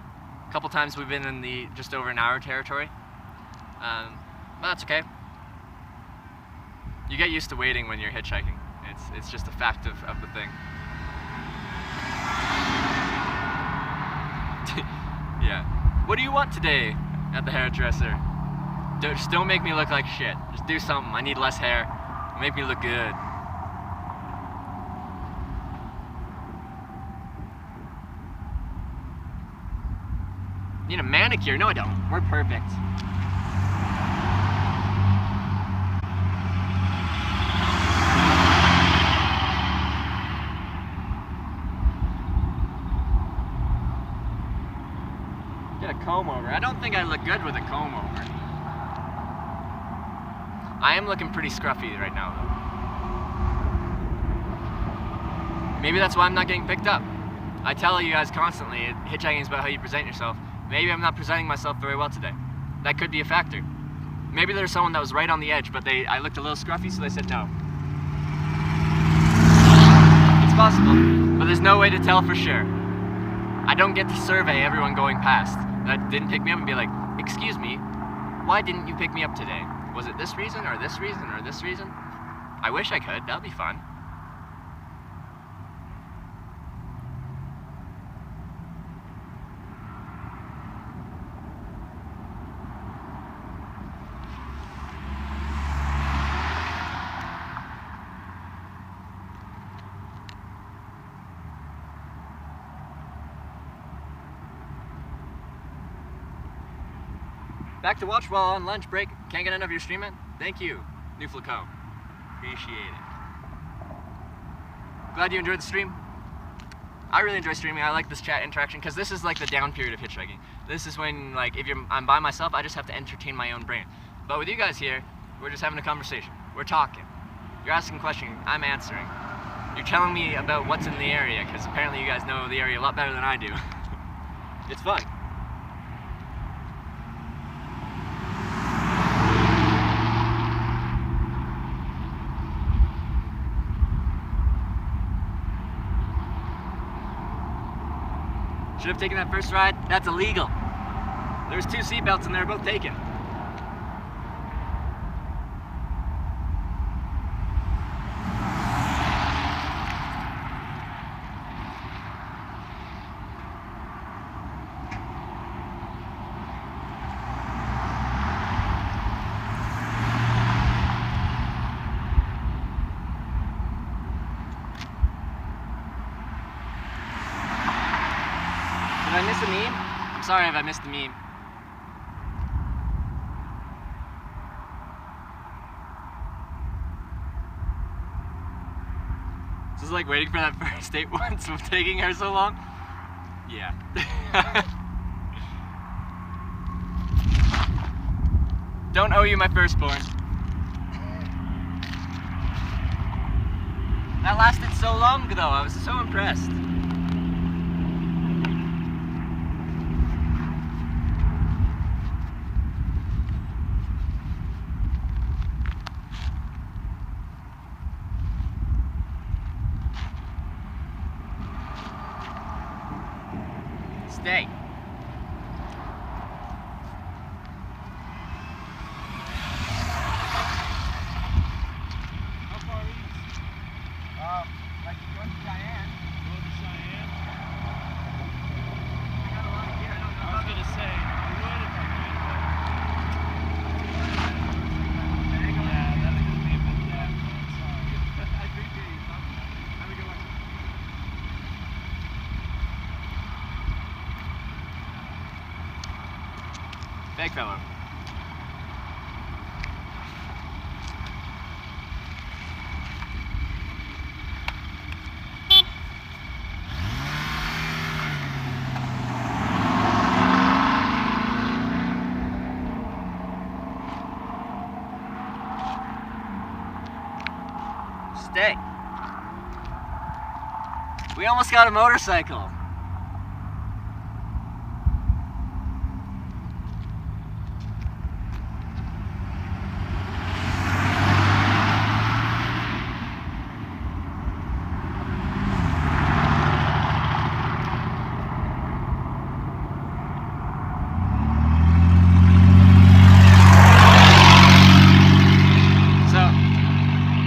couple times we've been in the just over an hour territory. But that's okay. You get used to waiting when you're hitchhiking. It's just a fact of the thing. Yeah. What do you want today at the hairdresser? Just don't make me look like shit. Just do something. I need less hair. Make me look good. Need a manicure? No, I don't. We're perfect. Get a comb over. I don't think I look good with a comb over. I am looking pretty scruffy right now, though. Maybe that's why I'm not getting picked up. I tell you guys constantly, hitchhiking is about how you present yourself. Maybe I'm not presenting myself very well today. That could be a factor. Maybe there's someone that was right on the edge, but I looked a little scruffy, so they said no. It's possible, but there's no way to tell for sure. I don't get to survey everyone going past that didn't pick me up and be like, excuse me, why didn't you pick me up today? Was it this reason, or this reason, or this reason? I wish I could, that'd be fun. Back to watch while on lunch break. Can't get enough of your streaming? Thank you, New Flaco. Appreciate it. Glad you enjoyed the stream. I really enjoy streaming. I like this chat interaction because this is like the down period of hitchhiking. This is when, like, if I'm by myself, I just have to entertain my own brain. But with you guys here, we're just having a conversation. We're talking. You're asking questions, I'm answering. You're telling me about what's in the area because apparently you guys know the area a lot better than I do. It's fun. Should have taken that first ride. That's illegal. There's 2 seatbelts and they're both taken. Did I miss a meme? I'm sorry if I missed the meme. This is like waiting for that first date once of taking her so long. Yeah. Don't owe you my firstborn. That lasted so long though, I was so impressed. Stay. How far east? Like going to Cheyenne. Go to Cheyenne? I got a lot of gear. I don't know. I was gonna say, I would if I could, but yeah, that's gonna be a bit bad. Sorry. I appreciate you talking about it. Have a good one. Big fellow. Stay. We almost got a motorcycle.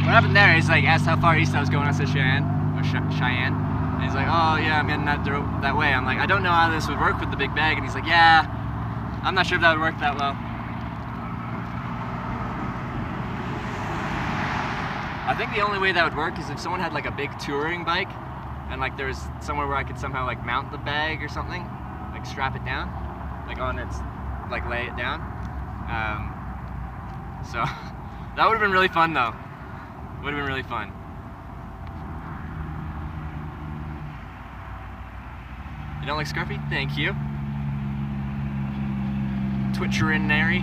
What happened there is like asked how far east I was going. I said Cheyenne, Cheyenne. And he's like, oh yeah, I'm heading that way. I'm like, I don't know how this would work with the big bag. And he's like, yeah, I'm not sure if that would work that well. I think the only way that would work is if someone had like a big touring bike and like there's somewhere where I could somehow like mount the bag or something, like strap it down, like on its, like lay it down. So that would have been really fun though. Would have been really fun. You don't like Scruffy? Thank you. Twitcherinary.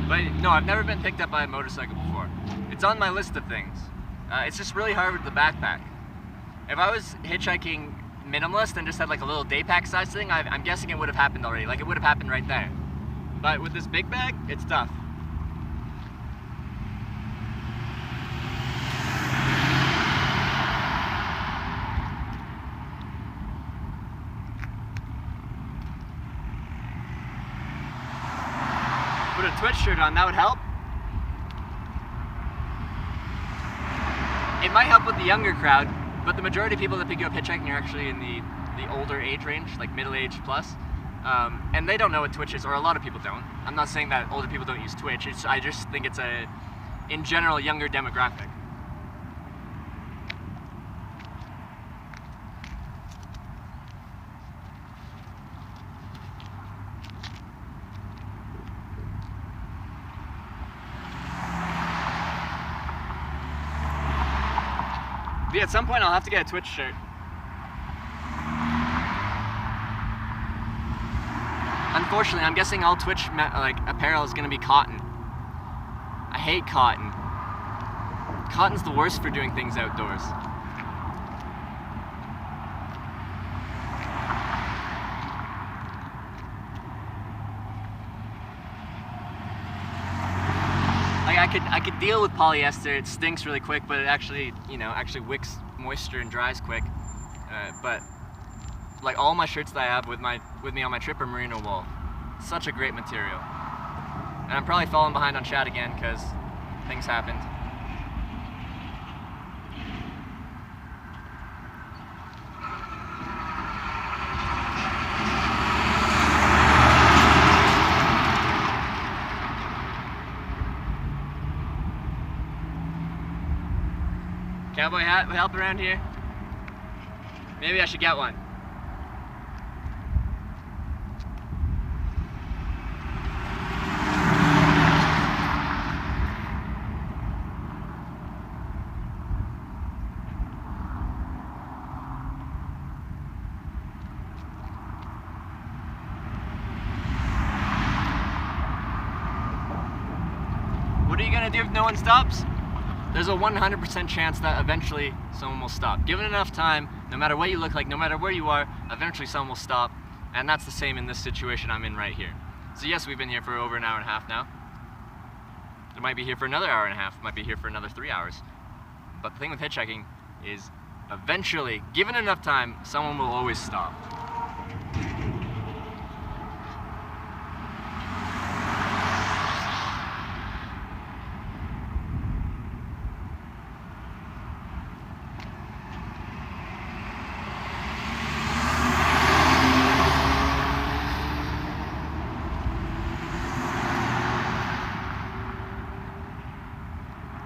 But no, I've never been picked up by a motorcycle before. It's on my list of things. It's just really hard with the backpack. If I was hitchhiking minimalist and just had like a little day pack size thing, I'm guessing it would have happened already. Like it would have happened right there. But with this big bag, it's tough. Put a Twitch shirt on, that would help. It might help with the younger crowd. But the majority of people that pick you up hitchhiking are actually in the older age range, like middle-aged plus. And they don't know what Twitch is, or a lot of people don't. I'm not saying that older people don't use Twitch. I just think it's a, in general, younger demographic. But at some point I'll have to get a Twitch shirt. Unfortunately, I'm guessing all Twitch like apparel is going to be cotton. I hate cotton. Cotton's the worst for doing things outdoors. Like I could deal with polyester. It stinks really quick, but it actually, actually wicks moisture and dries quick. But like all my shirts that I have with me on my trip are merino wool. Such a great material. And I'm probably falling behind on chat again because things happened. Cowboy hat would help around here. Maybe I should get one. What are you gonna do if no one stops? There's a 100% chance that eventually someone will stop. Given enough time, no matter what you look like, no matter where you are, eventually someone will stop. And that's the same in this situation I'm in right here. So yes, we've been here for over an hour and a half now. It might be here for another hour and a half, might be here for another 3 hours. But the thing with hitchhiking is eventually, given enough time, someone will always stop.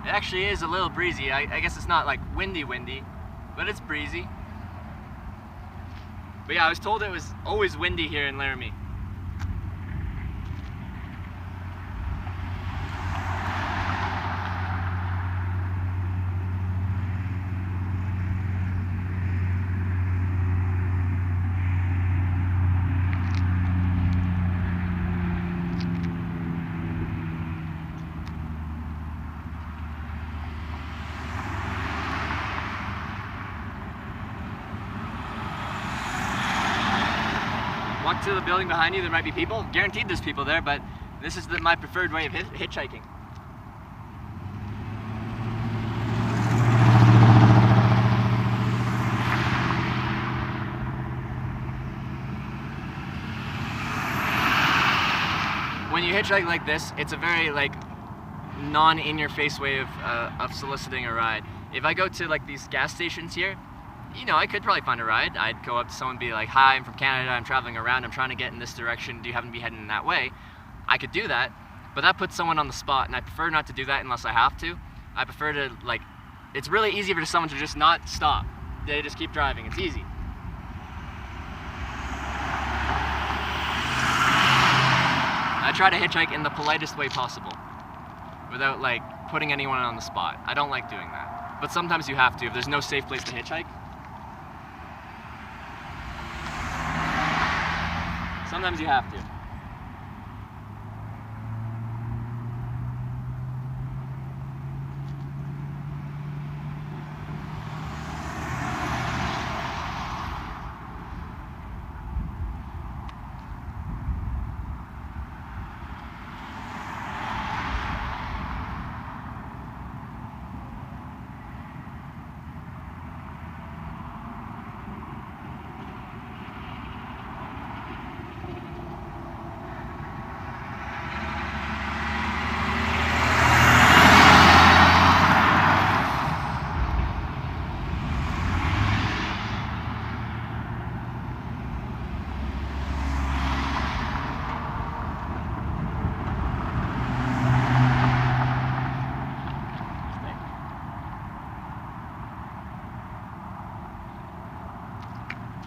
It actually is a little breezy. I guess it's not like windy, but it's breezy. But yeah, I was told it was always windy here in Laramie. Walk to the building behind you, there might be people. Guaranteed there's people there, but this is my preferred way of hitchhiking. When you hitchhike like this, it's a very like non-in-your-face way of soliciting a ride. If I go to like these gas stations here, you know, I could probably find a ride. I'd go up to someone and be like, hi, I'm from Canada, I'm traveling around, I'm trying to get in this direction, do you happen to be heading in that way? I could do that, but that puts someone on the spot, and I prefer not to do that unless I have to. I prefer to, like, it's really easy for someone to just not stop. They just keep driving, it's easy. I try to hitchhike in the politest way possible, without, like, putting anyone on the spot. I don't like doing that. But sometimes you have to, if there's no safe place to hitchhike. Sometimes you have to.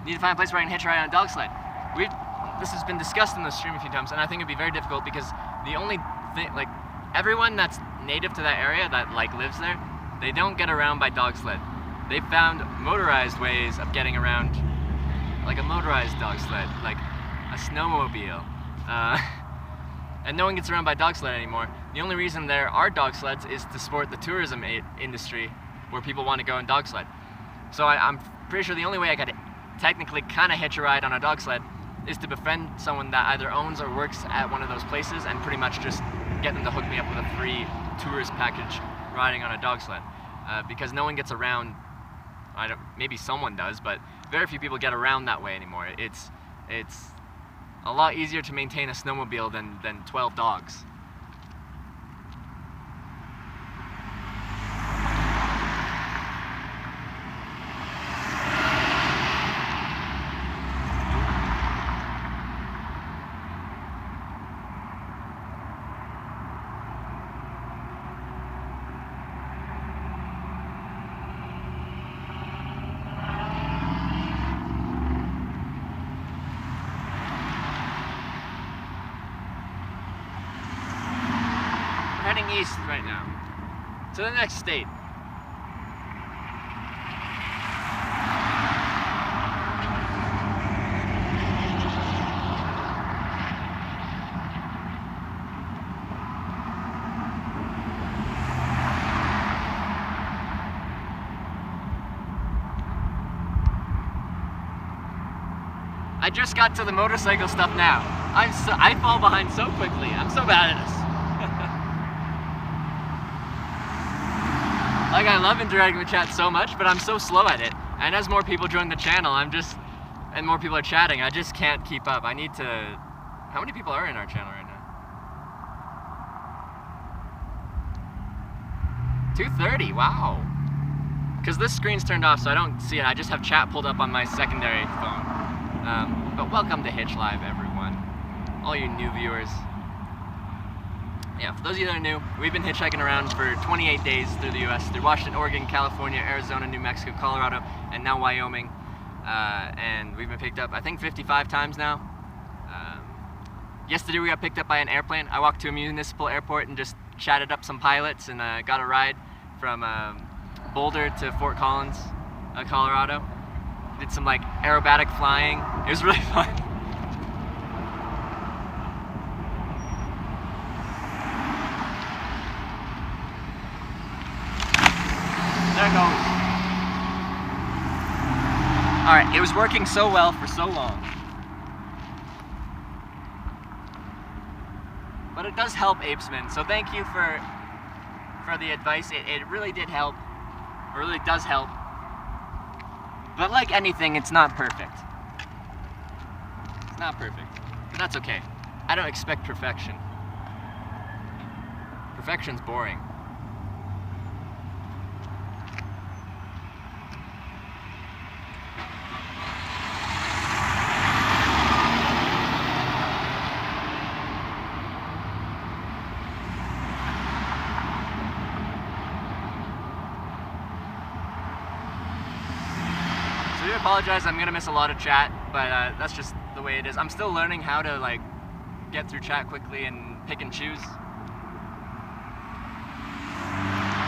Need to find a place where I can hitch a ride on a dog sled. This has been discussed in the stream a few times, and I think it'd be very difficult because the only thing, like, everyone that's native to that area that like lives there, they don't get around by dog sled. They found motorized ways of getting around, like a motorized dog sled, like a snowmobile. And no one gets around by dog sled anymore. The only reason there are dog sleds is to support the tourism industry where people want to go on dog sled. So I'm pretty sure the only way I could technically kind of hitch a ride on a dog sled is to befriend someone that either owns or works at one of those places and pretty much just get them to hook me up with a free tourist package riding on a dog sled. Because no one gets around, maybe someone does, but very few people get around that way anymore. It's a lot easier to maintain a snowmobile than 12 dogs. Heading east right now to the next state. I just got to the motorcycle stuff now. I fall behind so quickly. I'm so bad at this. Like, I love interacting with chat so much, but I'm so slow at it. And as more people join the channel, and more people are chatting, I just can't keep up. I need to... How many people are in our channel right now? 230, wow. Because this screen's turned off, so I don't see it. I just have chat pulled up on my secondary phone. But welcome to Hitch Live, everyone. All you new viewers. Yeah, for those of you that are new, we've been hitchhiking around for 28 days through the U.S., through Washington, Oregon, California, Arizona, New Mexico, Colorado, and now Wyoming. And we've been picked up, I think, 55 times now. Yesterday we got picked up by an airplane. I walked to a municipal airport and just chatted up some pilots and got a ride from Boulder to Fort Collins, Colorado. Did some like aerobatic flying. It was really fun. There it goes. Alright, it was working so well for so long. But it does help, Apesman, so thank you for the advice. It really did help. It really does help. But like anything, it's not perfect. It's not perfect. But that's okay. I don't expect perfection. Perfection's boring. So I do apologize, I'm gonna miss a lot of chat, but that's just the way it is. I'm still learning how to like get through chat quickly and pick and choose.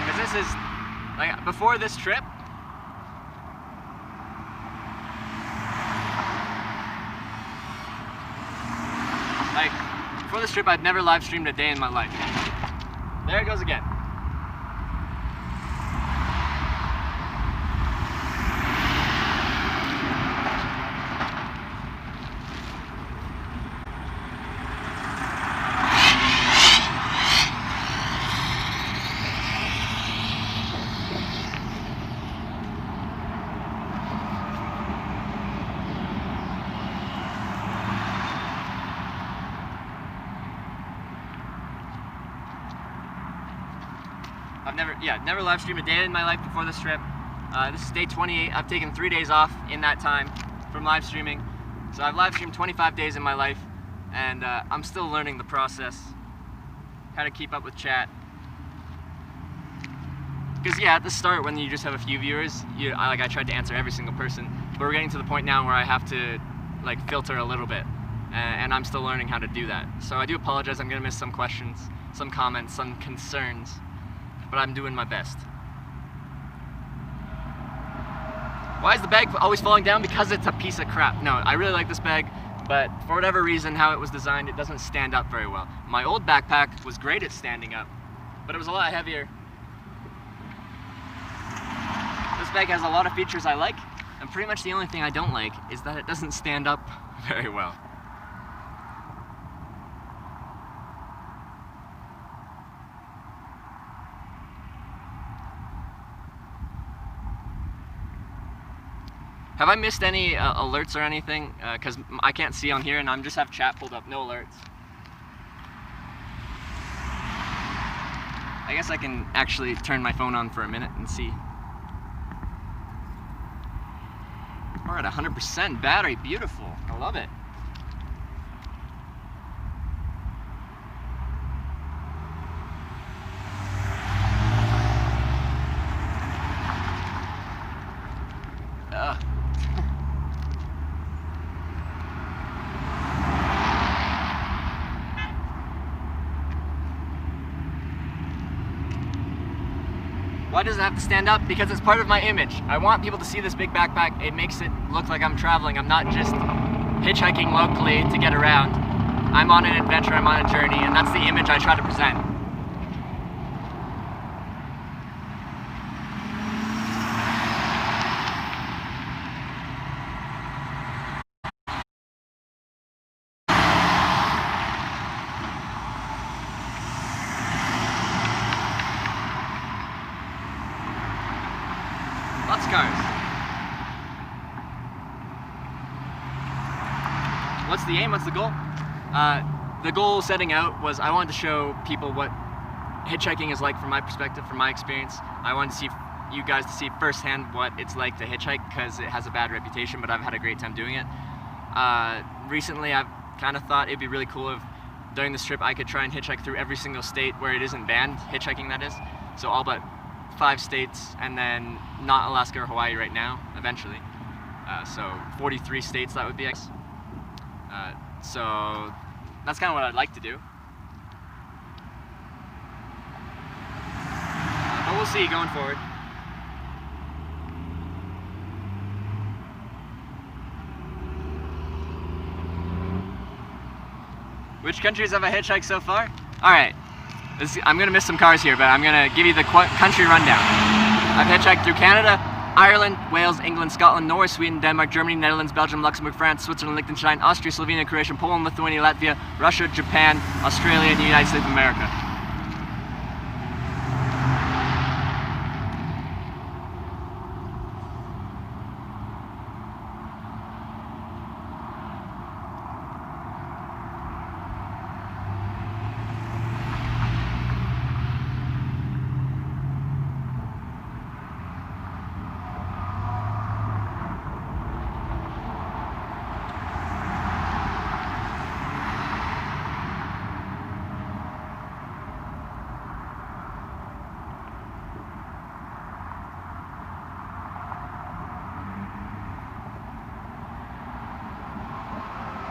Because this is, like, before this trip, I'd never live streamed a day in my life. There it goes again. I've never live streamed a day in my life before this trip. This is day 28. I've taken 3 days off in that time from live streaming. So I've live streamed 25 days in my life, and I'm still learning the process, how to keep up with chat. Because yeah, at the start when you just have a few viewers, I tried to answer every single person, but we're getting to the point now where I have to like filter a little bit, and I'm still learning how to do that. So I do apologize, I'm gonna miss some questions, some comments, some concerns, but I'm doing my best. Why is the bag always falling down? Because it's a piece of crap. No, I really like this bag, but for whatever reason, how it was designed, it doesn't stand up very well. My old backpack was great at standing up, but it was a lot heavier. This bag has a lot of features I like, and pretty much the only thing I don't like is that it doesn't stand up very well. Have I missed any alerts or anything? Because I can't see on here and I just have chat pulled up, no alerts. I guess I can actually turn my phone on for a minute and see. We're at 100% battery, beautiful. I love it. Why does it have to stand up? Because it's part of my image. I want people to see this big backpack. It makes it look like I'm traveling. I'm not just hitchhiking locally to get around. I'm on an adventure, I'm on a journey, and that's the image I try to present. cars. What's the aim? What's the goal? The goal setting out was I wanted to show people what hitchhiking is like from my perspective, from my experience. I wanted to see you guys to see firsthand what it's like to hitchhike, because it has a bad reputation, but I've had a great time doing it. Recently, I've kind of thought it'd be really cool if during this trip I could try and hitchhike through every single state where it isn't banned, hitchhiking that is. So all but 5 states, and then not Alaska or Hawaii right now, eventually. So 43 states that would be. So that's kind of what I'd like to do. But we'll see going forward. Which countries have I hitchhiked so far? Alright, I'm going to miss some cars here, but I'm going to give you the country rundown. I've hitchhiked through Canada, Ireland, Wales, England, Scotland, Norway, Sweden, Denmark, Germany, Netherlands, Belgium, Luxembourg, France, Switzerland, Liechtenstein, Austria, Slovenia, Croatia, Poland, Lithuania, Latvia, Russia, Japan, Australia, and the United States of America.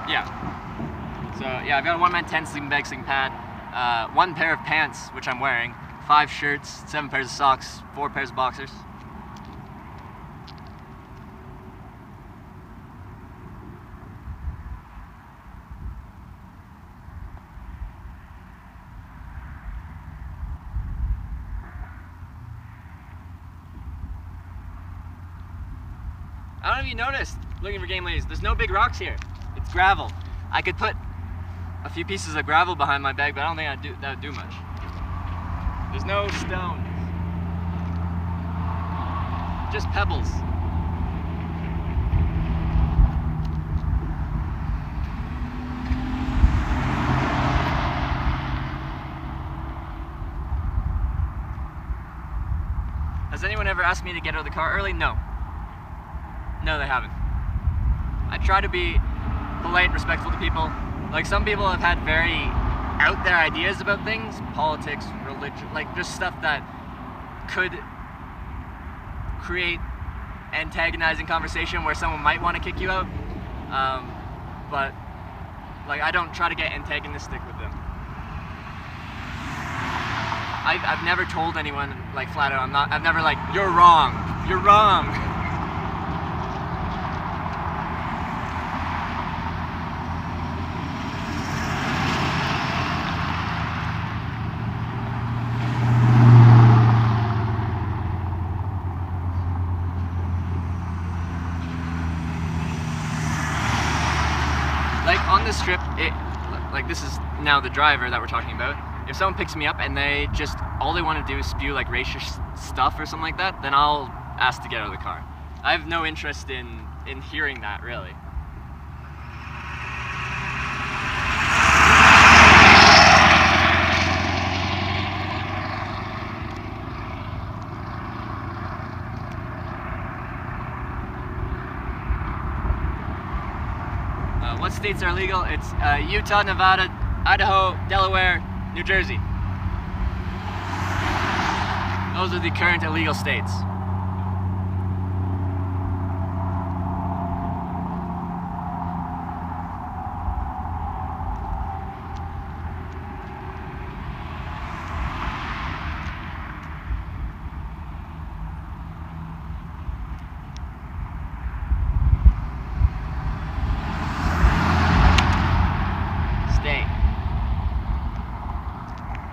Yeah. So yeah, I've got a one-man tent, sleeping bag, sleeping pad, 1 pair of pants, which I'm wearing, 5 shirts, 7 pairs of socks, 4 pairs of boxers. I don't know if you noticed, looking for game ladies, there's no big rocks here. It's gravel. I could put a few pieces of gravel behind my bag, but I don't think that would do much. There's no stones. Just pebbles. Has anyone ever asked me to get out of the car early? No. No, they haven't. I try to be polite and respectful to people. Like, some people have had very out there ideas about things, politics, religion, like just stuff that could create antagonizing conversation where someone might want to kick you out. But like, I don't try to get antagonistic with them. I've never told anyone like flat out, I've never like, you're wrong, you're wrong. Like on this trip, like this is now the driver that we're talking about. If someone picks me up and they just, all they want to do is spew like racist stuff or something like that, then I'll ask to get out of the car. I have no interest in hearing that, really. What states are legal? It's Utah, Nevada, Idaho, Delaware, New Jersey. Those are the current illegal states.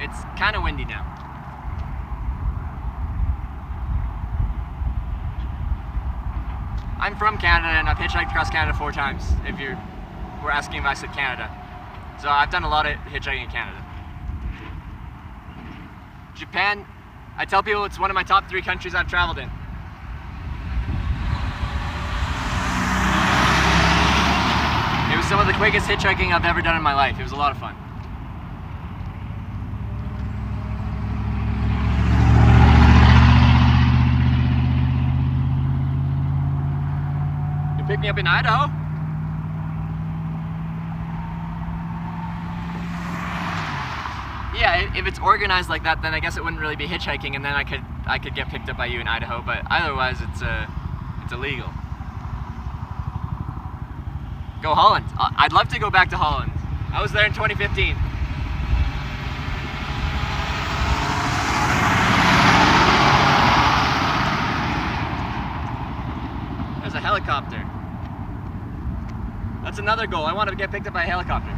It's kind of windy now. I'm from Canada and I've hitchhiked across Canada 4 times, if you were asking if I said Canada. So I've done a lot of hitchhiking in Canada. Japan, I tell people it's one of my top 3 countries I've traveled in. quickest hitchhiking I've ever done in my life. It was a lot of fun. You pick me up in Idaho? Yeah, if it's organized like that, then I guess it wouldn't really be hitchhiking, and then I could get picked up by you in Idaho. But otherwise, it's illegal. Go Holland. I'd love to go back to Holland. I was there in 2015. There's a helicopter. That's another goal. I want to get picked up by a helicopter.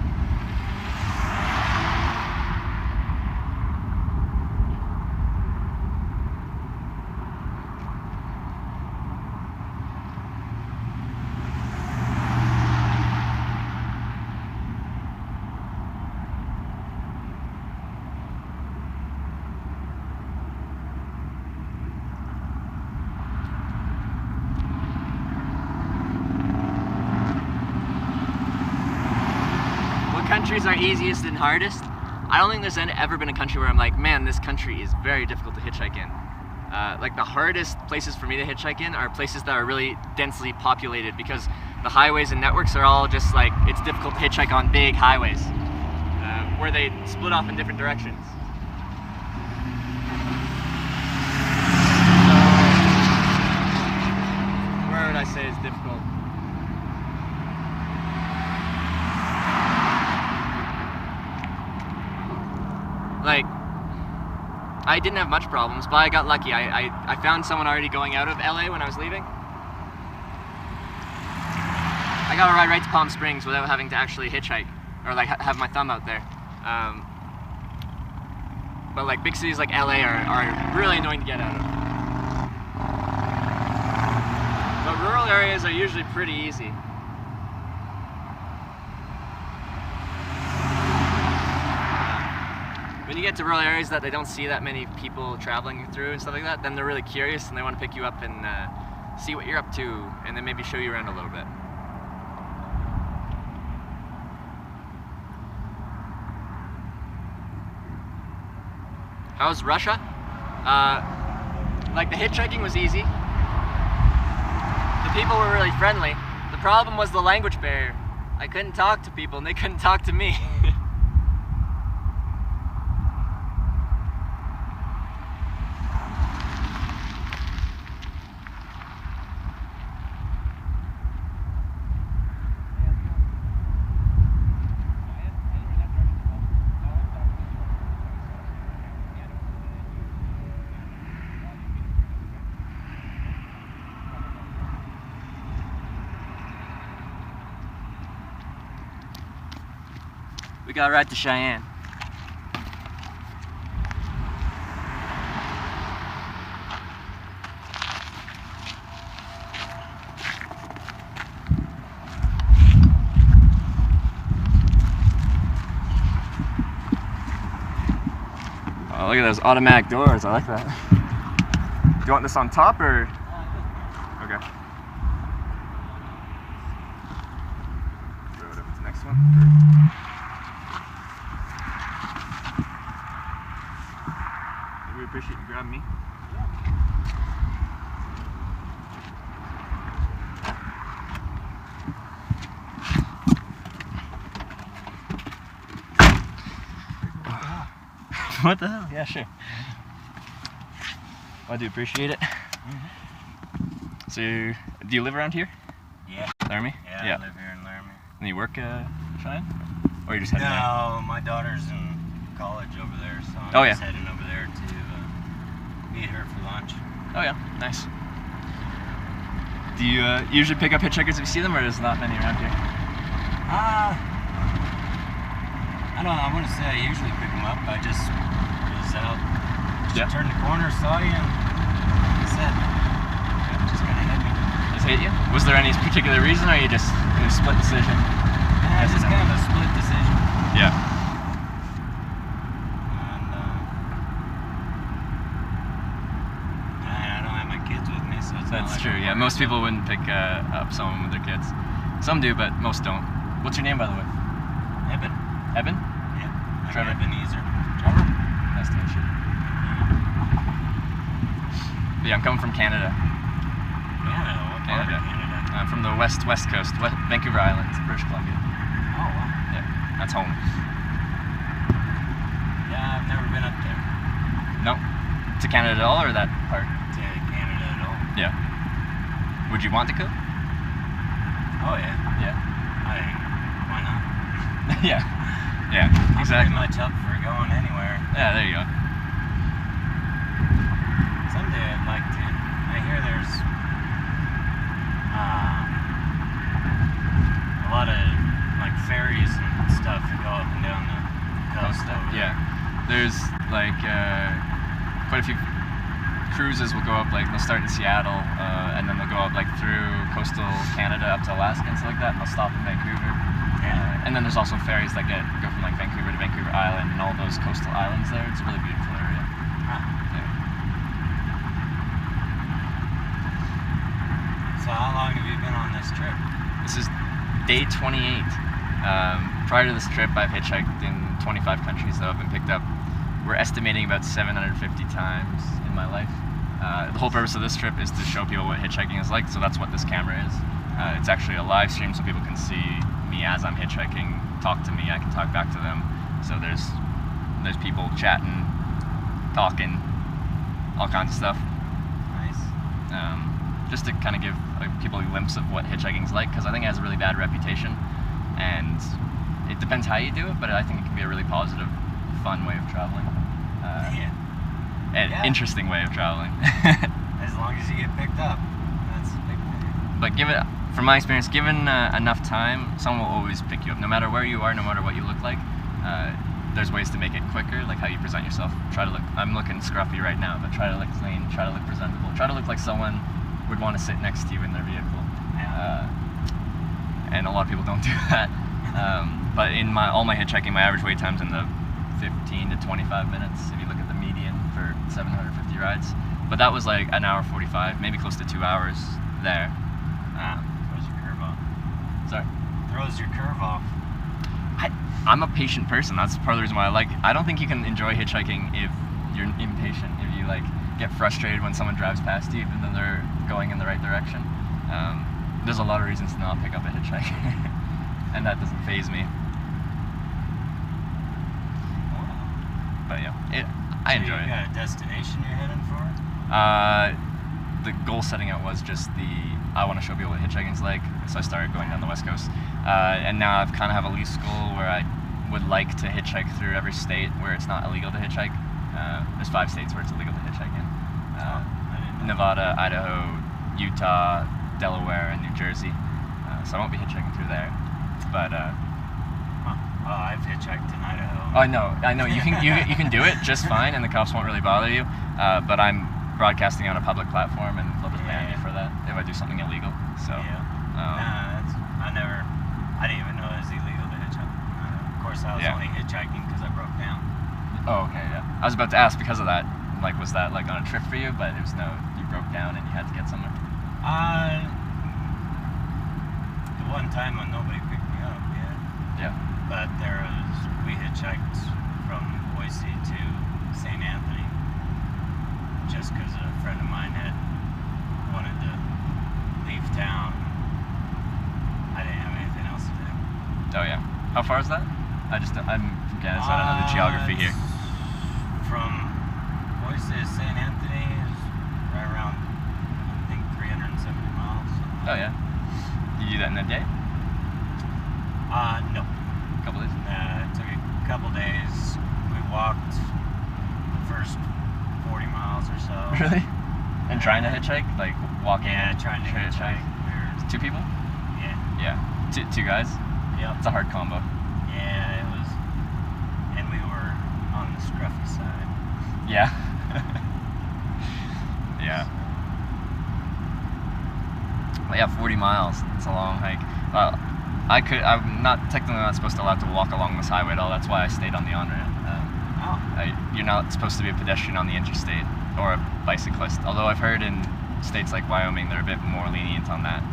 Countries are easiest and hardest. I don't think there's ever been a country where I'm like, man, this country is very difficult to hitchhike in. Like the hardest places for me to hitchhike in are places that are really densely populated, because the highways and networks are all just like, it's difficult to hitchhike on big highways where they split off in different directions. So, where would I say is difficult? Like, I didn't have much problems, but I got lucky. I found someone already going out of LA when I was leaving. I got a ride right to Palm Springs without having to actually hitchhike, or like have my thumb out there. But like big cities like LA are really annoying to get out of. But rural areas are usually pretty easy. When you get to rural areas that they don't see that many people traveling through and stuff like that, then they're really curious and they want to pick you up and see what you're up to, and then maybe show you around a little bit. How's Russia? Like the hitchhiking was easy. The people were really friendly. The problem was the language barrier. I couldn't talk to people and they couldn't talk to me. We got right to Cheyenne. Oh, look at those automatic doors. I like that. Do you want this on top or? Okay. Throw it over to the next one. We appreciate you grabbing me. What the hell? Yeah, sure. I do appreciate it. So, do you live around here? Yeah. Laramie? Yeah, I live here in Laramie. And you work Cheyenne? Or you just heading there? No, my daughter's in college over there, so I'm just heading over there to meet her for lunch. Oh yeah, nice. Do you usually pick up hitchhikers if you see them, or there's not many around here? I don't know, I wouldn't say I usually pick them up. I just was out, turned the corner, saw you, and like I said, just kind of hit me. Just hit you? Was there any particular reason, or you just a split decision? Yeah, just kind of a split decision. Yeah. And I don't have my kids with me, so it's That's not like true, yeah. Most people wouldn't pick up someone with their kids. Some do, but most don't. What's your name, by the way? Eben. Eben? Yeah. Like Trevor. Ebenezer. Trevor? Nice to meet you. Yeah, I'm coming from Canada. Canada? What part of Canada? I'm from the west coast, Vancouver Island, British Columbia. Oh, wow. Yeah, that's home. Yeah, I've never been up there. No? To Canada at all, or that part? To Canada at all. Yeah. Would you want to go? Oh, yeah. Yeah. Why not? Yeah. Yeah, I'm exactly. pretty much up for going anywhere. Yeah, there you go. Someday I'd like to. I hear there's a lot of like ferries and stuff that go up and down the coast over Yeah. there. There's like quite a few cruises will go up, like they'll start in Seattle and then they'll go up like through coastal Canada up to Alaska and stuff like that, and they'll stop in Vancouver. Yeah. And then there's also ferries that go from like Vancouver to Vancouver Island and all those coastal islands there. It's a really beautiful area. Huh. Yeah. So how long have you been on this trip? This is day 28. Prior to this trip, I've hitchhiked in 25 countries that have been picked up. We're estimating about 750 times in my life. The whole purpose of this trip is to show people what hitchhiking is like, so that's what this camera is. It's actually a live stream so people can see me as I'm hitchhiking, talk to me, I can talk back to them. So there's people chatting, talking, all kinds of stuff. Nice. Just to kind of give people a glimpse of what hitchhiking's like, because I think it has a really bad reputation, and it depends how you do it, but I think it can be a really positive, fun way of traveling. An interesting way of traveling. As long as you get picked up, that's a big thing. But from my experience, given enough time, someone will always pick you up. No matter where you are, no matter what you look like, there's ways to make it quicker, like how you present yourself. I'm looking scruffy right now, but try to look clean, try to look presentable, try to look like someone would want to sit next to you in their vehicle. And a lot of people don't do that. But in all my hitchhiking, my average wait time's in the 15 to 25 minutes, if you look at the median for 750 rides. But that was like an hour 45, maybe close to 2 hours there. Throws your curve off. Sorry? Throws your curve off. I'm a patient person. That's part of the reason why I don't think you can enjoy hitchhiking if you're impatient, if you like get frustrated when someone drives past you even though they're going in the right direction. There's a lot of reasons to not pick up a hitchhiker, and that doesn't faze me. But yeah, I enjoy it. You got a destination you're heading for? The goal setting out was just I want to show people what hitchhiking's like, so I started going down the West Coast. And now I've kind of have a loose goal where I would like to hitchhike through every state where it's not illegal to hitchhike. There's 5 states where it's illegal to hitchhike in. Nevada, Idaho, Utah, Delaware, and New Jersey. So I won't be hitchhiking through there. But I've hitchhiked in Idaho. I know. You can do it just fine, and the cops won't really bother you. But I'm broadcasting on a public platform, and they'll just ban me for that if I do something illegal. So I didn't even know it was illegal to hitchhike. Of course, I was only hitchhiking because I broke down. Oh, okay, yeah. I was about to ask because of that. Like, was that like on a trip for you? But it was no. You broke down and you had to get somewhere. The one time when nobody picked me up, Yeah. But we hitchhiked from Boise to St. Anthony just because a friend of mine had wanted to leave town. I didn't have anything else to do. Oh yeah. How far is that? I'm from Canada, so I don't know the geography here. From Boise to St. Anthony is right around, I think, 370 miles. Oh yeah. You do that in a day? No. A couple days? It took a couple days. We walked the first 40 miles or so. Really? And trying to hitchhike? Like walking? Yeah, trying to hitchhike. Two people? Yeah. Yeah. Two guys? Yep. It's a hard combo. Yeah, it was. And we were on the scruffy side. Yeah. Yeah. Well, yeah, 40 miles. It's a long hike. I'm technically not supposed to allowed to walk along this highway at all. That's why I stayed on the on-ramp. You're not supposed to be a pedestrian on the interstate or a bicyclist. Although I've heard in states like Wyoming they're a bit more lenient on that.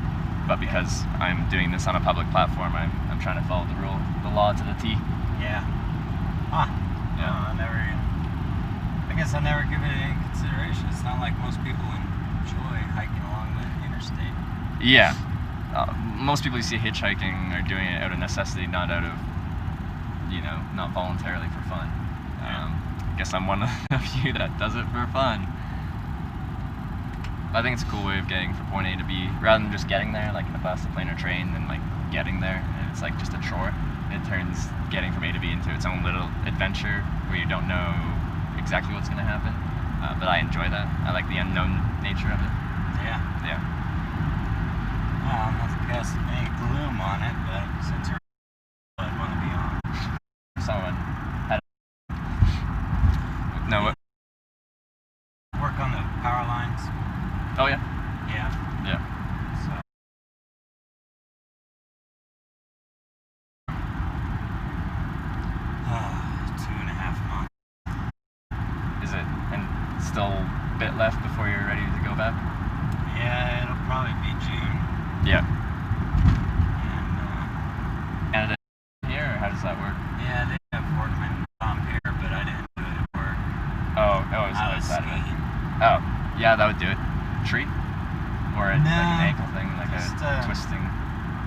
but because I'm doing this on a public platform, I'm trying to follow the law to the T. Yeah. Huh. Yeah. I guess I never give it any consideration. It's not like most people enjoy hiking along the interstate. Yeah. Most people you see hitchhiking are doing it out of necessity, not out of, not voluntarily for fun. Guess I'm one of the few that does it for fun. I think it's a cool way of getting from point A to B, rather than just getting there, like in a bus, a plane, or train, and like getting there, and it's like just a chore. It turns getting from A to B into its own little adventure where you don't know exactly what's going to happen. But I enjoy that. I like the unknown nature of it. Yeah. Yeah. Well, not to cast any gloom on it, but since you're I'd want to be on. Someone had no. Work on the power lines. Oh yeah. Yeah. Yeah. So. Two and a half months. Is it? And still a bit left before you're ready to go back? Yeah, it'll probably be June. Yeah. And Canada here, or how does that work? yeah, they have workmen comp here, but I didn't do it at work. Oh, it was I was outside of it. skiing. Oh, yeah, that would do it. Tree? Or like No, an ankle thing, like just, a twisting.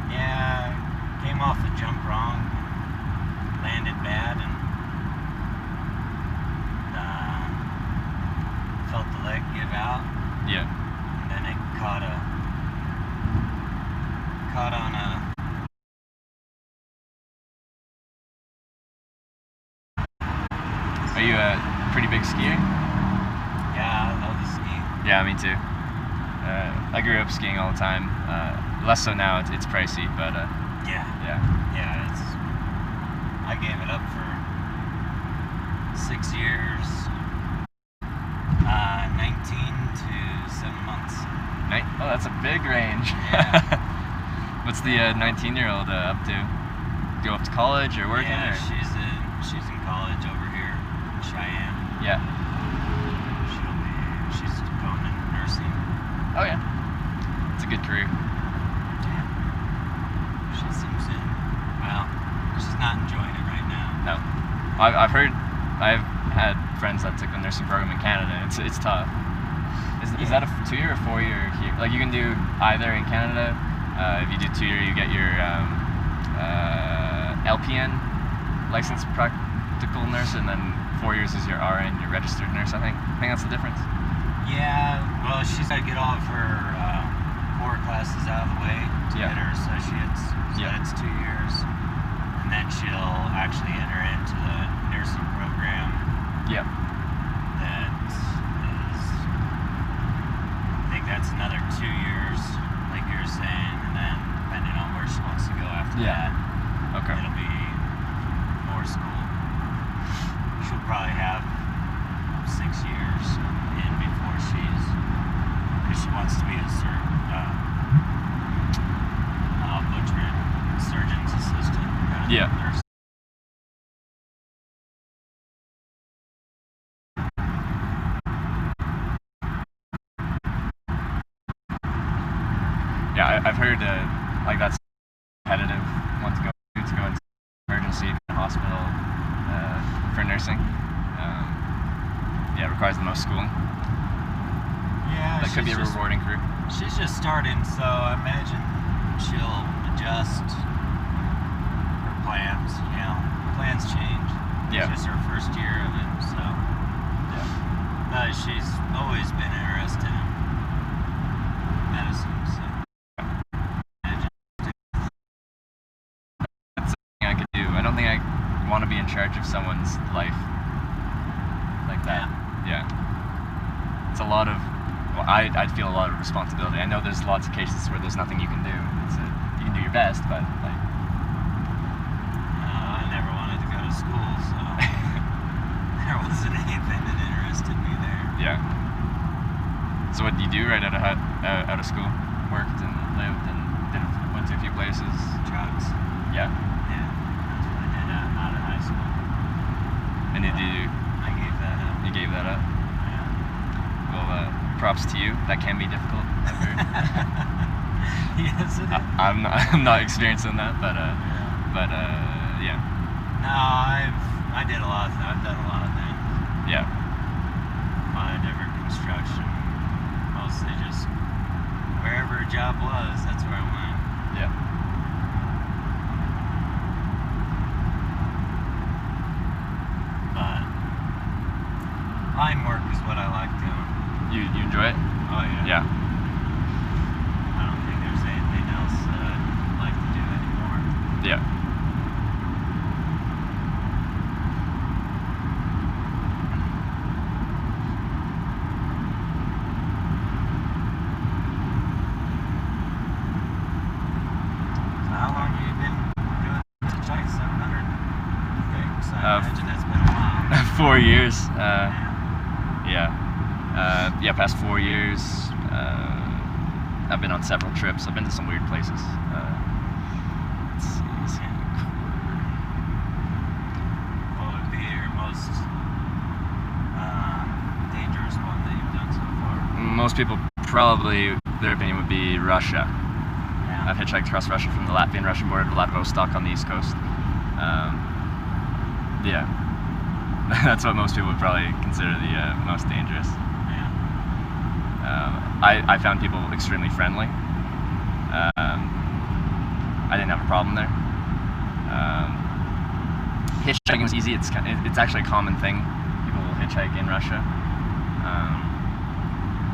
Yeah, came off the jump wrong, landed bad, and felt the leg give out. Yeah. And then it caught on a. Are you a pretty big skier? Yeah, I love the ski. Yeah, me too. I grew up skiing all the time. Less so now. It's pricey, but Yeah. yeah. Yeah, I gave it up for 6 years. 19 to 7 months. Oh, that's a big range. Yeah. What's the 19-year-old up to? Go off to college or working? Yeah, Or? she's in college over here in Cheyenne. Yeah. She's going into nursing. Oh yeah. It's a good career. Yeah. She seems to. Well, she's not enjoying it right now. No. I've heard. I've had friends that took the nursing program in Canada. It's tough. Is that a 2-year or 4-year here? Like you can do either in Canada. If you do 2-year, you get your LPN, licensed practical nurse, and then 4 years is your RN, your registered nurse. I think that's the difference. Yeah, well, she's got to get all of her core classes out of the way to Yeah. get her associates. So Yeah. that's 2 years. And then she'll actually enter into the nursing program Yeah. that is, I think that's another 2 years, like you were saying, and then depending on where she wants to go after Yeah. that, Okay. it'll be more school. She'll probably have 6 years in before because she wants to be a surgeon's assistant. Kind of Yeah. nurse. Yeah, I've heard like that's competitive. Want to go into emergency hospital for nursing. Yeah, it requires the most schooling. Yeah, That could be a rewarding career. She's just starting, so I imagine she'll adjust her plans. You know, plans change. Yeah. It's just her first year of it, so. Yeah. But she's always been interested in medicine, so. That's something I could do. I don't think I want to be in charge of someone's life like that. Yeah. It's a lot of. Well, I'd feel a lot of responsibility. I know there's lots of cases where there's nothing you can do. You can do your best, but like. I never wanted to go to school, so there wasn't anything that interested me there. Yeah. So what did you do right out of school? Worked and lived and went to a few places. Drugs. Yeah. Yeah, that's what I did out of high school. And did you? I gave that up. You gave that up. Yeah. Well, props to you. That can be difficult. I've heard. Yes, it is. I'm not experiencing that, but yeah. No, I did a lot. I've done a lot of things. Yeah. A lot of different construction. Mostly just wherever a job was, that's where I went. Yeah. But line work is what I like doing. You enjoy it? Oh yeah. Yeah. I don't think there's anything else that I'd like to do anymore. Yeah. So how long have you been doing the Hitchhike 700 things? I imagine that's been a while. 4 years. Yeah. Yeah. Past 4 years. I've been on several trips. I've been to some weird places. Let's see. What would be your most dangerous one that you've done so far? Most people probably, their opinion would be Russia. Yeah. I've hitchhiked across Russia from the Latvian-Russian border to Vladivostok on the east coast. Yeah. That's what most people would probably consider the most dangerous. Yeah. I found people extremely friendly. I didn't have a problem there. Hitchhiking was easy. It's actually a common thing. People will hitchhike in Russia.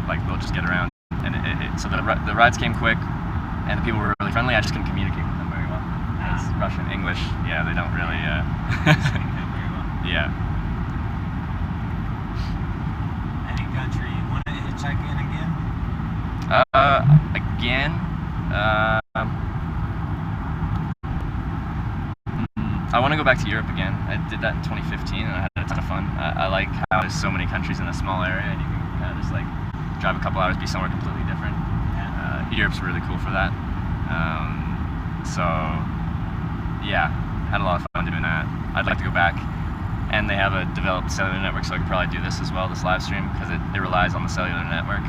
Like they'll just get around, and so the rides came quick, and the people were really friendly. I just couldn't communicate with them very well. It's Russian, English. Yeah, they don't really. Speak that very well. Yeah. Any country you want to hitchhike in again? Again, I want to go back to Europe again. I did that in 2015, and I had a ton of fun. I like how there's so many countries in a small area, and you can kind of just like drive a couple hours, be somewhere completely different. Europe's really cool for that. So, yeah, had a lot of fun doing that. I'd like to go back. And they have a developed cellular network, so I could probably do this as well, this live stream, because it relies on the cellular network,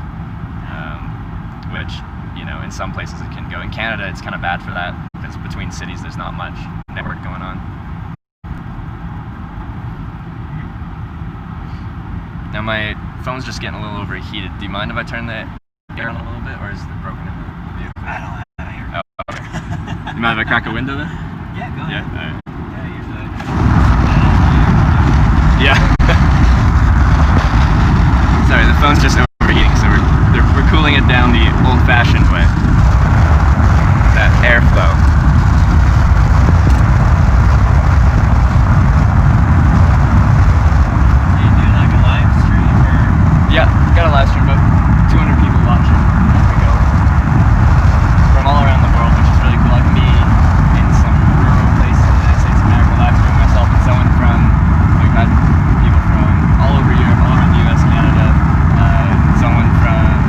which, you know, in some places it can go. In Canada, it's kind of bad for that, because between cities there's not much network going on. Now my phone's just getting a little overheated. Do you mind if I turn the air on a little bit, or is it broken in the vehicle? I don't have any. Oh, okay. You mind if I crack a window then? Yeah, go ahead. Yeah, all right. Yeah, usually. Yeah. Sorry, the phone's just overheating, so we're cooling it down the old-fashioned way. That airflow. Do you do like a live stream or? Yeah, got a live stream, about 200 people watching as we go. From all around the world, which is really cool. I can be in some rural place in the United States of America live streaming myself, and someone from, we've had people from all over Europe, all around the US, Canada,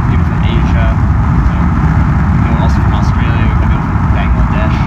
people from Asia, also from Australia, we've had people from Bangladesh,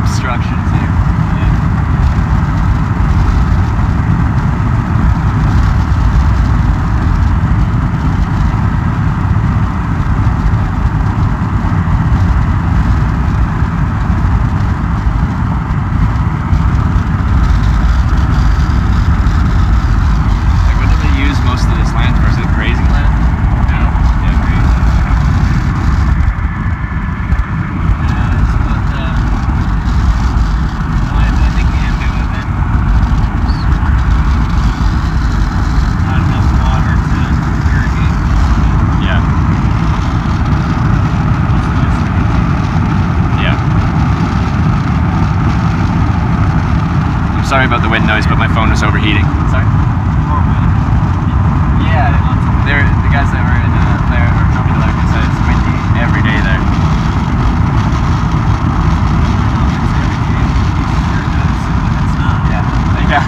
obstructions here. Like, what do they use most of this land for? Is it grazing land? No. Yeah, grazing. It's about I think we can do it then. Not enough water to irrigate. Yeah. Yeah. I'm sorry about the wind noise, but my phone was overheating. Sorry? Yeah, the guys that were in there were talking to like said it's windy every day there. Yeah. Yeah.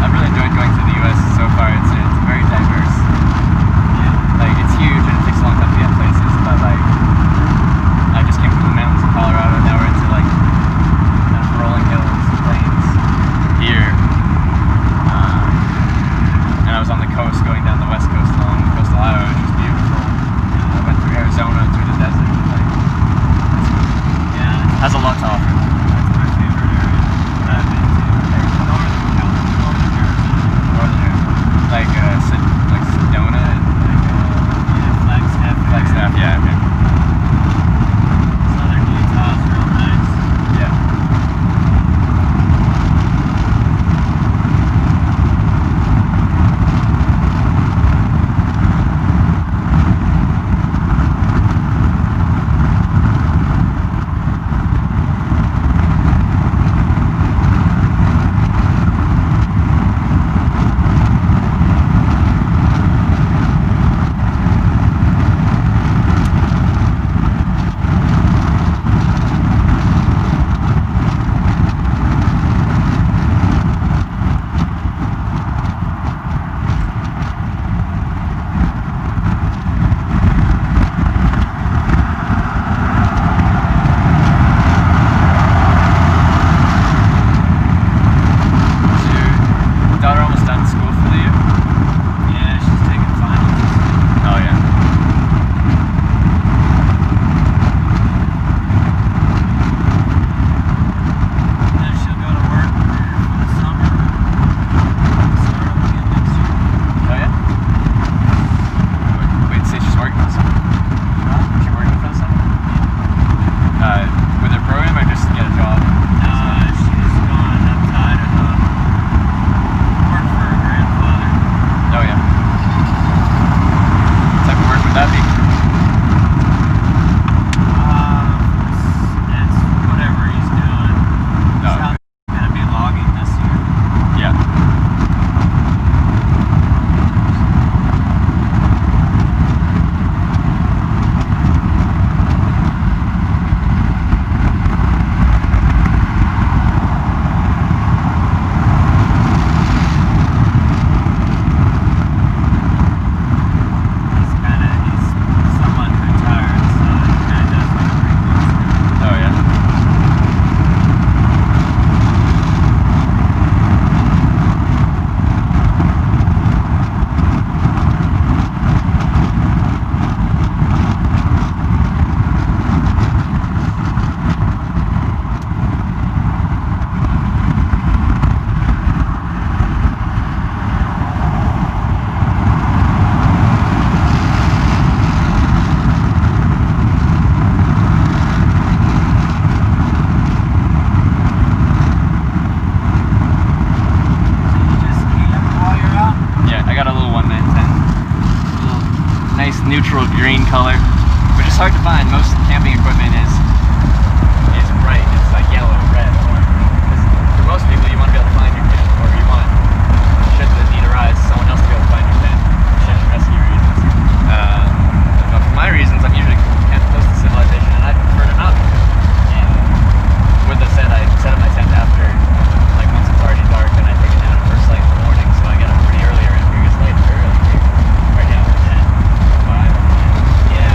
I've really enjoyed going to the U.S. so far. It's very diverse. Like, it's huge and it takes a long time to get places, but like, I just came from the mountains of Colorado, now we're into like kind of rolling hills, plains here. And I was on the coast going down the west coast along the coastal highway, which was beautiful. I went through Arizona, through the desert. Like, has a lot to offer. That's my favorite area that I've been to. Northern Arizona. Like Sedona and Flagstaff, yeah, okay. Southern Utah's real nice. Yeah. color, which is hard to find. Most camping equipment is bright. It's like yellow, red, orange. 'Cause for most people, you want to be able to find your tent, or you want, should the need arise, someone else to be able to find your tent, search and rescue reasons. But for my reasons, I'm usually close to civilization, and I prefer to not be. And with that said, I set up my tent after, like, once it's already dark, and I take it down at first light in the morning, so I get up pretty early around here. It gets late early here. Right now, 10, 5. Yeah.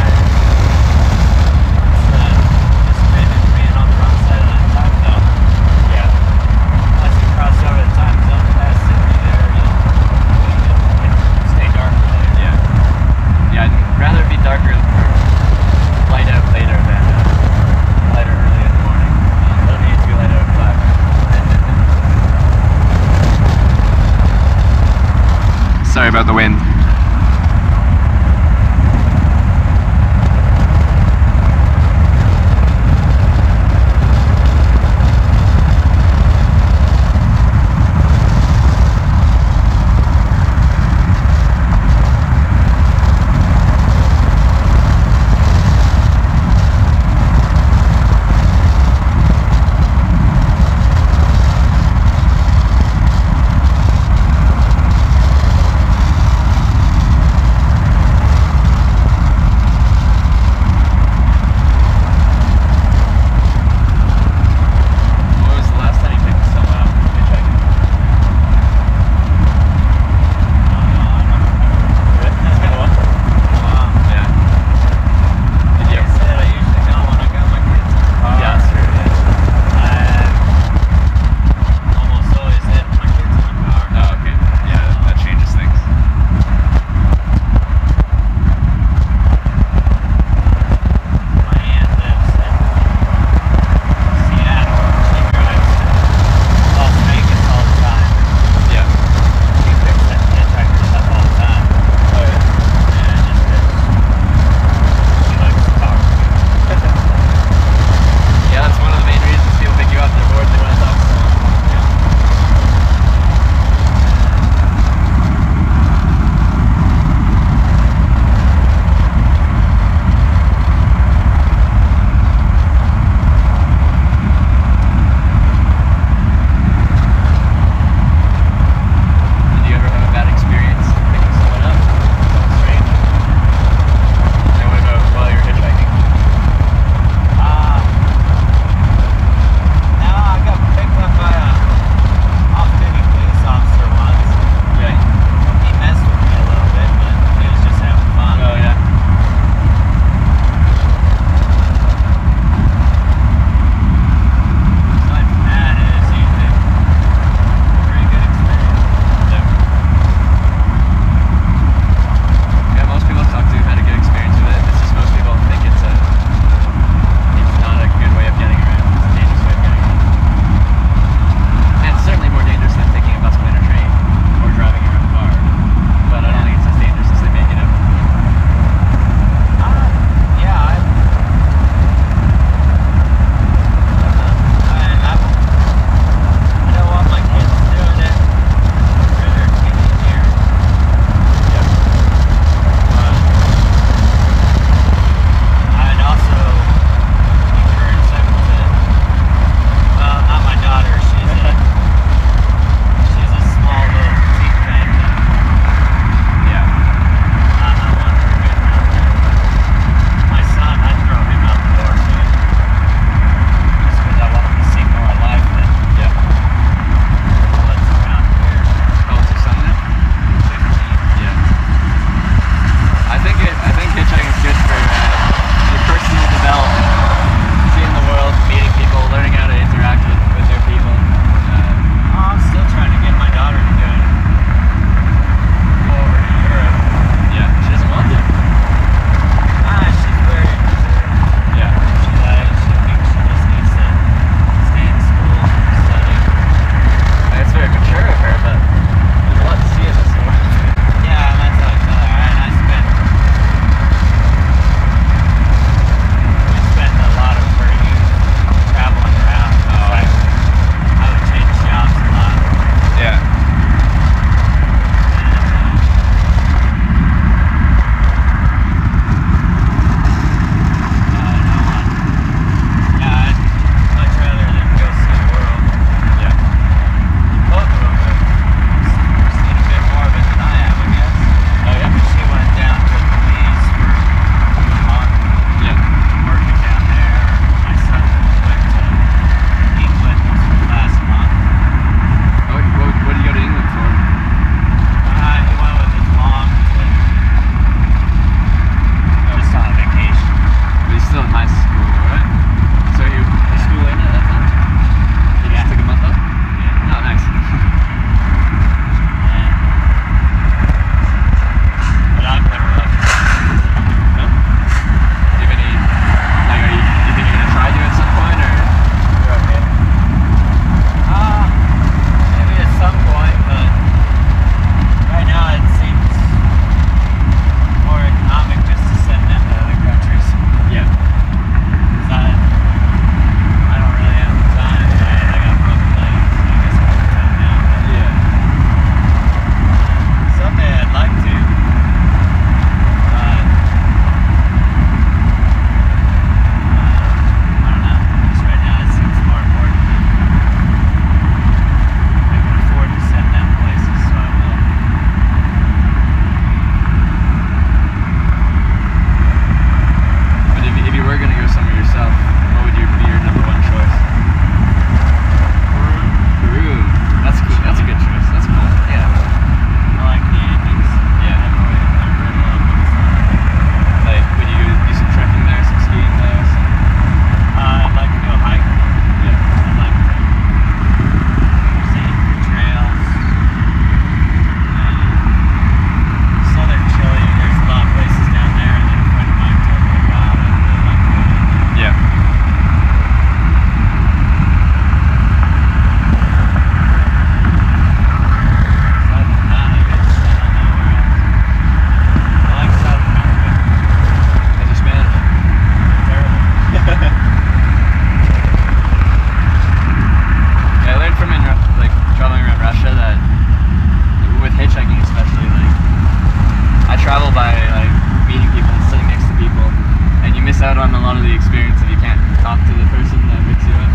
on a lot of the experience if you can't talk to the person that picks you up.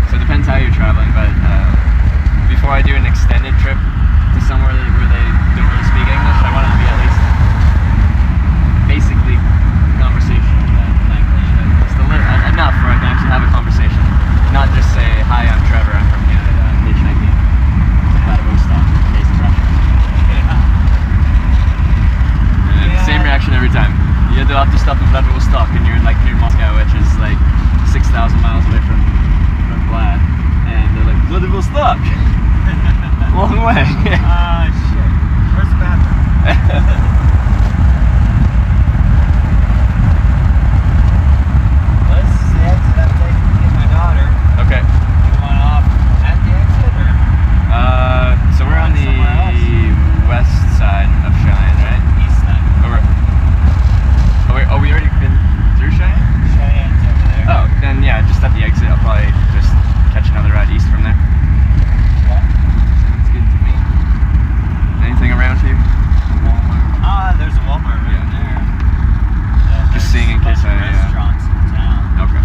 So it depends how you're traveling, but before I do an extended trip to somewhere where they don't really speak English, I want it to be at least basically conversational language. Just enough where I can actually have a conversation. Not just say, hi, I'm Trevor, I'm from Canada, I'm hitchhiking to Vladivostok, taste of Russia. Same reaction every time. You have to stop in Vladivostok and you're like near Moscow, which is like 6,000 miles away from Vlad. And they're like, Vladivostok! Long way. Shit. Where's the bathroom? Let's see the exit I'm taking to get my daughter. Okay. You want off at the exit or? So we're on the Somewhere else? west side of Cheyenne, right? East side. Oh, we already been through Cheyenne? Cheyenne's over there. Oh, then yeah, just at the exit, I'll probably just catch another ride east from there. Yeah. Sounds good to me. Anything around here? Walmart. There's a Walmart right there. Yeah, Just there's seeing in a bunch case of I, restaurants in town. Okay.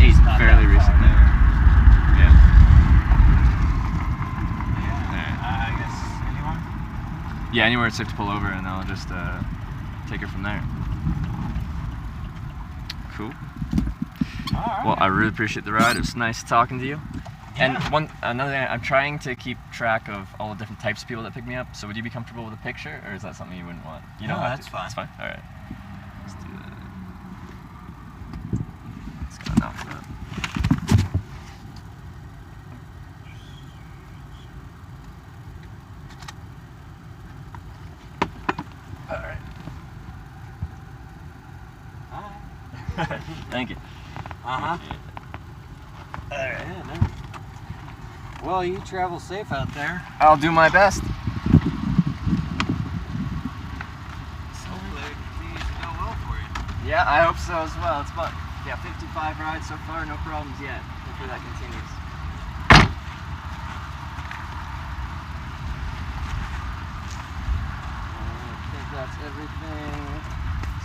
Ate It's not fairly that far recently. there. Yeah. Yeah. I guess anyone? Yeah, anywhere it's safe to pull over, and I'll just take it from there. Cool. All right. Well, I really appreciate the ride. It was nice talking to you. And Yeah. another thing, I'm trying to keep track of all the different types of people that pick me up. So would you be comfortable with a picture, or is that something you wouldn't want? You No, don't have that's to. fine. That's fine. All right. Let's do that. It's gonna knock it up. All right. All right. Thank you. Uh-huh. All right. Yeah, no. Well, you travel safe out there. I'll do my best. Hopefully it continues to go well for you. Yeah, I hope so as well. It's about 55 rides so far, no problems yet. Hopefully that continues. I think that's everything.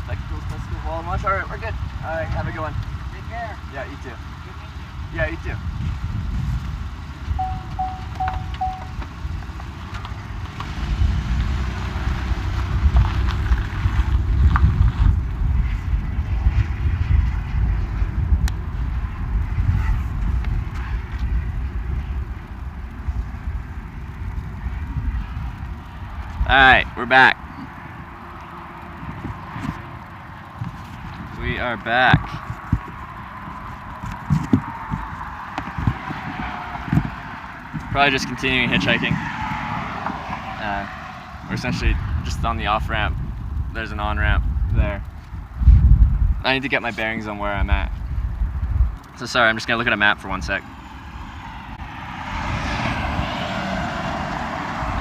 Spectacles, wall much. All right, we're good. All right, have a good one. Take care. Yeah, you too. Good meeting you. Yeah, you too. Alright, we're back. We are back. Probably just continuing hitchhiking. We're essentially just on the off-ramp. There's an on-ramp there. I need to get my bearings on where I'm at. So sorry, I'm just gonna look at a map for 1 sec.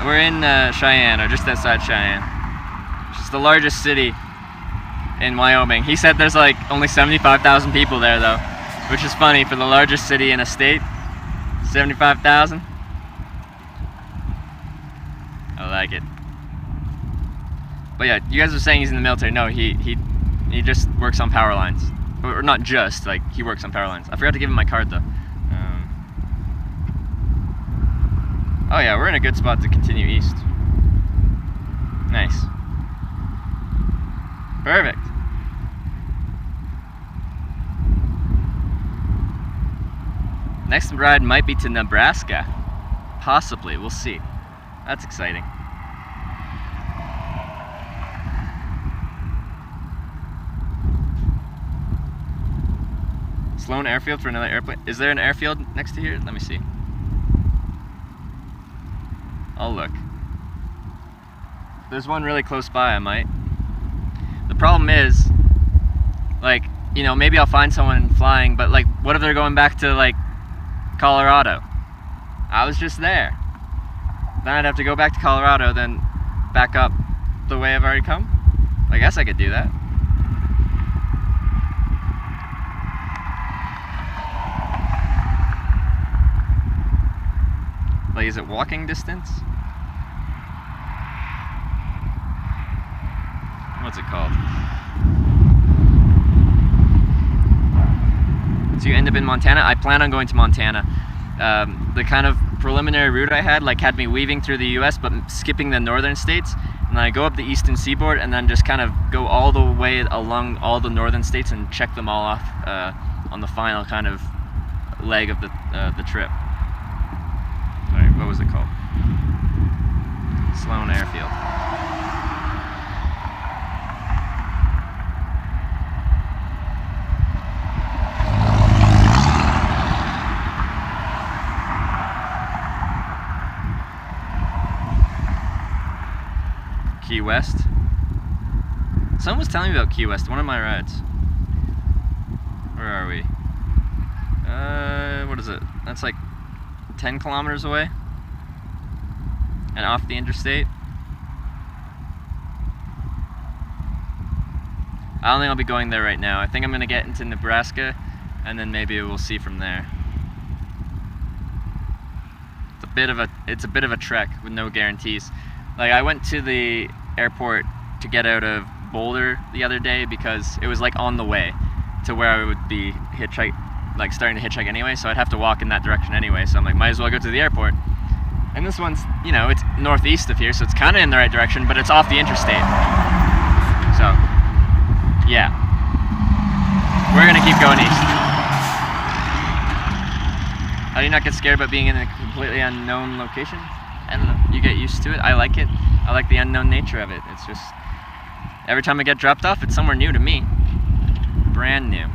We're in Cheyenne, or just outside Cheyenne, which is the largest city in Wyoming. He said there's like only 75,000 people there though, which is funny for the largest city in a state. 75,000. I like it. But yeah, you guys are saying he's in the military. No, he just works on power lines, or not just, like he works on power lines. I forgot to give him my card though. Oh yeah, we're in a good spot to continue east. Nice. Perfect. Next ride might be to Nebraska. Possibly, we'll see. That's exciting. Sloan Airfield for another airplane. Is there an airfield next to here? Let me see. I'll look. There's one really close by, I might. The problem is, like, you know, maybe I'll find someone flying, but like, what if they're going back to like Colorado? I was just there. Then I'd have to go back to Colorado, then back up the way I've already come. I guess I could do that. Like, is it walking distance? What's it called? up in Montana. I plan on going to Montana. The kind of preliminary route I had had me weaving through the US but skipping the northern states, and I go up the eastern seaboard and then just kind of go all the way along all the northern states and check them all off on the final kind of leg of the trip. Alright, what was it called? Sloan Airfield. Key West. Someone was telling me about Key West, one of my rides. Where are we? What is it? That's like 10 kilometers away. And off the interstate. I don't think I'll be going there right now. I think I'm gonna get into Nebraska and then maybe we'll see from there. It's a bit of a trek with no guarantees. Like, I went to the airport to get out of Boulder the other day because it was like on the way to where I would be starting to hitchhike anyway, so I'd have to walk in that direction anyway, so I'm like, might as well go to the airport. And this one's, you know, it's northeast of here, so it's kind of in the right direction, but it's off the interstate. So, yeah. We're gonna keep going east. How do you not get scared about being in a completely unknown location? I don't know. You get used to it. I like it. I like the unknown nature of it. It's just, every time I get dropped off, it's somewhere new to me. Brand new.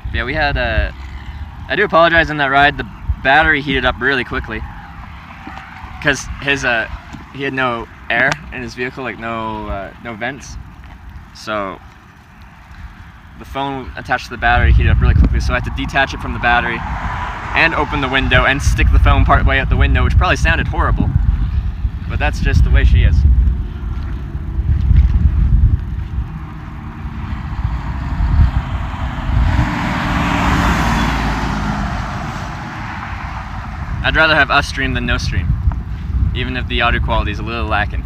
But yeah, we had I do apologize on that ride. The battery heated up really quickly because he had no air in his vehicle, like no vents. So the phone attached to the battery heated up really quickly, so I had to detach it from the battery and open the window and stick the phone part way out the window, which probably sounded horrible, but that's just the way she is. I'd rather have us stream than no stream, even if the audio quality is a little lacking.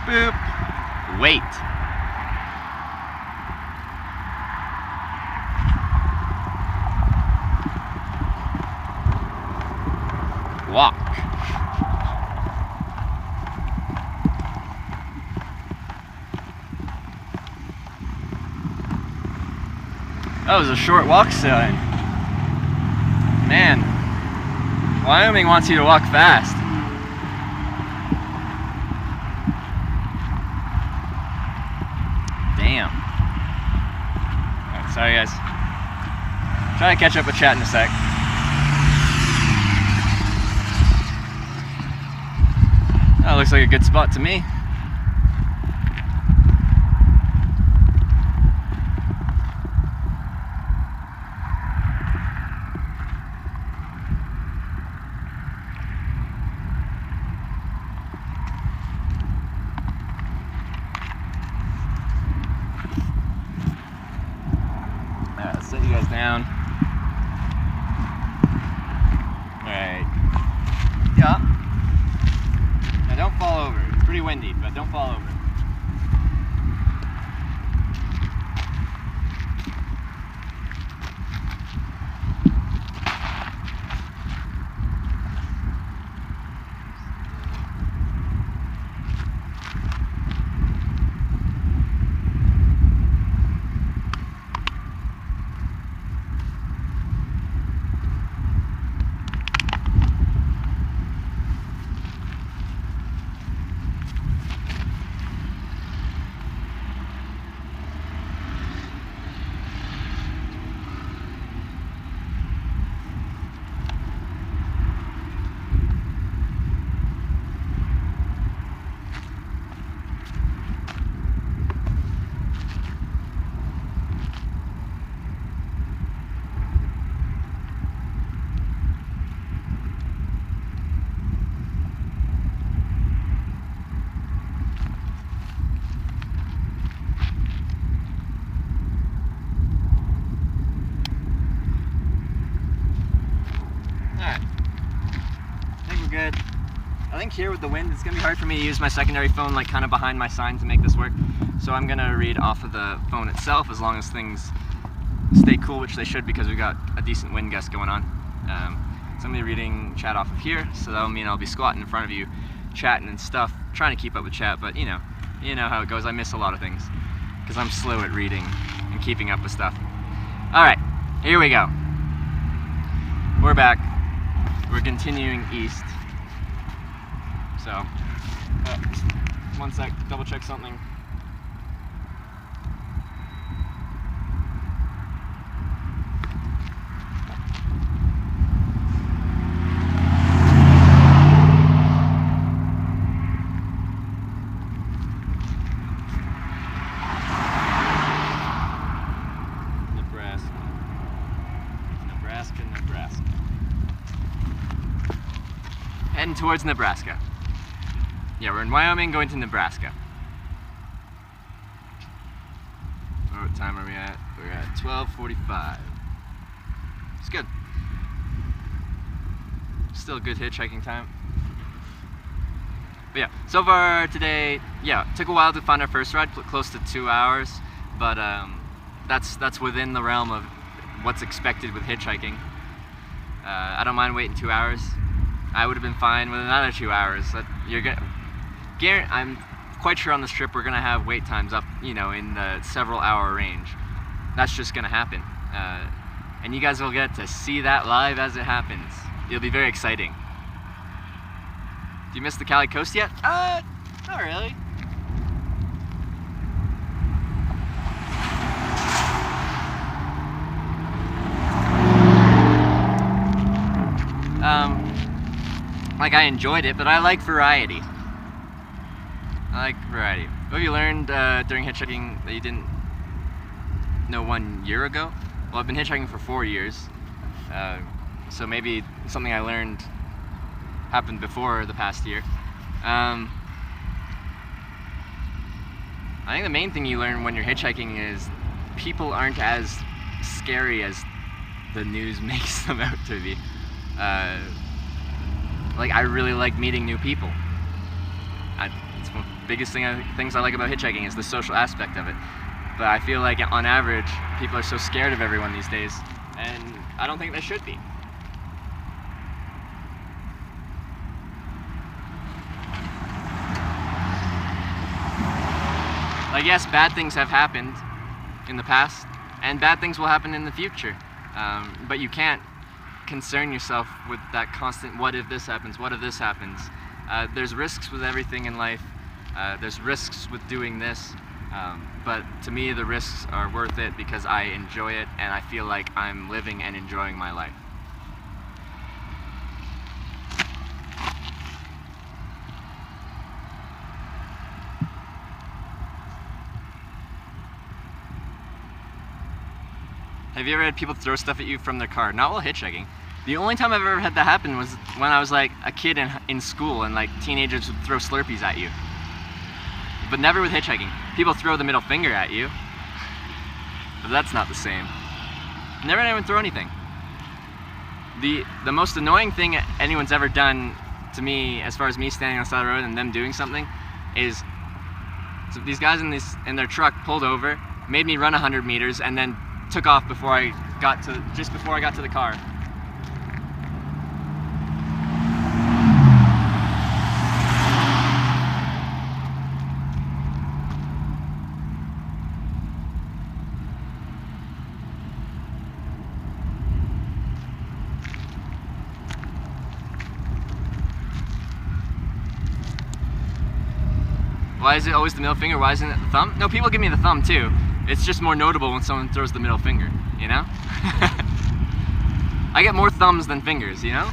Boop. Wait. Walk. That was a short walk sign. Man, Wyoming wants you to walk fast. Damn. Alright, sorry guys. Try to catch up with chat in a sec. That looks like a good spot to me. Set you guys down. Alright. Yeah. Now don't fall over. It's pretty windy, but don't fall over. think here with the wind, it's gonna be hard for me to use my secondary phone like kind of behind my sign to make this work. So I'm gonna read off of the phone itself as long as things stay cool, which they should because we've got a decent wind gust going on. So I'm gonna be reading chat off of here, so that'll mean I'll be squatting in front of you, chatting and stuff, trying to keep up with chat, but you know how it goes. I miss a lot of things because I'm slow at reading and keeping up with stuff. All right, here we go. We're back. We're continuing east. So, one sec, double check something. Nebraska. Heading towards Nebraska. Yeah, we're in Wyoming going to Nebraska. What time are we at? We're at 12:45. It's good. Still a good hitchhiking time. But yeah, so far today, yeah, took a while to find our first ride, close to 2 hours, but that's within the realm of what's expected with hitchhiking. I don't mind waiting 2 hours. I would have been fine with another 2 hours. I'm quite sure on this trip we're gonna have wait times up, in the several hour range. That's just gonna happen, and you guys will get to see that live as it happens. It'll be very exciting. Do you miss the Cali coast yet? Not really. Like I enjoyed it, but I like variety. What have you learned during hitchhiking that you didn't know 1 year ago? Well, I've been hitchhiking for 4 years, so maybe something I learned happened before the past year. I think the main thing you learn when you're hitchhiking is people aren't as scary as the news makes them out to be. Like, I really like meeting new people. It's one of the biggest things I like about hitchhiking is the social aspect of it. But I feel like on average, people are so scared of everyone these days, and I don't think they should be. Like, yes, bad things have happened in the past, and bad things will happen in the future. But you can't concern yourself with that constant, what if this happens, what if this happens. There's risks with everything in life. There's risks with doing this. But to me, the risks are worth it because I enjoy it and I feel like I'm living and enjoying my life. Have you ever had people throw stuff at you from their car? Not while hitchhiking. The only time I've ever had that happen was when I was like a kid in school and like teenagers would throw Slurpees at you. But never with hitchhiking. People throw the middle finger at you, but that's not the same. Never had anyone throw anything. The most annoying thing anyone's ever done to me, as far as me standing on the side of the road and them doing something, is so these guys in their truck pulled over, made me run 100 meters, and then took off just before I got to the car. Why is it always the middle finger? Why isn't it the thumb? No, people give me the thumb too. It's just more notable when someone throws the middle finger, you know? I get more thumbs than fingers, you know?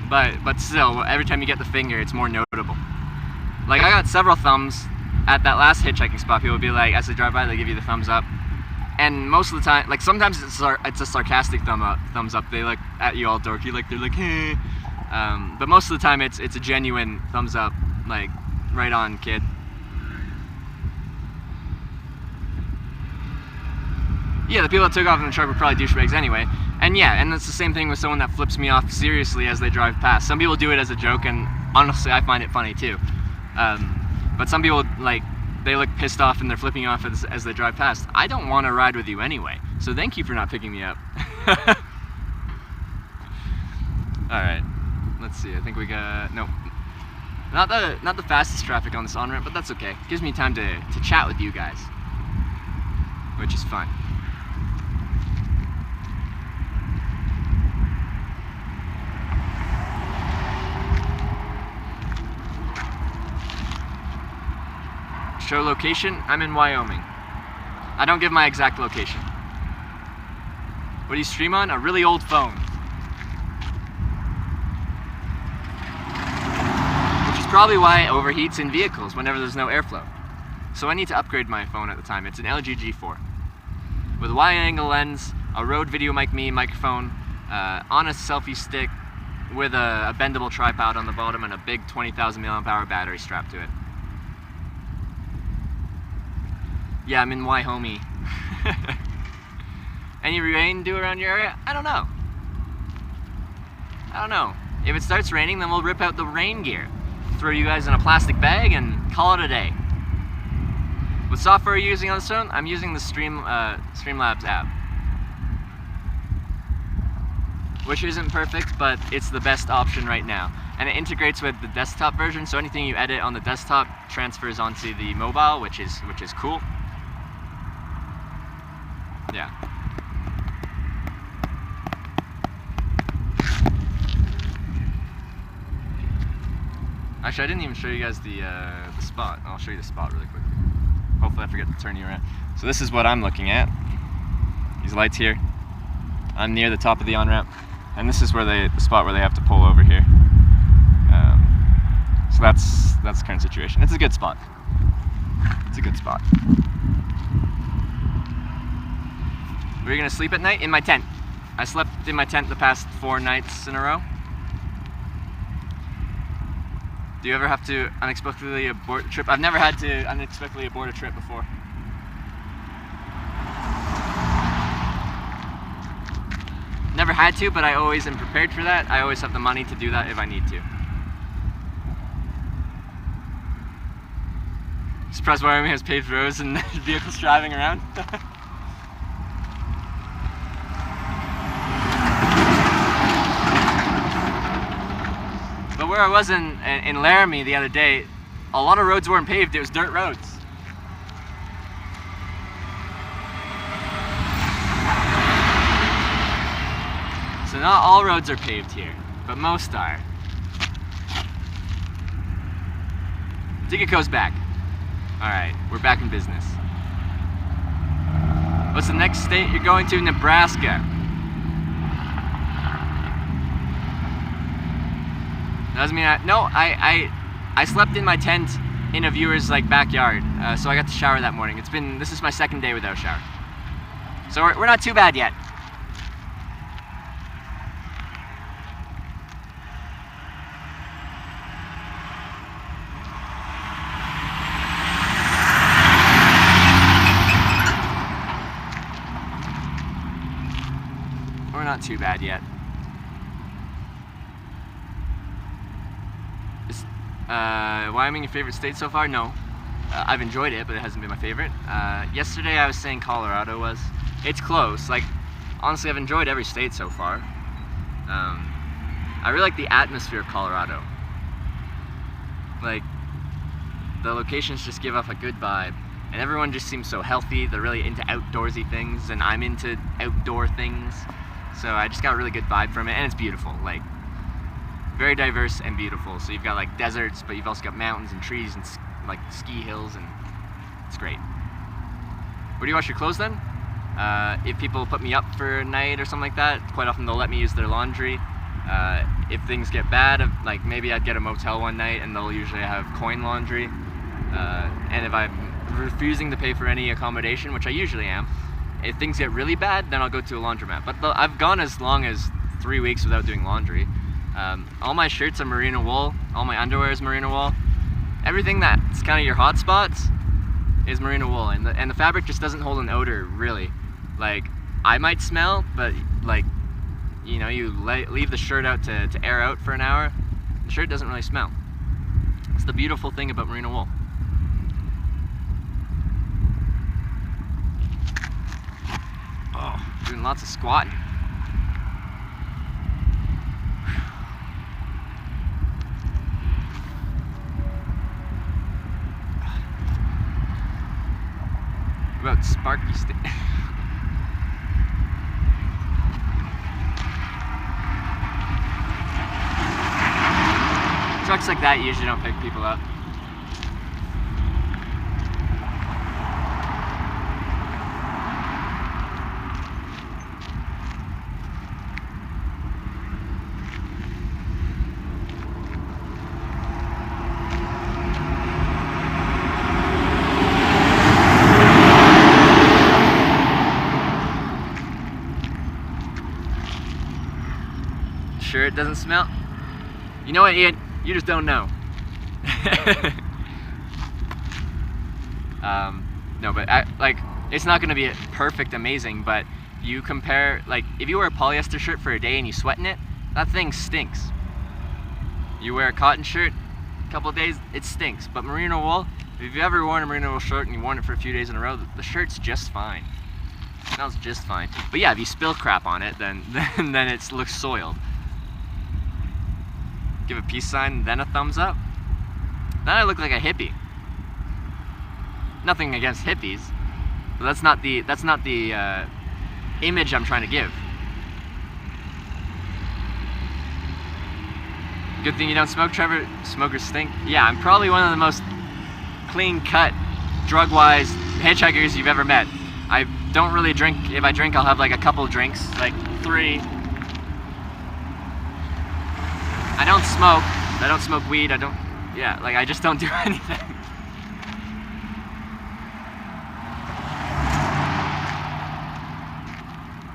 But still, every time you get the finger, it's more notable. Like, I got several thumbs at that last hitchhiking spot. People would be like, as they drive by, they give you the thumbs up. And most of the time, like, sometimes it's a sarcastic thumbs up. They look at you all dorky, like they're like, hey. But most of the time, it's a genuine thumbs up, like, right on, kid. Yeah, the people that took off in the truck were probably douchebags anyway. And yeah, and it's the same thing with someone that flips me off seriously as they drive past. Some people do it as a joke, and honestly, I find it funny too. But some people, like, they look pissed off and they're flipping off as they drive past. I don't want to ride with you anyway, so thank you for not picking me up. Alright, let's see, I think we got, no, not the fastest traffic on this on-ramp, but that's okay. Gives me time to chat with you guys, which is fun. Show location, I'm in Wyoming. I don't give my exact location. What do you stream on? A really old phone. Which is probably why it overheats in vehicles whenever there's no airflow. So I need to upgrade my phone at the time. It's an LG G4. With a wide angle lens, a Rode Video Mic Me microphone, on a selfie stick with a bendable tripod on the bottom and a big 20,000 mAh battery strapped to it. Yeah, I'm in Wyoming. Any rain due around your area? I don't know. If it starts raining, then we'll rip out the rain gear, throw you guys in a plastic bag, and call it a day. What software are you using on this phone? I'm using the Streamlabs app, which isn't perfect, but it's the best option right now. And it integrates with the desktop version, so anything you edit on the desktop transfers onto the mobile, which is cool. Yeah. Actually, I didn't even show you guys the spot. I'll show you the spot really quick. Hopefully I forget to turn you around. So this is what I'm looking at. These lights here. I'm near the top of the on-ramp. And this is where the spot where they have to pull over here. So that's the current situation. It's a good spot. It's a good spot. Were you gonna sleep at night? In my tent. I slept in my tent the past 4 nights in a row. Do you ever have to unexpectedly abort a trip? I've never had to unexpectedly abort a trip before. Never had to, but I always am prepared for that. I always have the money to do that if I need to. Surprised Wyoming has paved roads and vehicles driving around. But where I was in Laramie the other day, a lot of roads weren't paved, it was dirt roads. So not all roads are paved here, but most are. Ticket goes back. Alright, we're back in business. What's the next state you're going to? Nebraska. Doesn't mean I slept in my tent in a viewer's backyard, so I got to shower that morning. This is my second day without a shower. So we're not too bad yet. We're not too bad yet. Is Wyoming your favorite state so far? No. I've enjoyed it, but it hasn't been my favorite. Yesterday I was saying Colorado was. It's close. Honestly, I've enjoyed every state so far. I really like the atmosphere of Colorado. The locations just give off a good vibe. And everyone just seems so healthy. They're really into outdoorsy things, and I'm into outdoor things. So I just got a really good vibe from it, and it's beautiful. Very diverse and beautiful. So you've got deserts, but you've also got mountains and trees and ski hills, and it's great. Where do you wash your clothes then? If people put me up for a night or something like that, quite often they'll let me use their laundry. If things get bad, maybe I'd get a motel one night and they'll usually have coin laundry. And if I'm refusing to pay for any accommodation, which I usually am, if things get really bad, then I'll go to a laundromat. But I've gone as long as 3 weeks without doing laundry. All my shirts are merino wool, all my underwear is merino wool. Everything that's kind of your hot spots is merino wool, and the fabric just doesn't hold an odor, really. I might smell, but you leave the shirt out to air out for an hour, The shirt doesn't really smell. It's the beautiful thing about merino wool. Oh, doing lots of squatting. What about Sparky Stick? Trucks like that usually don't pick people up. Sure it doesn't smell? You know what, Ian? You just don't know. No, but like, it's not going to be perfect, amazing, but you compare, like, if you wear a polyester shirt for a day and you sweat in it, that thing stinks. You wear a cotton shirt, a couple of days, it stinks. But merino wool, if you've ever worn a merino wool shirt and you worn it for a few days in a row, the shirt's just fine. It smells just fine. But yeah, if you spill crap on it, then it looks soiled. Give a peace sign, then a thumbs up. Then I look like a hippie. Nothing against hippies, but that's not the image I'm trying to give. Good thing you don't smoke, Trevor. Smokers stink. Yeah, I'm probably one of the most clean-cut, drug-wise hitchhikers you've ever met. I don't really drink. If I drink, I'll have like a couple drinks, like 3. I don't smoke. I don't smoke weed. I just don't do anything.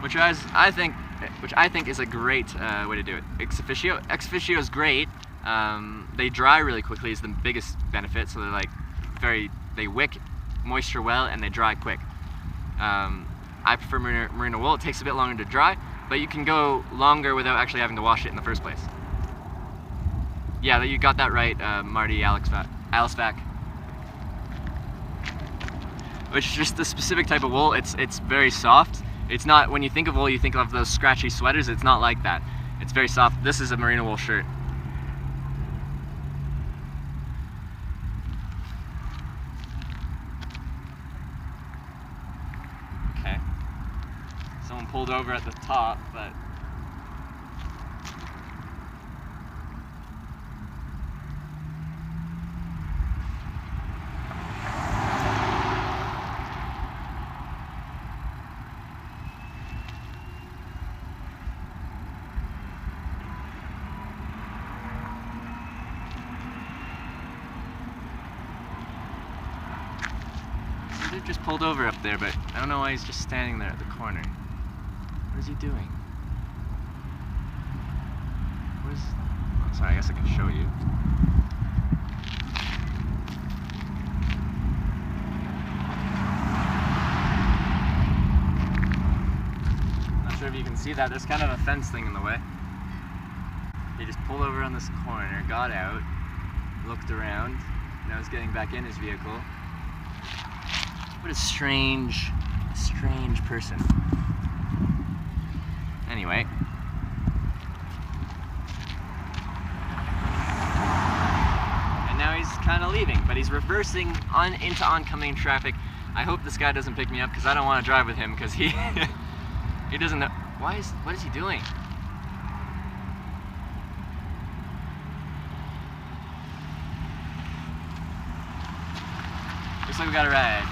Which I think is a great way to do it. Ex officio is great. They dry really quickly is the biggest benefit. So they're like they wick moisture well and they dry quick. I prefer merino wool. It takes a bit longer to dry, but you can go longer without actually having to wash it in the first place. Yeah, you got that right, Marty Alisvac. Which is just the specific type of wool. It's very soft. It's not, when you think of wool, you think of those scratchy sweaters. It's not like that. It's very soft. This is a merino wool shirt. Okay. Someone pulled over at the top, but just pulled over up there, but I don't know why he's just standing there at the corner. What is he doing? Oh, sorry, I guess I can show you. Not sure if you can see that. There's kind of a fence thing in the way. He just pulled over on this corner, got out, looked around, now he's getting back in his vehicle. What a strange person. Anyway. And now he's kind of leaving, but he's reversing into oncoming traffic. I hope this guy doesn't pick me up because I don't want to drive with him because he doesn't know. What is he doing? Looks like we got a ride.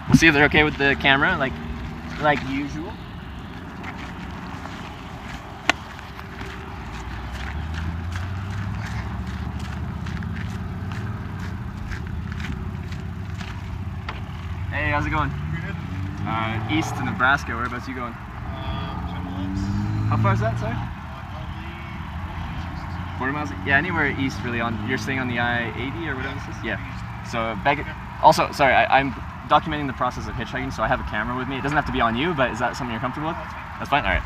We'll see if they're okay with the camera, like usual. Hey, how's it going? Good. East to Nebraska. Whereabouts you going? How far is that, sorry? Probably 40 miles. Yeah, anywhere east, really. You're staying on the I-80 or whatever this is. Yeah. So also, sorry, I'm documenting the process of hitchhiking, so I have a camera with me. It doesn't have to be on you, but is that something you're comfortable with? That's fine. All right.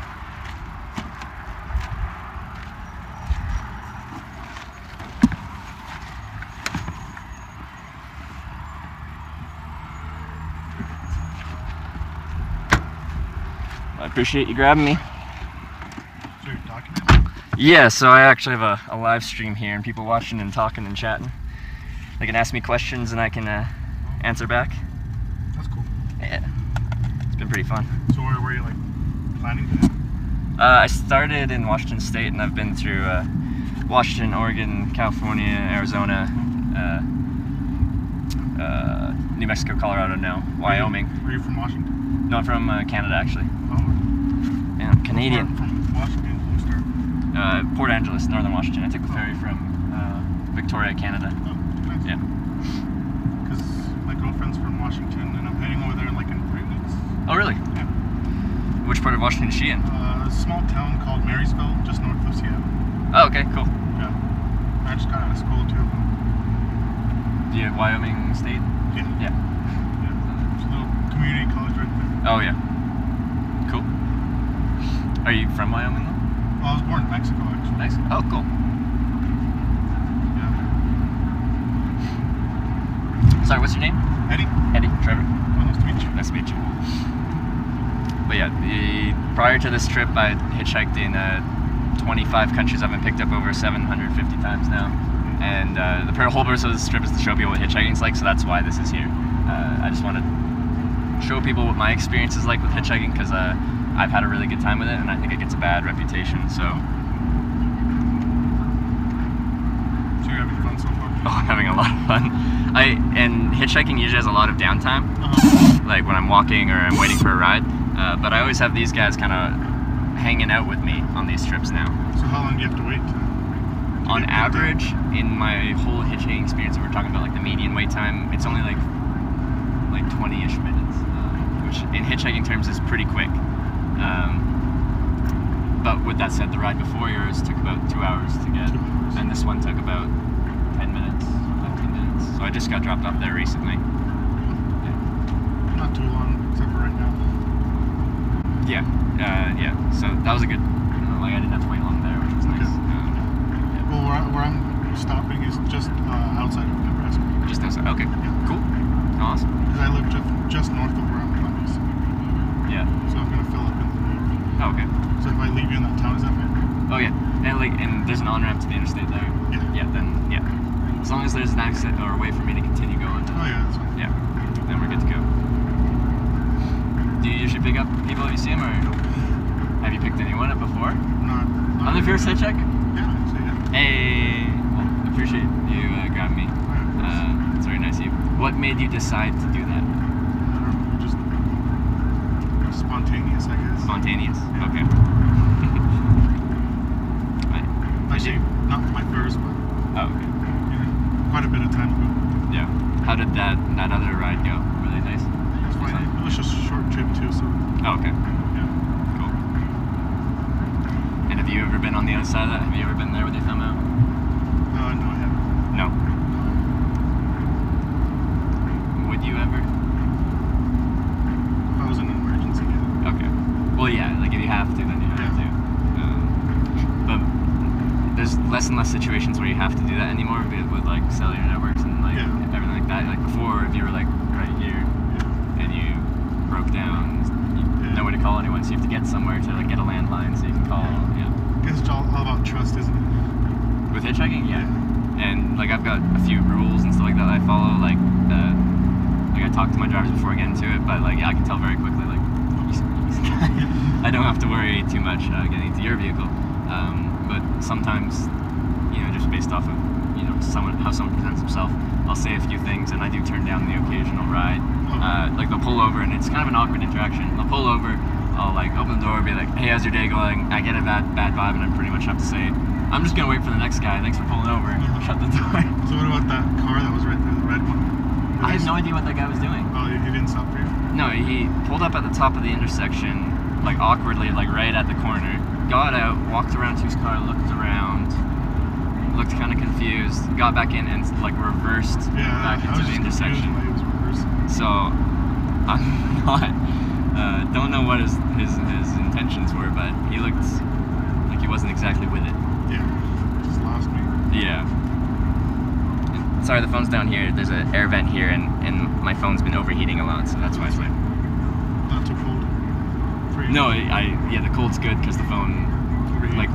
I appreciate you grabbing me. So you're documenting? Yeah, so I actually have a live stream here and people watching and talking and chatting. They can ask me questions and I can answer back. That's cool. Yeah, it's been pretty fun. So where were you like planning to head? I started in Washington State and I've been through Washington, Oregon, California, Arizona, New Mexico, Colorado now, Wyoming. Are you from Washington? No, I'm from Canada actually. Oh. Yeah, I'm Canadian. From Washington, you start. Port Angeles, Northern Washington. I took the ferry from Victoria, Canada. Oh, nice. Yeah. Because my girlfriend's from Washington and I'm heading over there like in 3 weeks. Oh, really? Yeah. Which part of Washington is she in? A small town called Marysville, just north of Seattle. Oh, okay, cool. Yeah. I just got out of school too. Do you have Wyoming State? Yeah. Yeah. Yeah. It's a little community college right there. Oh, yeah. Cool. Are you from Wyoming though? Well, I was born in Mexico actually. Nice. Oh, cool. Yeah. Sorry, what's your name? Eddie? Eddie. Trevor. Oh, nice to meet you. Nice to meet you. But yeah, prior to this trip, I hitchhiked in 25 countries. I've been picked up over 750 times now. And the whole purpose of this trip is to show people what hitchhiking's like, so that's why this is here. I just want to show people what my experience is like with hitchhiking, because I've had a really good time with it, and I think it gets a bad reputation, so... So you're having fun so far? Oh, I'm having a lot of fun. And hitchhiking usually has a lot of downtime, like when I'm walking or I'm waiting for a ride, but I always have these guys kind of hanging out with me on these trips now. So how long do you have to wait? On average, in my whole hitchhiking experience, if we're talking about like the median wait time, it's only like 20-ish minutes, which in hitchhiking terms is pretty quick. But with that said, the ride before yours took about 2 hours to get, and this one took about 10 minutes, 15 minutes. So I just got dropped off there recently. Not too long, except for right now. Yeah, yeah. So that was a good, like I didn't have to wait long there, which was nice. Well, where I'm stopping is just outside of Nebraska. Just outside. Okay. Yeah. Cool. Awesome. Because I live just north of where I'm planning. Yeah. So I'm gonna fill up in the north. Oh, okay. So if I leave you in that town, is that fine? Oh yeah. And there's an on-ramp to the interstate there. Yeah. Yeah. Then yeah. As long as there's an exit or a way for me to continue going. Oh yeah, that's fine. Yeah. Then we're good to go. Do you usually pick up people if you see them, or have you picked anyone up before? Not On the first hitchhike? Yeah, so yeah. Hey, well, appreciate you grabbing me. Alright. It's very nice of you. What made you decide to do that? I don't know, just spontaneous, I guess. Spontaneous. Yeah. Okay. Right. Actually, not my first, but Oh, okay. yeah, quite a bit of time ago. Yeah. How did that other ride go? Really nice. It's fine. It was just a short trip too, so Oh, okay. yeah. Cool. And have you ever been on the other side of that? Have you ever been there with your thumb out? No, I haven't. No. Would you ever? If I was in an emergency, yeah. Okay. Well, yeah. Like if you have to, then you have to. But there's less and less situations where you have to do that anymore with like cellular networks and like everything like that. Like before, if you were like right here and you broke down, you know where to call anyone, so you have to get somewhere to like get a landline so you can call. Yeah. I guess it's all about trust, isn't it? With hitchhiking, yeah. And like I've got a few rules and stuff like that I follow. Like I talk to my drivers before I get into it, but like yeah, I can tell very quickly. Like I don't have to worry too much getting into your vehicle. But sometimes, you know, just based off of how someone presents himself, I'll say a few things, and I do turn down the occasional ride. Like they'll pull over, and it's kind of an awkward interaction. They'll pull over, I'll like open the door, be like, "Hey, how's your day going?" I get a bad vibe, and I pretty much have to say, "I'm just gonna wait for the next guy. Thanks for pulling over." And shut the door. So what about that car that was right there, the red one? I had no idea what that guy was doing. Oh, he didn't stop for you? No, he pulled up at the top of the intersection, like awkwardly, like right at the corner. Got out, walked around to his car, looked around, looked kind of confused, got back in and like reversed back into the intersection. Why he was reversing. So I'm not, don't know what his intentions were, but he looked like he wasn't exactly with it. Yeah, just lost me. Yeah. Sorry, the phone's down here. There's an air vent here, and my phone's been overheating a lot, so that's why it's like. Not too cold for you? No, yeah, the cold's good because the phone, like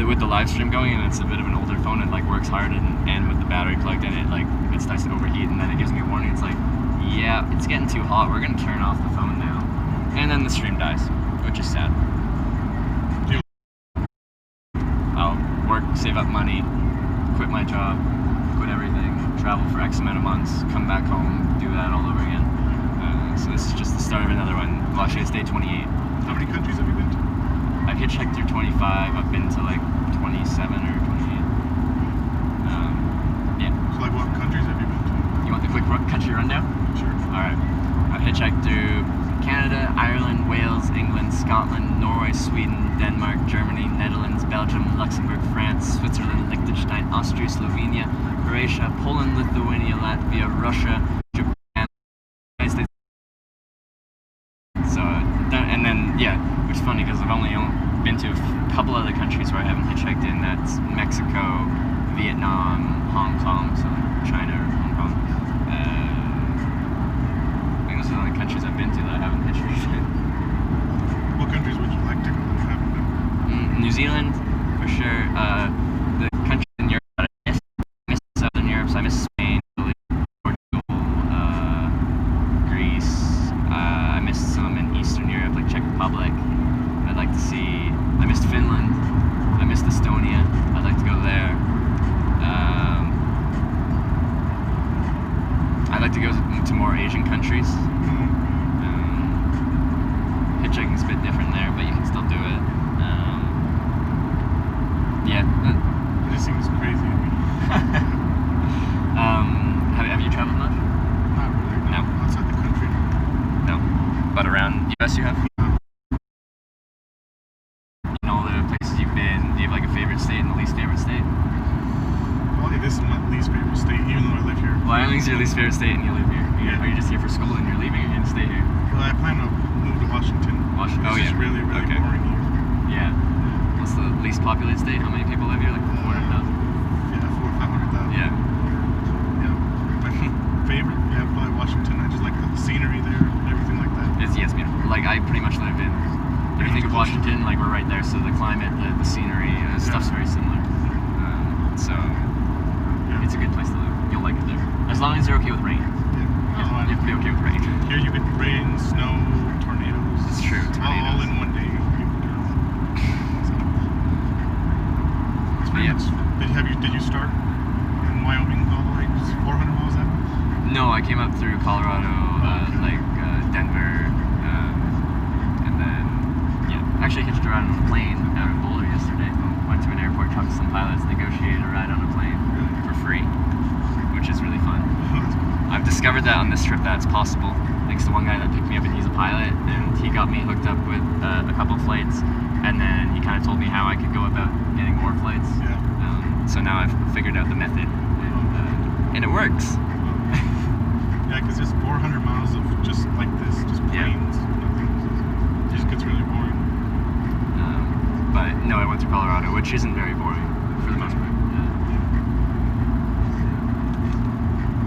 with the live stream going, and it's a bit of an older phone, it like works hard, and with the battery plugged in, it like it starts to overheat, and then it gives me a warning. It's like, yeah, it's getting too hot. We're gonna turn off the phone now, and then the stream dies, which is sad. I'll work, save up money, quit my job, quit everything, travel for X amount of months, come back home, do that all over again. So this is just the start of another one. Well, actually, it's day 28. How many countries have you been to? I've hitchhiked through 25. I've been to like 27 or 28. Yeah. So like what countries have you been to? You want the quick country rundown? Sure. All right. I've hitchhiked through Canada, Ireland, Wales, England, Scotland, Norway, Sweden, Denmark, Germany, Netherlands, Belgium, Luxembourg, France, Switzerland, Liechtenstein, Austria, Slovenia, Croatia, Poland, Lithuania, Latvia, Russia, Japan, United States. So, and then, yeah, which is funny because I've only been to a couple other countries where I haven't hitchhiked in. That's Mexico, Vietnam, Hong Kong, so like China or Hong Kong. I think those are the only countries I've been to that I haven't hitchhiked in. What countries would you like to go that you haven't been? New Zealand, for sure. The countries in Europe that I miss Southern Europe, so I miss Spain, Italy, Portugal, Greece. I missed some in Eastern Europe, like Czech Republic. I'd like to see. I missed Finland. I missed Estonia. I'd like to go there. I'd like to go to more Asian countries. Hitchhiking's a bit different there, but you can still do it. Yeah. It just seems crazy to me. Have you traveled much? Not really. No. Outside the country. No. But around US you have? In all the places you've been, do you have like a favorite state and the least favorite state? Probably this is my least favorite state, even though I live here. Wyoming's your least favorite state and you live here. Yeah. Are you just here for school and you're leaving or you're gonna stay here? Well, I plan to move to Washington. Washington. Oh, It's yeah. just really, really Okay. boring here. Yeah. What's the least populated state? How many people live here? Like 400,000? Yeah, 400,000 or 500,000. Yeah. Yeah. My favorite? Yeah, probably Washington. I just like the scenery there, everything like that. It's beautiful. Like I pretty much lived in. If you think of Washington, like we're right there, so the climate, the scenery, stuff's very similar. So it's a good place to live. You'll like it there, as long as you're okay with rain. Yeah. You have to be okay with rain. Here you get rain, snow, tornadoes. It's true, All tornadoes. in one day. It's But yeah. Did you start in Wyoming all the way 400 miles out? No, I came up through Colorado, Denver, and then actually hitched a ride on a plane out of Boulder yesterday. Went to an airport, talked to some pilots, negotiated a ride on a plane for free, which is really fun. I've discovered that on this trip that it's possible. Thanks to one guy that picked me up, and he's a pilot, and he got me hooked up with a couple flights, and then he kind of told me how I could go about getting more flights. Yeah. So now I've figured out the method, and it works. Yeah, because it's 400 miles of just like this, just plains, nothing. It just gets really boring. But no, I went to Colorado, which isn't very boring for the most part.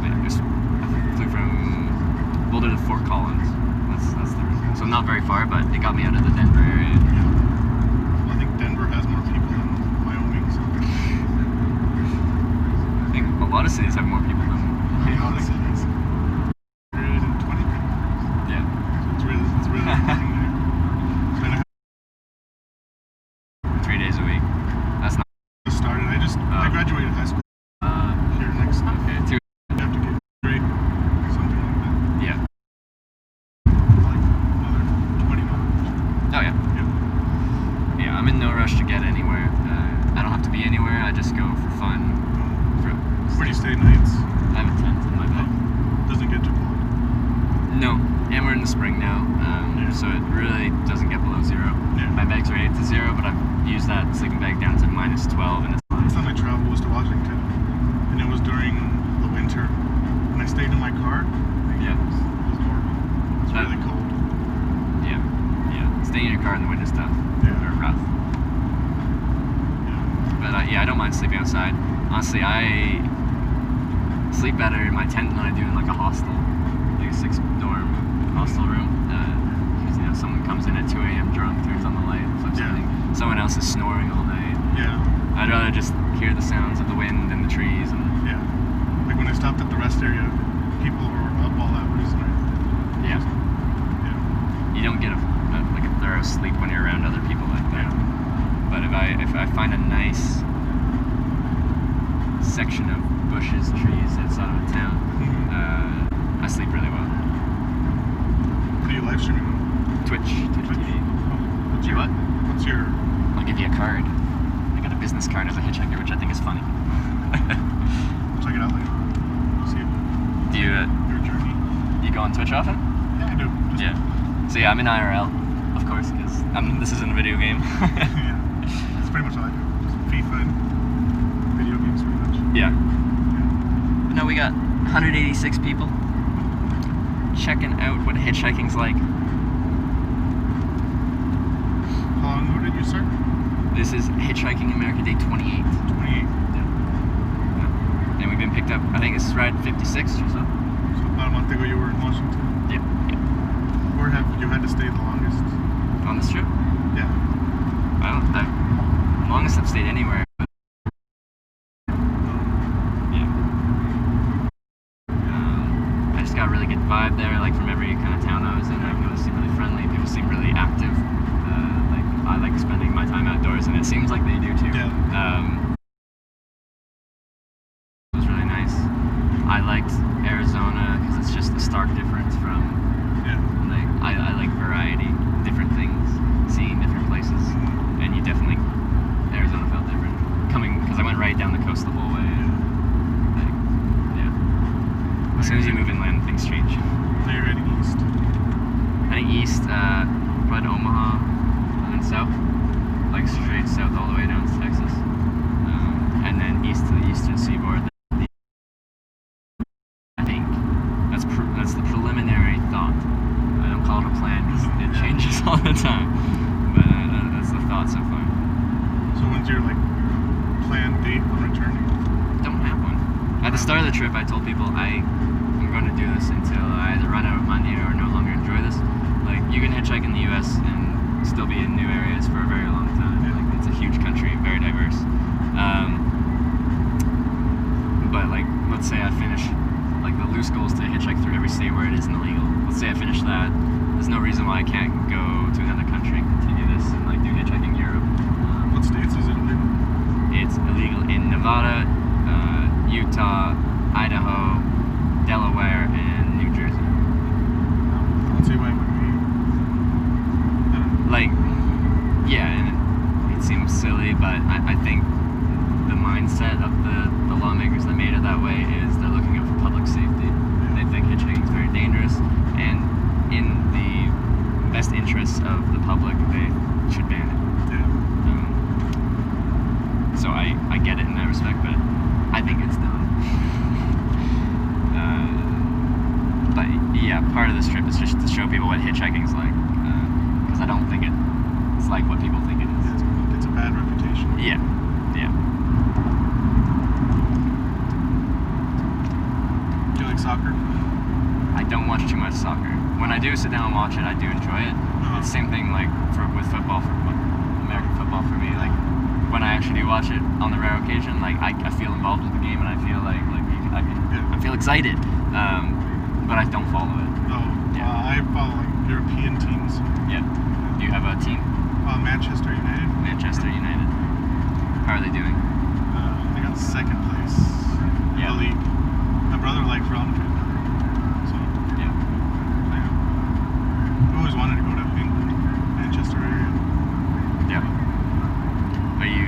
I flew from Boulder to Fort Collins. That's the route. So not very far, but it got me out of the Denver area. Yeah. Well, I think Denver has more people than Wyoming, so. I think a lot of cities have more people than A lot of cities. 120 people. Yeah. So it's really boring there. And 3 days a week. That's not. I started. I graduated high school here next. Okay. You have to get grade, something like that. Yeah. Like another 20 miles. Oh yeah. Yeah. Yeah. I'm in no rush to get anywhere. I don't have to be anywhere. I just go for fun. Where do you stay nights? I have a tent in my bed. Doesn't get too cold. No, and we're in the spring now, so it really doesn't get below zero. Yeah. My bag's rated to zero, but I've used that sleeping bag down to -12, and it's Last time I traveled was to Washington, and it was during the winter. When I stayed in my car, yeah, it was horrible. It's That- really cold. yeah. Staying in your car in the winter stuff, Yeah. or rough. Yeah. But I don't mind sleeping outside. Honestly, I sleep better in my tent than I do in like a hostel, like a 6 dorm hostel room. Because someone comes in at 2 a.m. drunk someone else is snoring all night. Yeah. I'd rather just hear the sounds of the wind and the trees. And Yeah. Like when I stopped at the rest area, people were up all hours. And yeah, yeah. you don't get like a thorough sleep when you're around other people like that. But if I find a nice section of bushes, trees outside of a town, I sleep really well. What are you live streaming on? Twitch TV. What's You what? What's your... I'll give you a card. I got a business card as a hitchhiker, which I think is funny. Check it out later. See Do you your journey. you go on Twitch often? Yeah, I do. Just, Yeah. So yeah, I'm in IRL, of course, because this isn't a video game. Yeah. That's pretty much all I do. Just FIFA and video games pretty much. Yeah. Yeah. But no, we got 186 people checking out what hitchhiking's like. How long ago did you start? This is Hitchhiking America Day 28. 28. Yeah. And we've been picked up, I think this is ride 56 or so. So about a month ago you were in Washington. Yep. Where have you had to stay the longest? On this trip? Yeah. The longest I've stayed anywhere. But yeah. I just got a really good vibe there, like from every kind of town I was in. Everyone seemed really friendly. People seem really active. Like I like spending my time outdoors, and it seems like they do too. Yeah. It was really nice. I liked Arizona because it's just a stark difference from. Yeah. Like I like variety, different things, seeing different places, and you definitely Arizona felt different. Coming because I went right down the coast the whole way. Like, yeah. As soon as you move inland, things change. Now you're heading east. Heading east, probably to Omaha, and then south, like straight south all the way down to Texas, and then east to the eastern seaboard. I think that's the preliminary thought. I don't call it a plan because it changes all the time, but that's the thought so far. So when's your planned date on returning? Don't have one. At the start of the trip, I told people I'm going to do this until I either run out of money or no longer enjoy this. Like, you can hitchhike in the U.S. and still be in new areas for a very long time. Yeah. Like, it's a huge country, very diverse. But let's say I finish, the loose goal is to hitchhike through every state where it isn't illegal. Let's say I finish that. There's no reason why I can't go to another country and continue this and do hitchhiking in Europe. What states is it illegal? It's illegal in Nevada, Utah, Idaho, Delaware, and New Jersey. I don't see why it would be. I don't know. Yeah, and it seems silly, but I think the mindset of the lawmakers that made it that way is they're looking out for public safety. They think hitchhiking is very dangerous, and in the best interests of the public, they should ban it. Yeah. So I get it in that respect, but I think it's dumb. But yeah, part of this trip is just to show people what hitchhiking's like, because I don't think it's like what people think it is. It's a bad reputation. Yeah, yeah. Do you like soccer? I don't watch too much soccer. When I do sit down and watch it, I do enjoy it. It's the same thing with football, American football for me. When I actually do watch it on the rare occasion, I feel involved with the game and I feel I feel excited. But I don't follow it. Oh, Yeah. I follow European teams. Yeah. Do you have a team? Manchester United. Manchester United. How are they doing? They got second place in Yeah. the league. My brother likes Real Madrid. So, Yeah. I've always wanted to go to England, Manchester area. Yeah. Are you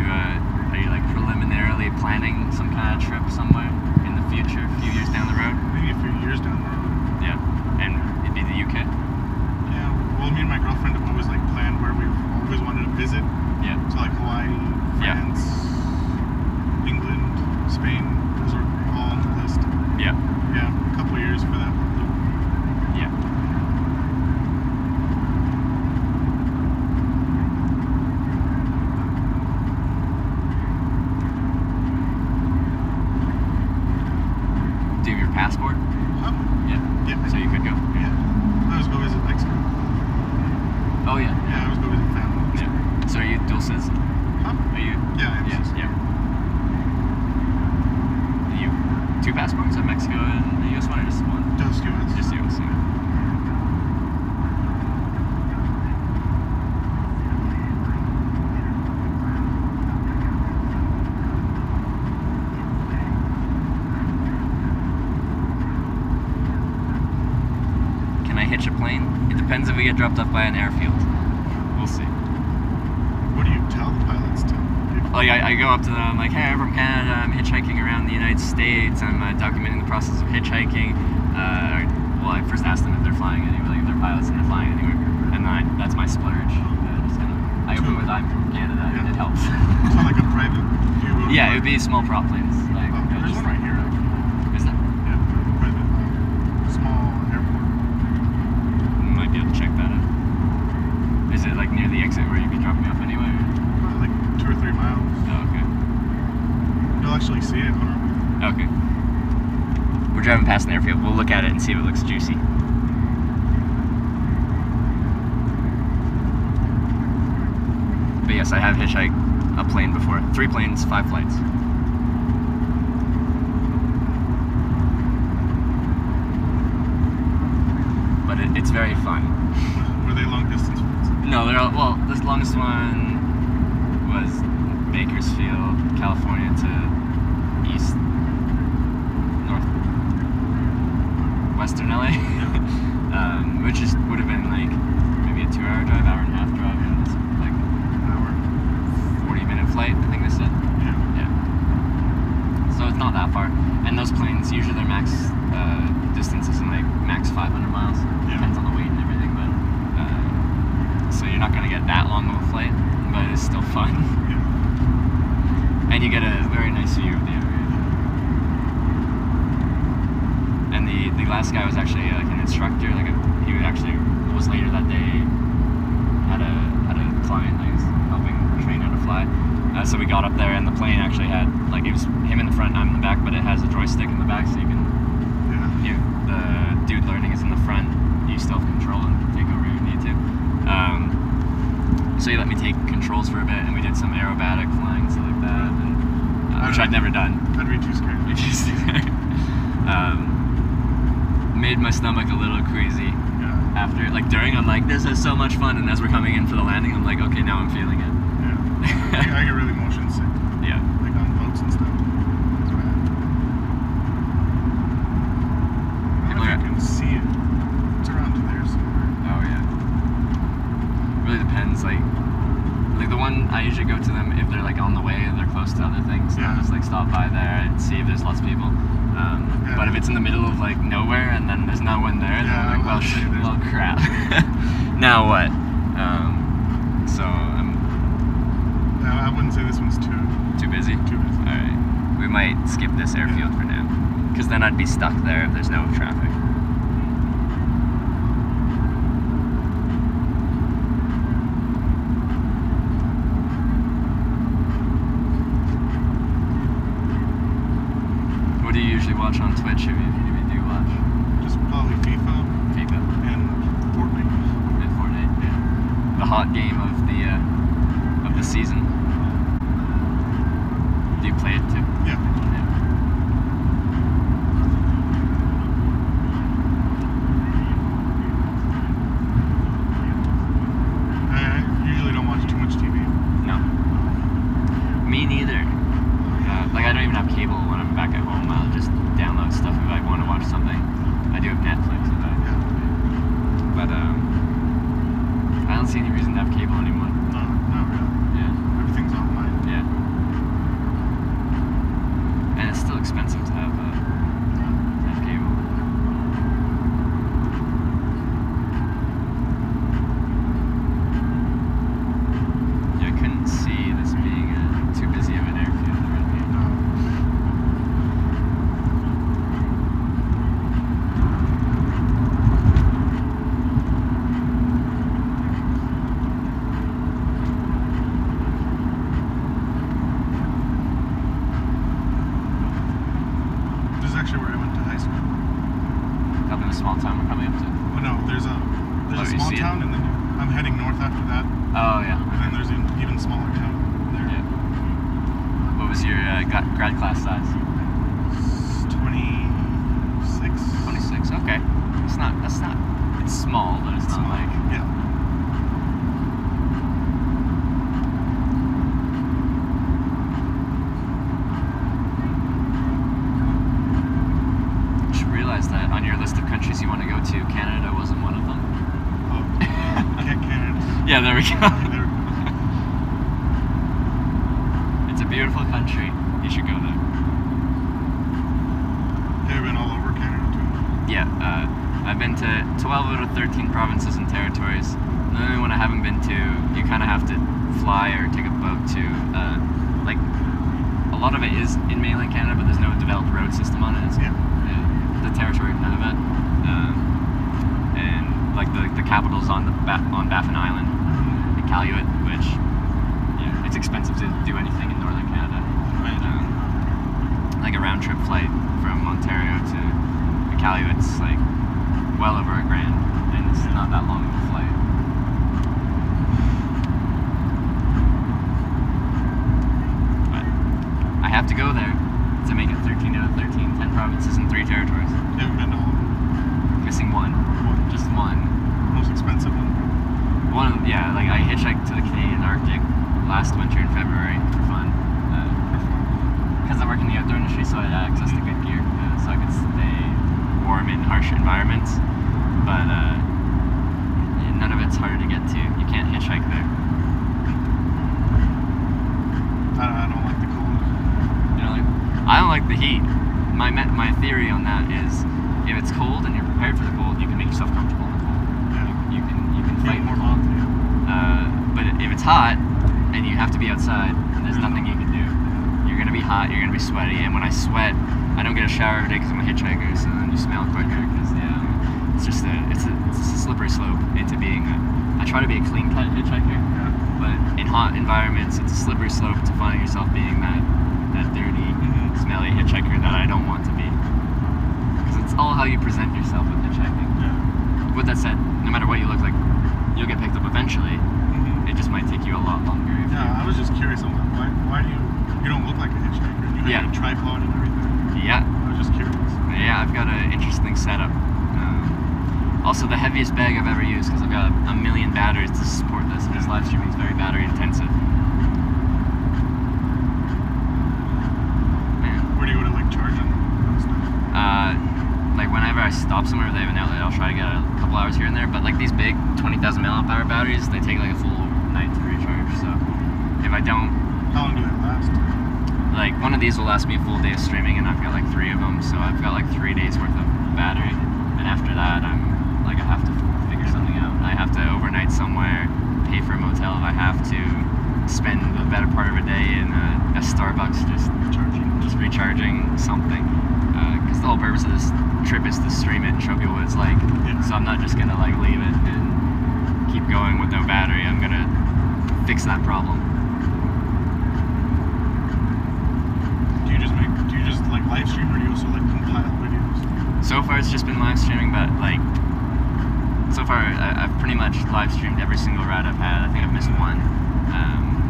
preliminarily planning some kind of trip somewhere in the future, a few years down the road? Maybe a few years down the road. Yeah. And it'd be the UK? Yeah, well, me and my girlfriend have always planned where we've always wanted to visit. Yeah. So Hawaii, Yeah. France, England, Spain, those are all on the list. Yeah. Yeah, a we get dropped off by an airfield. We'll see. What do you tell the pilots to? Like I go up to them, I'm like, hey, I'm from Canada, I'm hitchhiking around the United States, I'm documenting the process of hitchhiking. Well, I first ask them if they're flying anywhere, like if they're pilots and they're flying anywhere, and then that's my splurge. I open with I'm from Canada, and it helps. So like a private? Yeah, it would be small prop planes. Like, there's one right here, actually. Is there? Yeah, private, small airport. Might be able to check that out. Is it like near the exit where you'd be dropping me off anyway? Like 2 or 3 miles. Oh, okay. You'll actually see it on our way. Okay. We're driving past an airfield. We'll look at it and see if it looks juicy. But yes, I have hitchhiked a plane before. 3 planes, 5 flights. But it's very fun. Were they long distance flights? No, they're all, well, the longest one was Bakersfield, California to east, north, western LA, which would have been like maybe a 2-hour drive, hour and a half drive, and it's like An hour? 40-minute flight, I think they said. Yeah. So it's not that far. And those planes, usually their max distance is in like max 500 miles. Yeah. Depends on the weight and everything, but so you're not gonna get that long of a flight, but it's still fun. Yeah. And you get a very nice view of the area. And the last guy was actually like an instructor, he actually was later that day, had a client that he was helping train how to fly. So we got up there and the plane actually had, like, it was him in the front and I'm in the back, but it has a joystick in the back so you can, the dude learning is in the front, you still have control and take over if you need to. So he let me take controls for a bit and we did some aerobatic flying and stuff like that, and, which I'd never done. I'd be too scared. Made my stomach a little queasy. Yeah. After, like during, I'm like, this is so much fun, and as we're coming in for the landing, I'm like, okay, now I'm feeling it. Yeah. I get really motion sick. Yeah. Like on boats and stuff. That's what I have. I don't know if you can see it. It's around there somewhere. Oh yeah. Really depends. Like the one I usually go to them if they're like on the way and they're close to other things. Yeah. I'll just like stop by there and see if there's lots of people. But if it's in the middle of like nowhere and then there's no one there, then I'm like, well, crap. Now what? So I wouldn't say this one's too busy. busy. All right. We might skip this airfield for now, because then I'd be stuck there if there's no traffic. What do you usually watch on Twitch if you do watch? Just probably FIFA and Fortnite. And Fortnite, yeah. The hot game of the season. Do you play it too? Yeah. I usually don't watch too much TV. No. Me neither. Like I don't even have cable when I'm back at home. I'll just download stuff if I want to watch something. I do have Netflix, but I don't see any reason to have cable anymore. No, not really. Yeah. Everything's online. Yeah. And it's still expensive to have cable. Yeah, I couldn't see this being too busy of an airfield around here. This is actually where I went to high school. Up in the small town we're coming up to. Oh no, there's a you small see it? town and then I'm heading north after that. Oh yeah. And then there's an even smaller town there. Yeah. What was your grad class size? 26. 26. Okay. That's not. It's small, but it's not like. Yeah. Just realized that on your list of countries you want to go to, Canada wasn't one of them. Oh. go. There we go. It's a beautiful country. You should go there. Have you been all over Canada too? Yeah, I've been to 12 out of 13 provinces and territories. The only one I haven't been to, you kind of have to fly or take a boat to, like, a lot of it is in mainland Canada, but there's no developed road system on it. It's the territory of Nunavut. And, like, the capital's on on Baffin Island, Iqaluit, which, yeah, it's expensive to do anything in northern Canada. But, like, a round-trip flight from Ontario to Iqaluit's, like, well over $1,000, and it's not that long of a flight. But I have to go there to make it 13 out of 13, 10 provinces and 3 territories. Have you been to all of them? Missing one. Just one. Most expensive one? Yeah, like I hitchhiked to the Canadian Arctic last winter in February for fun. Because I work in the outdoor industry, so I had access to good gear, so I could stay warm in harsher environments. But none of it's harder to get to. You can't hitchhike there. I don't like the cold. You know, like, I don't like the heat. My theory on that is, if it's cold and you're prepared for the cold, you can make yourself comfortable in the cold. Yeah. You can fight more. hot. But if it's hot and you have to be outside, and there's nothing you can do. You're gonna be hot. You're gonna be sweaty. And when I sweat, I don't get a shower every day because I'm a hitchhiker. So then you smell quicker. Because it's just it's a slippery slope into being. I try to be a clean cut hitchhiker, but in hot environments, it's a slippery slope to finding yourself being that dirty, smelly hitchhiker that I don't want to be. Because it's all how you present yourself with hitchhiking. Yeah. With that said, no matter what you look like, you'll get picked up eventually. It just might take you a lot longer. Yeah, I was just curious. I'm like, why do you don't look like a hitchhiker? You have a tripod and everything. Yeah. I was just curious. Yeah, I've got an interesting setup. Also, the heaviest bag I've ever used, because I've got a million batteries to support this. This live streaming is very battery intensive. Man. Where do you go to like charge them? Like whenever I stop somewhere where they have an outlet, I'll try to get a couple hours here and there. But like these big 20,000 mAh batteries, they take like a full night to recharge. So if I don't, How long do they last? like one of these will last me a full day of streaming, and I've got like 3 of them, so I've got like 3 days worth of battery. And after that, I have to figure something out. I have to overnight somewhere, pay for a motel if I have to, spend the better part of a day in a Starbucks just recharging something. Because the whole purpose of this trip is to stream it and show people what it's like. Yeah. So I'm not just gonna like leave it and keep going with no battery. I'm gonna fix that problem. Do you just like live stream, or do you also like compile videos? So far it's just been live streaming, but like so far I've pretty much live streamed every single ride I've had. I think I've missed one,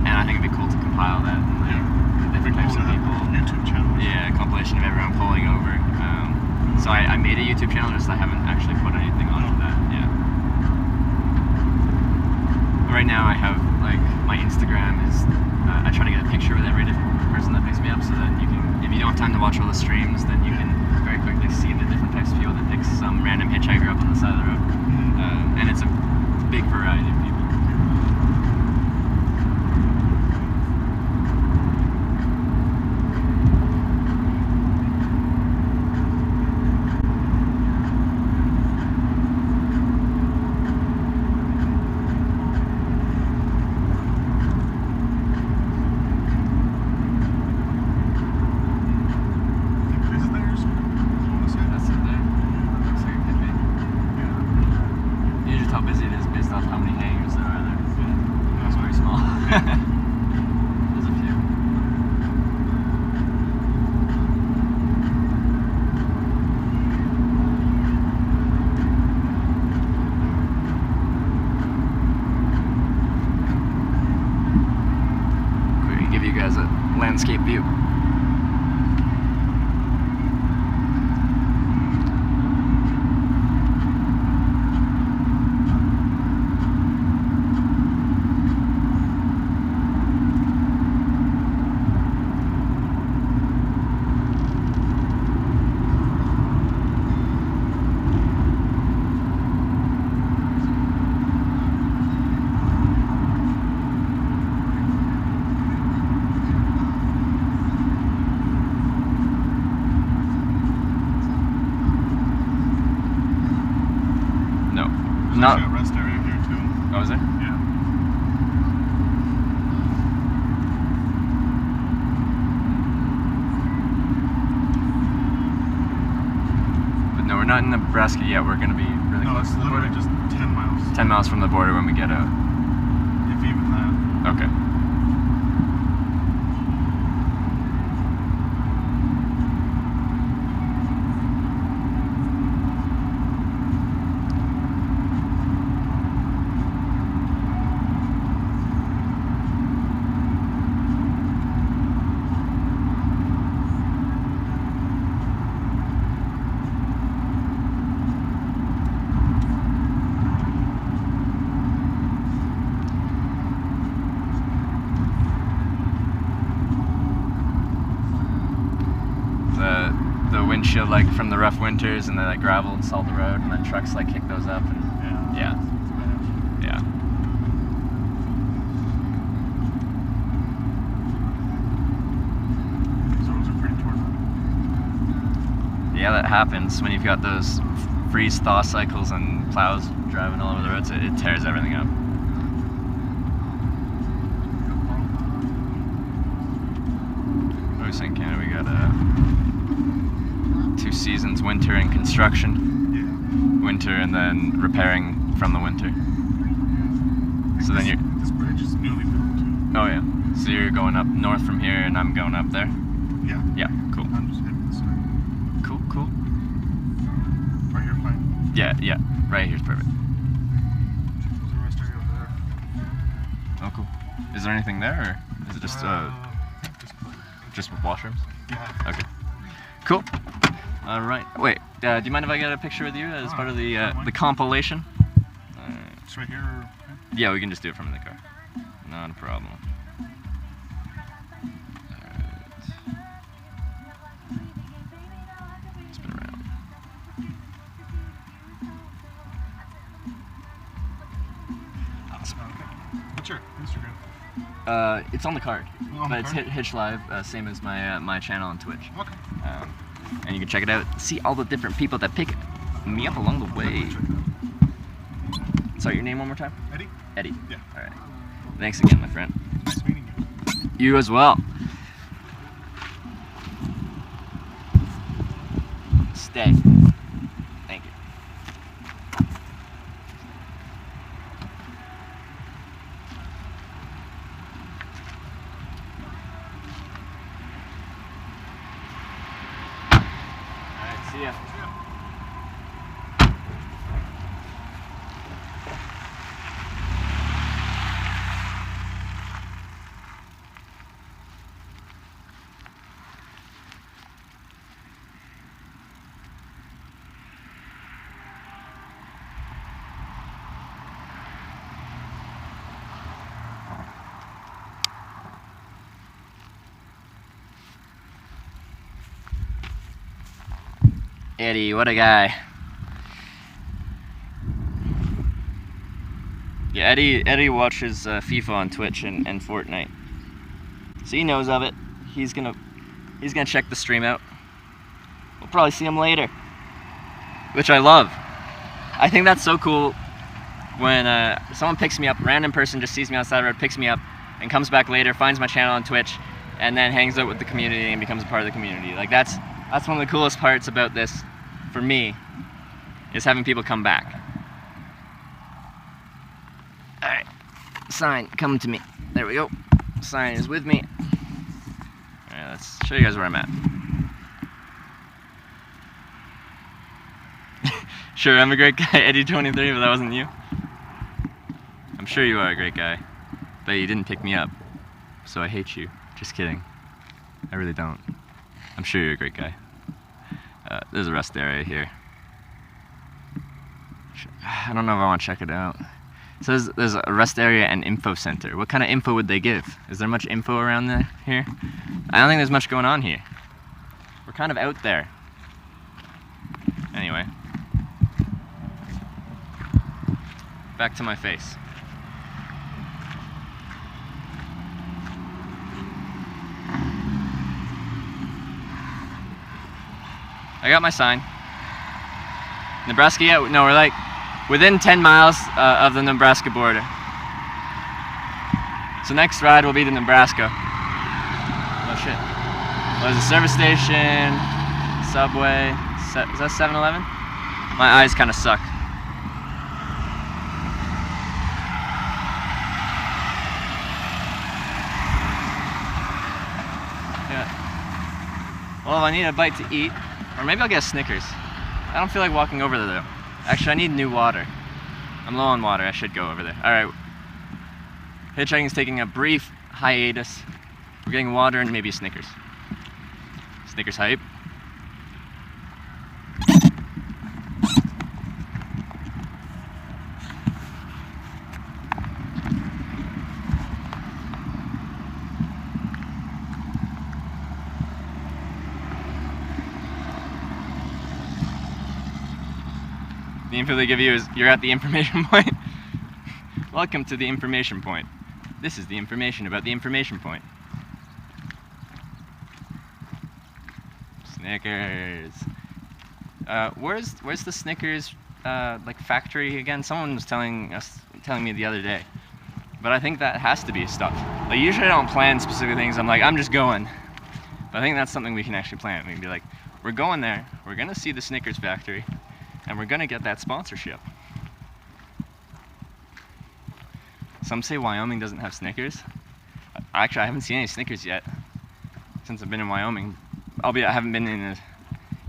and I think it'd be cool to compile that and like the different types of people. YouTube channel. Yeah, a compilation of everyone pulling over. So I made a YouTube channel, just I haven't actually put anything onto that. Yeah. But right now I have like my Instagram is I try to get a picture with every different person that picks me up, so that you can, if you don't have time to watch all the streams, then you can very quickly see the different types of people that picks some random hitchhiker up on the side of the road. And it's a big variety of people. Is it theirs? I want to say That's it there. Looks like it could be. Usually how busy it is based off how many hangars there are there. It's very small. There's a few. We can give you guys a landscape view. not in Nebraska yet. We're gonna be really No, close it's to the border. literally just 10 miles. 10 miles from the border when we get out. If even that. Okay. The windshield, like from the rough winters, and then like gravel and salt the road, and then trucks like kick those up, and yeah. These roads are pretty torn up. Yeah, that happens when you've got those freeze-thaw cycles and plows driving all over the roads. It tears everything up. What was in Canada? We got 2 seasons: winter and construction. Yeah. Winter and then repairing from the winter. So then you're. This bridge is newly built too. Oh yeah. So you're going up north from here, and I'm going up there. Yeah. Yeah. Cool. I'm just heading this way. Cool. Right here, fine. Yeah. Right here's perfect. There's a rest area over there. Oh, cool. Is there anything there, or is it just Just washrooms? yeah. Okay. Cool. All right. Wait. Do you mind if I get a picture with you as part of the compilation? It's right here. Or... Yeah, we can just do it from in the car. Not a problem. Alright. Spin around. Awesome. What's your Instagram? It's on the card, On the but it's card? Hitch Live, same as my my channel on Twitch. Okay. And you can check it out. See all the different people that pick me up along the way. Check it out. Sorry, your name one more time? Eddie? Eddie. Yeah. All right. Thanks again, my friend. Nice meeting you. You as well. Stay. Thank you. All right, see ya. Eddie, what a guy. Yeah, Eddie watches FIFA on Twitch and Fortnite, so he knows of it. He's gonna check the stream out. We'll probably see him later, which I love. I think that's so cool when someone picks me up, a random person just sees me outside the road, picks me up, and comes back later, finds my channel on Twitch, and then hangs out with the community and becomes a part of the community. Like that's one of the coolest parts about this, for me, is having people come back. All right, sign, come to me. There we go. Sign is with me. All right, let's show you guys where I'm at. Sure, I'm a great guy, Eddie23, but that wasn't you. I'm sure you are a great guy, but you didn't pick me up, so I hate you. Just kidding. I really don't. I'm sure you're a great guy. There's a rest area here. I don't know if I want to check it out. It says there's a rest area and info center. What kind of info would they give? Is there much info around there here? I don't think there's much going on here. We're kind of out there. Anyway. Back to my face. I got my sign. Nebraska, yeah, no, we're like within 10 miles of the Nebraska border. So next ride will be to Nebraska. Oh shit. Well, there's a service station, Subway, is that 7-Eleven? My eyes kind of suck. Yeah. Well, I need a bite to eat, or maybe I'll get a Snickers. I don't feel like walking over there though. Actually, I need new water. I'm low on water, I should go over there. Alright. Hitchhiking's taking a brief hiatus. We're getting water and maybe a Snickers. Snickers hype. The info they give you is you're at the information point. Welcome to the information point. This is the information about the information point. Snickers. Where's the Snickers like factory again? Someone was telling me the other day. But I think that has to be stuff. Like usually I don't plan specific things. I'm like, I'm just going. But I think that's something we can actually plan. We can be like, we're going there. We're gonna see the Snickers factory. And we're gonna get that sponsorship. Some say Wyoming doesn't have Snickers. Actually, I haven't seen any Snickers yet since I've been in Wyoming. Albeit I haven't been in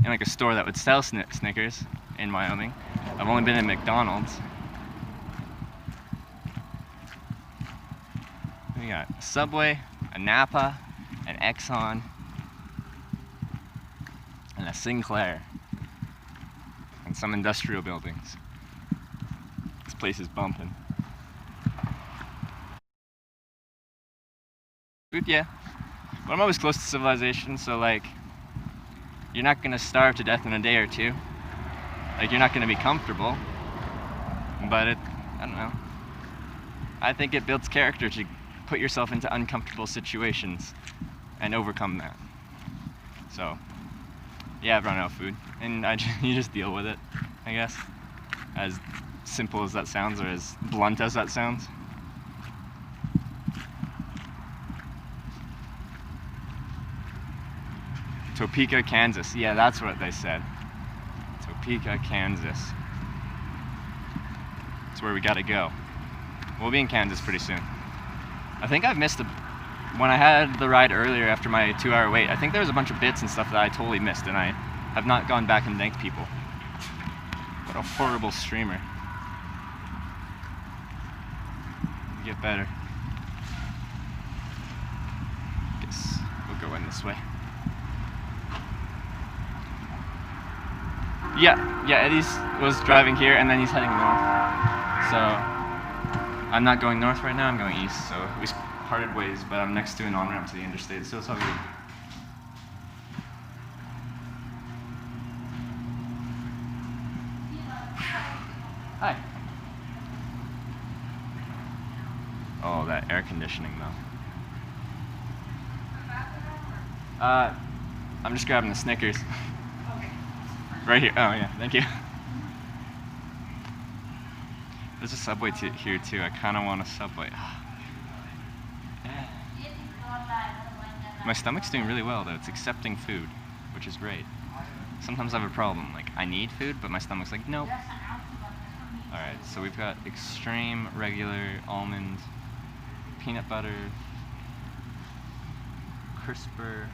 like a store that would sell Snickers in Wyoming. I've only been in McDonald's. We got a Subway, a Napa, an Exxon, and a Sinclair. And some industrial buildings. This place is bumping. Food, yeah. But I'm always close to civilization, so like, you're not gonna starve to death in a day or two. Like, you're not gonna be comfortable. But I don't know. I think it builds character to put yourself into uncomfortable situations and overcome that. So, yeah, I've run out of food, and you just deal with it, I guess. As simple as that sounds, or as blunt as that sounds. Topeka, Kansas. Yeah, that's what they said. Topeka, Kansas. That's where we gotta go. We'll be in Kansas pretty soon. I think I've missed when I had the ride earlier after my 2-hour wait, I think there was a bunch of bits and stuff that I totally missed, and I have not gone back and thanked people. What a horrible streamer. Get better. Guess we'll go in this way. Yeah, Eddie's was driving here and then he's heading north. So I'm not going north right now, I'm going east, so we parted ways, but I'm next to an on-ramp to the interstate, so it's all good. Hi. Oh, that air conditioning though. I'm just grabbing the Snickers. Right here. Oh yeah, thank you. There's a Subway here too. I kind of want a Subway. My stomach's doing really well though. It's accepting food, which is great. Sometimes I have a problem. Like I need food, but my stomach's like, nope. All right, so we've got extreme, regular, almond, peanut butter, crisper,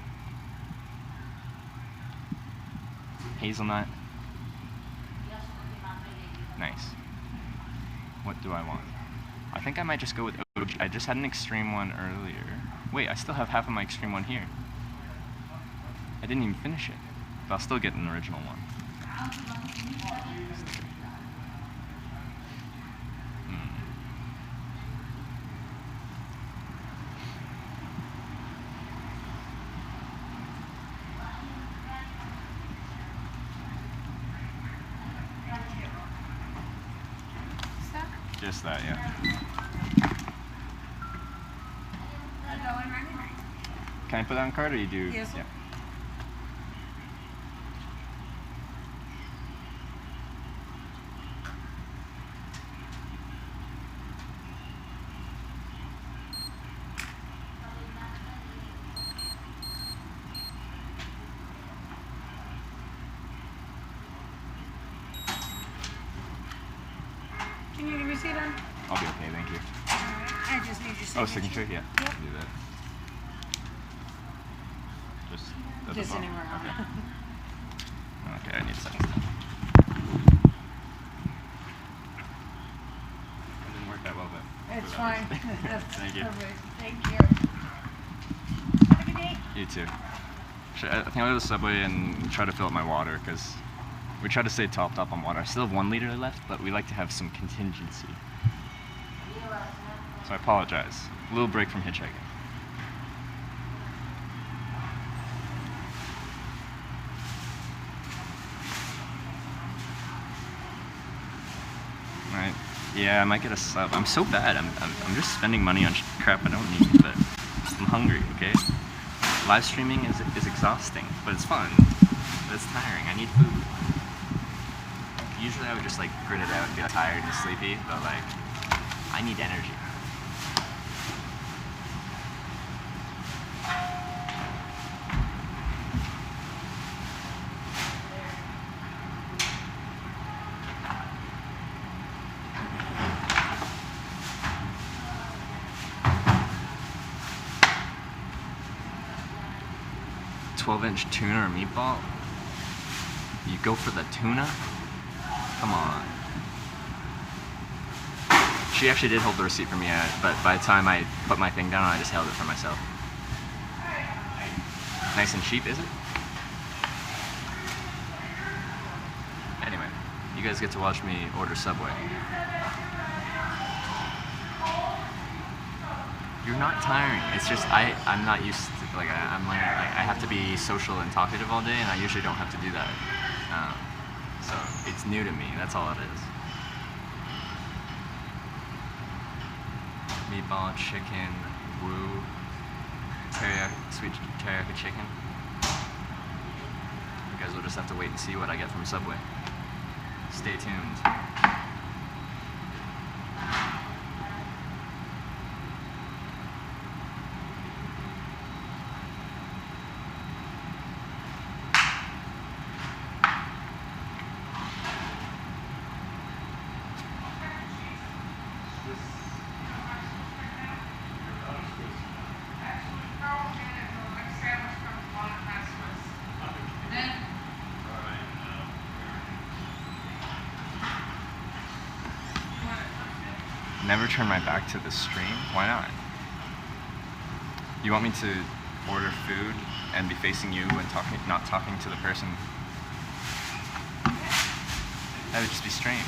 hazelnut. Nice. What do I want? I think I might just go with OG. I just had an extreme one earlier. Wait, I still have half of my extreme one here. I didn't even finish it, but I'll still get an original one. Just that, yeah. Can I put that on card or you do? Yes. Yeah. Oh, signature? Yeah. Yep. Can do that. Just at the Just bottom. anywhere on it. Okay, I need a second. It didn't work that well, but It's for that fine. reason. That's Thank you. perfect. Thank you. Have a good day. You too. I think I'll go to the Subway and try to fill up my water because we try to stay topped up on water. I still have 1 liter left, but we like to have some contingency. So I apologize. A little break from hitchhiking. Right. Yeah, I might get a sub. I'm so bad. I'm just spending money on crap I don't need, but I'm hungry, okay? Live streaming is exhausting, but it's fun. But it's tiring. I need food. Usually I would just like grit it out and be tired and sleepy, but like I need energy. $12-inch tuna or meatball? You go for the tuna? Come on. She actually did hold the receipt for me, but by the time I put my thing down, I just held it for myself. Nice and cheap, is it? Anyway, you guys get to watch me order Subway. You're not tiring. It's just I'm not used to I'm learning. Like I have to be social and talkative all day, and I usually don't have to do that. So it's new to me. That's all it is. Meatball, chicken, woo, teriyaki, sweet teriyaki chicken. You guys will just have to wait and see what I get from Subway. Stay tuned. Never turn my back to the stream? Why not? You want me to order food and be facing you and not talking to the person? That would just be strange.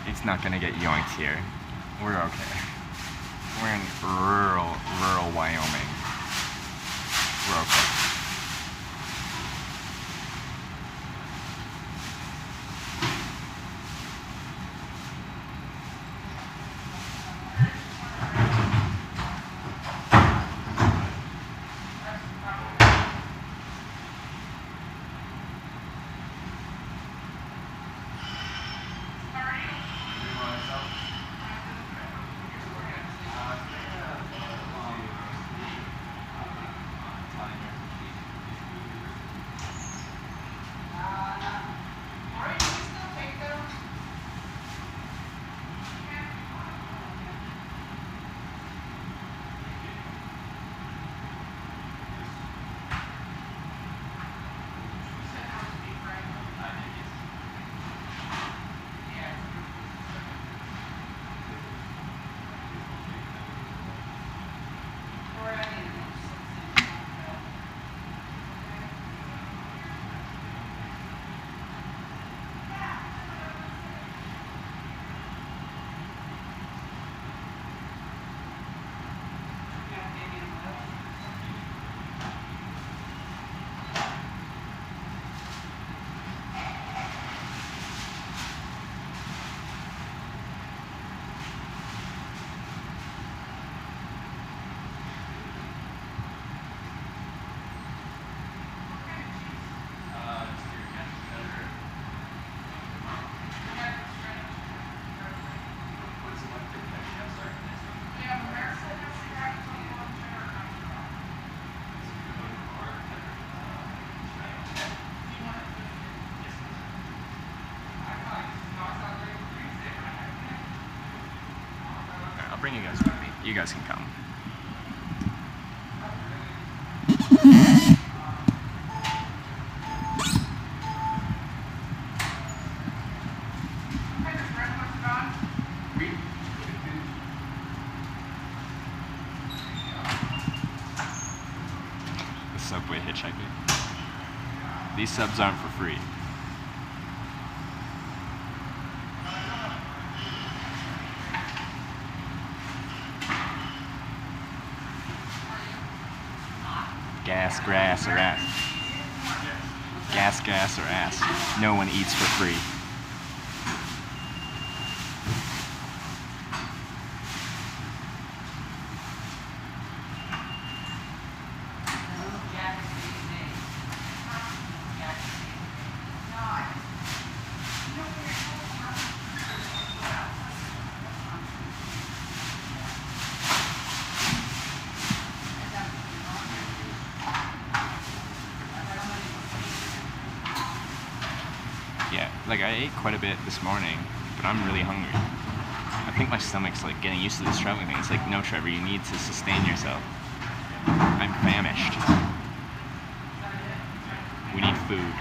It's not gonna get yoinked here. We're okay. We're in rural Wyoming. We're okay. bring you guys with me. You guys can come. The subway hitchhiker. These subs aren't for free. Gas, grass, or ass. Gas, gas, or ass. No one eats for free. Yeah, like I ate quite a bit this morning, but I'm really hungry. I think my stomach's like getting used to this traveling thing. It's like, no, Trevor, you need to sustain yourself. I'm famished. We need food.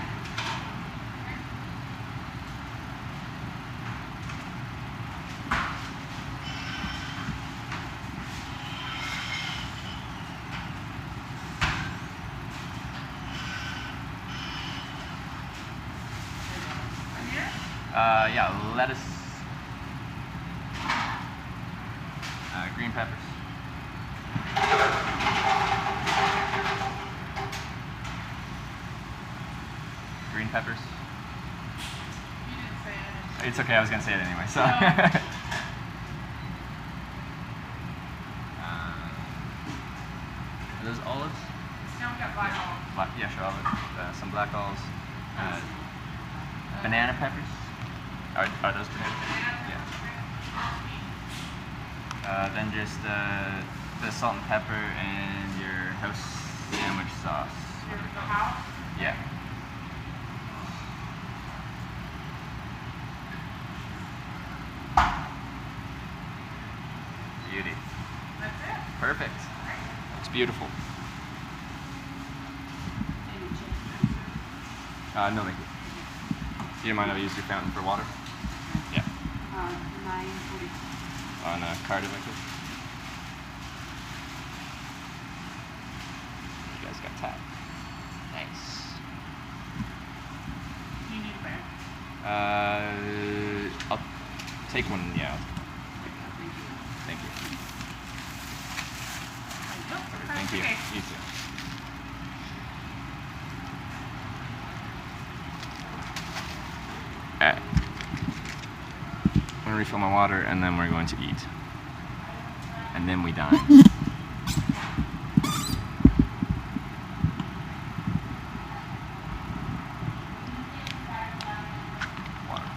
Yeah, lettuce, green peppers, green peppers. You didn't say it. It's okay, I was gonna say it anyway, so. Are those olives? Now we got black olive. Yeah, sure, olives. Some black olives. Banana peppers. Are those bananas? Yeah. Then just the salt and pepper and your house sandwich sauce. The house? Yeah. Beauty. That's it. Perfect. It's beautiful. No, thank you. Do you mind if I use your fountain for water? Yeah. 9:40. On a card like this? You guys got tap. Nice. Do you need a bag? I'll take one, yeah. Thank you. Thank you. Okay. You too. Alright. I'm gonna refill my water and then we're going to eat. And then we dine. Water.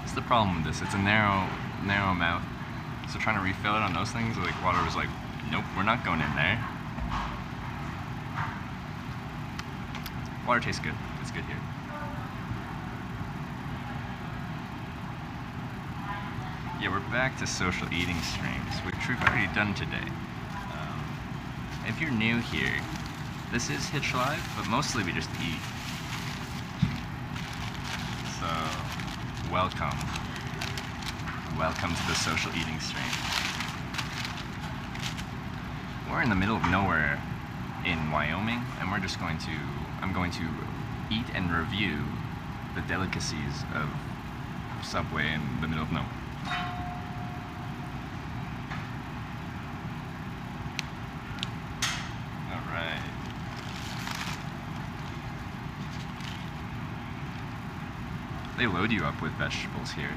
What's the problem with this? It's a narrow mouth. So trying to refill it on those things, like water was like, nope, we're not going in there. Water tastes good. It's good here. Yeah, we're back to social eating streams, which we've already done today. if you're new here, this is Hitch Live, but mostly we just eat. So, welcome. Welcome to the social eating stream. We're in the middle of nowhere in Wyoming, and we're just I'm going to eat and review the delicacies of Subway in the middle of nowhere. Alright. They load you up with vegetables here.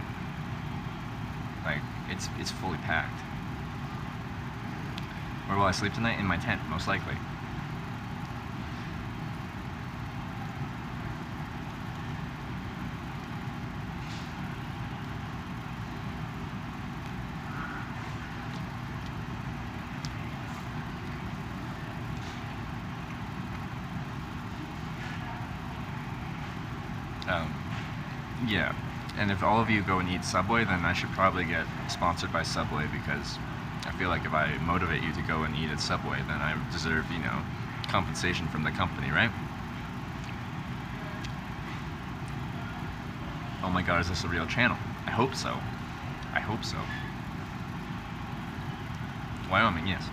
Like, it's fully packed. Where will I sleep tonight? In my tent, most likely. Yeah, and if all of you go and eat Subway, then I should probably get sponsored by Subway, because I feel like if I motivate you to go and eat at Subway, then I deserve, compensation from the company, right? Oh my god, is this a real channel? I hope so. I hope so. Wyoming, yes.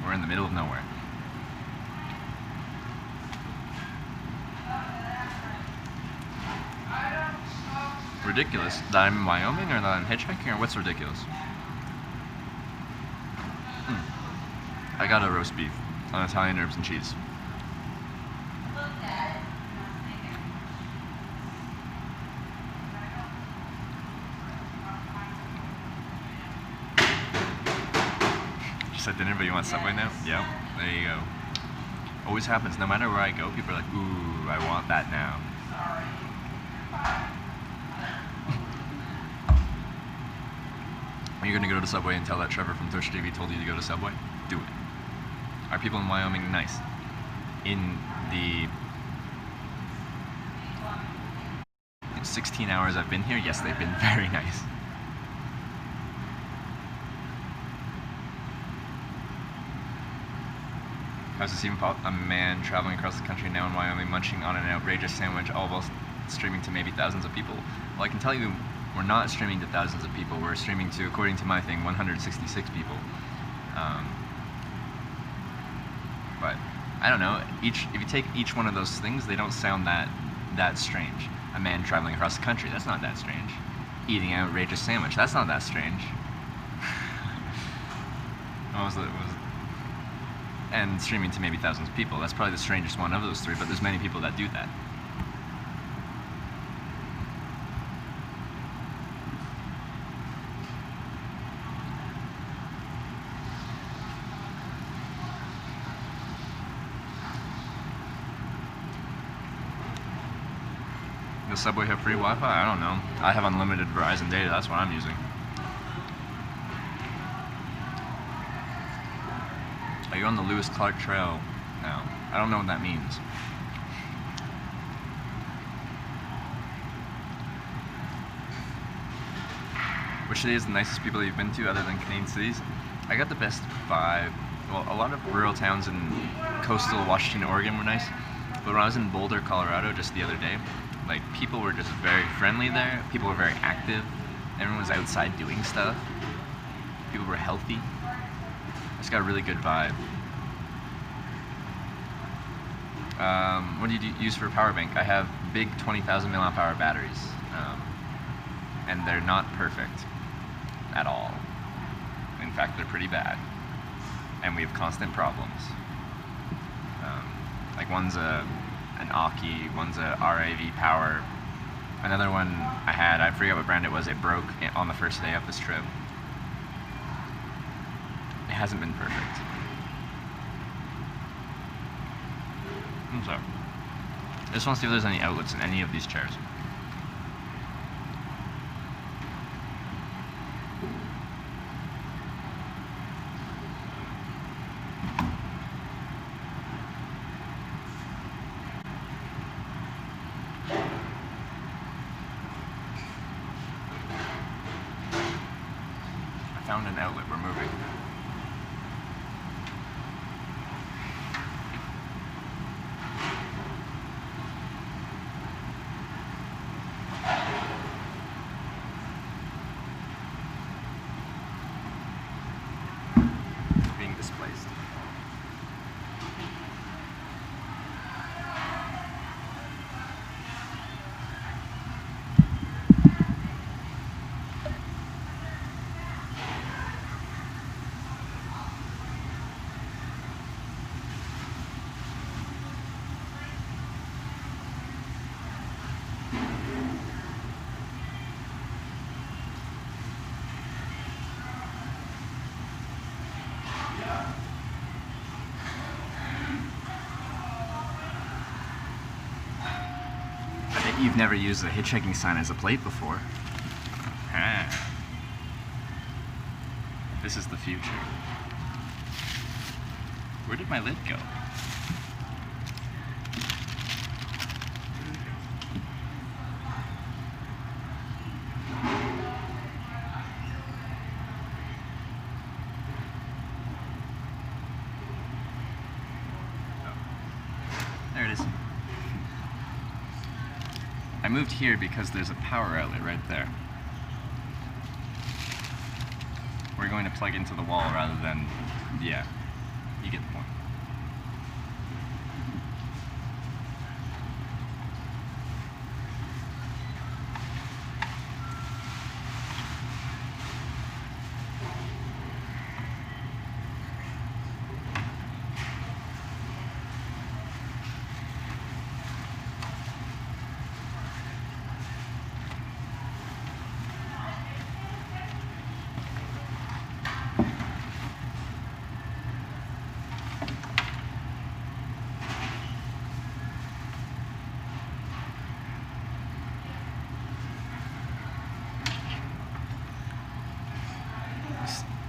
We're in the middle of nowhere. Ridiculous that I'm in Wyoming or that I'm hitchhiking, or what's ridiculous? I got a roast beef on Italian herbs and cheese. You said dinner, but you want Subway now? Yeah, there you go. Always happens. No matter where I go, people are like, ooh, I want that now. Are you gonna go to Subway and tell that Trevor from Twitch TV told you to go to Subway? Do it. Are people in Wyoming nice? In the 16 hours I've been here, yes, they've been very nice. How's this even possible? A man traveling across the country now in Wyoming, munching on an outrageous sandwich, all while streaming to maybe thousands of people. Well, I can tell you, we're not streaming to thousands of people. We're streaming to, according to my thing, 166 people. But I don't know. If you take each one of those things, they don't sound that strange. A man traveling across the country, that's not that strange. Eating an outrageous sandwich, that's not that strange. And streaming to maybe thousands of people, that's probably the strangest one of those three, but there's many people that do that. Does Subway have free Wi-Fi? I don't know. I have unlimited Verizon data, that's what I'm using. Are you on the Lewis Clark Trail now? I don't know what that means. Which city is the nicest people you've been to other than Canadian cities? I got the best vibe. Well, a lot of rural towns in coastal Washington, Oregon were nice. But when I was in Boulder, Colorado just the other day, like, people were just very friendly there. People were very active. Everyone was outside doing stuff. People were healthy. I just got a really good vibe. What do you use for a power bank? I have big 20,000 mAh batteries. And they're not perfect at all. In fact, they're pretty bad. And we have constant problems. Like, one's an Aki, one's a RAV Power. Another one I had, I forget what brand it was, it broke on the first day of this trip. It hasn't been perfect. So, I just want to see if there's any outlets in any of these chairs. I found an outlet, we're moving. You've never used a hitchhiking sign as a plate before. Ah. This is the future. Where did my lid go? There it is. I moved here because there's a power outlet right there. We're going to plug into the wall rather than, yeah, you get the point.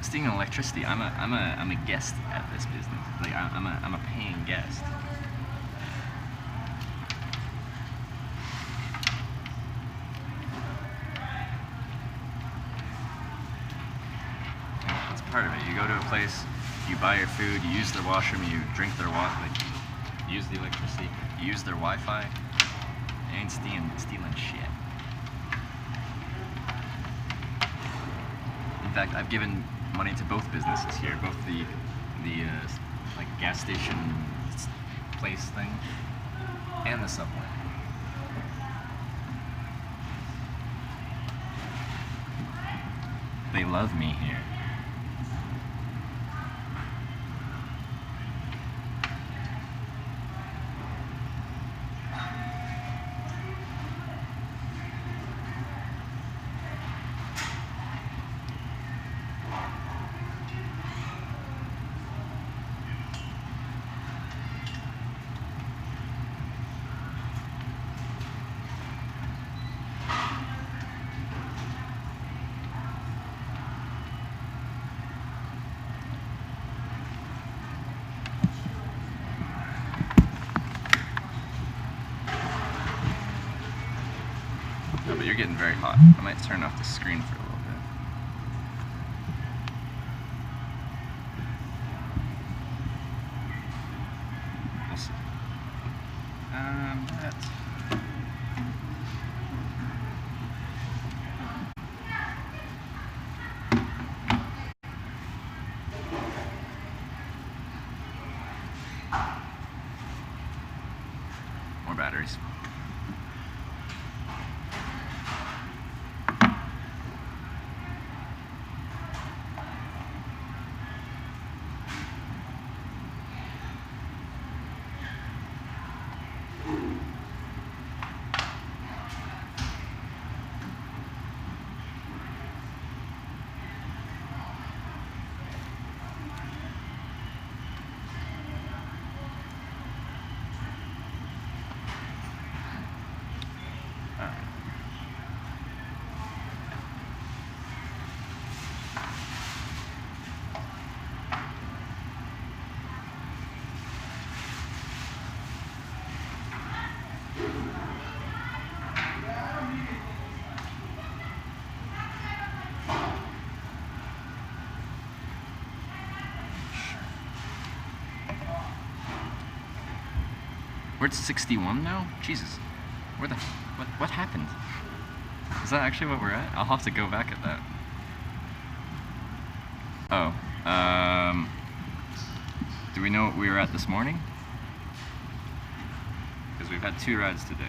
Speaking of electricity, I'm a guest at this business. Like I'm a paying guest. That's part of it. You go to a place, you buy your food, you use their washroom, you drink their water, like you use the electricity, you use their Wi-Fi. You ain't stealing shit. In fact, I've given money to both businesses here, both the like gas station place thing and the subway. They love me here. No, but you're getting very hot. I might turn off the screen for a little bit. We'll see. That's... More batteries. We're at 61 now? Jesus. Where the... What happened? Is that actually what we're at? I'll have to go back at that. Oh. Do we know what we were at this morning? Because we've had 2 rides today.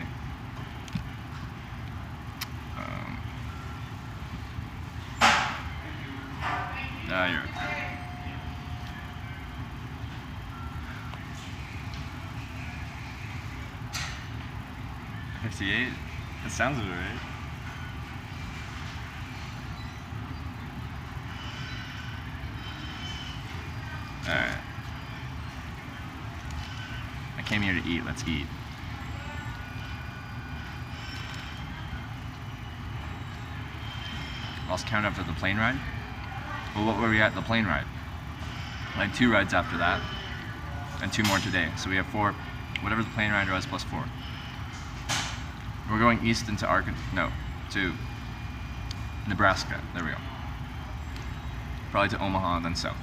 You're okay. 58? That sounds about right. Alright. I came here to eat. Let's eat. lost count after the plane ride. Well, what were we at the plane ride? Like 2 rides after that, and 2 more today. So we have 4, whatever the plane ride was, plus 4. We're going east into to Nebraska. There we go. Probably to Omaha and then south.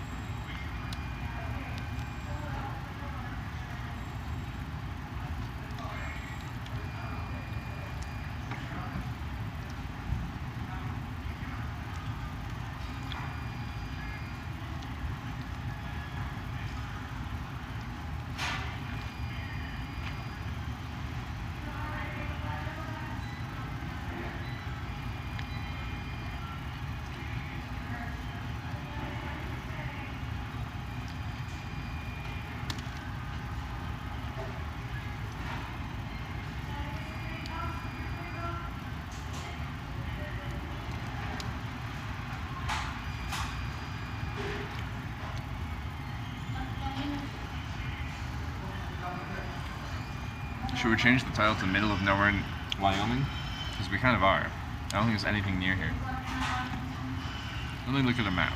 Should we change the title to Middle of Nowhere in Wyoming? Because we kind of are. I don't think there's anything near here. Let me look at a map.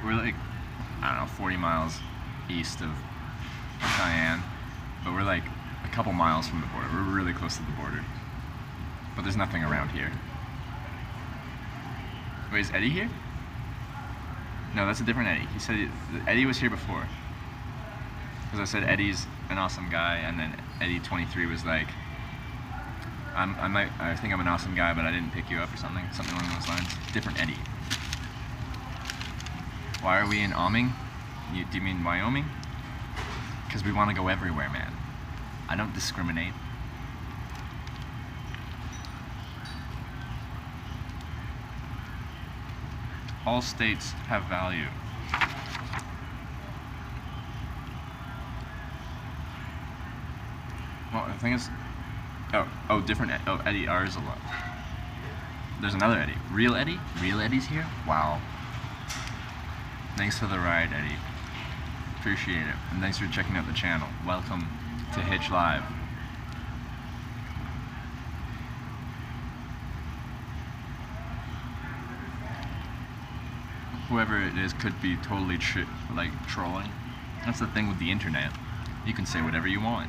We're like, I don't know, 40 miles east of Cheyenne, but we're like a couple miles from the border. We're really close to the border, but there's nothing around here. Wait, is Eddie here? No, that's a different Eddie. He said Eddie was here before. Because I said Eddie's an awesome guy, and then Eddie 23 was like, I think I'm an awesome guy, but I didn't pick you up or something along those lines. Different Eddie. Why are we in Wyoming? Do you mean Wyoming? Because we want to go everywhere, man. I don't discriminate. All states have value. Well, the thing is, different. Eddie R is a lot. There's another Eddie. Real Eddie? Real Eddie's here? Wow. Thanks for the ride, Eddie. Appreciate it. And thanks for checking out the channel. Welcome to Hitch Live. Whoever it is could be totally trolling. That's the thing with the internet. You can say whatever you want.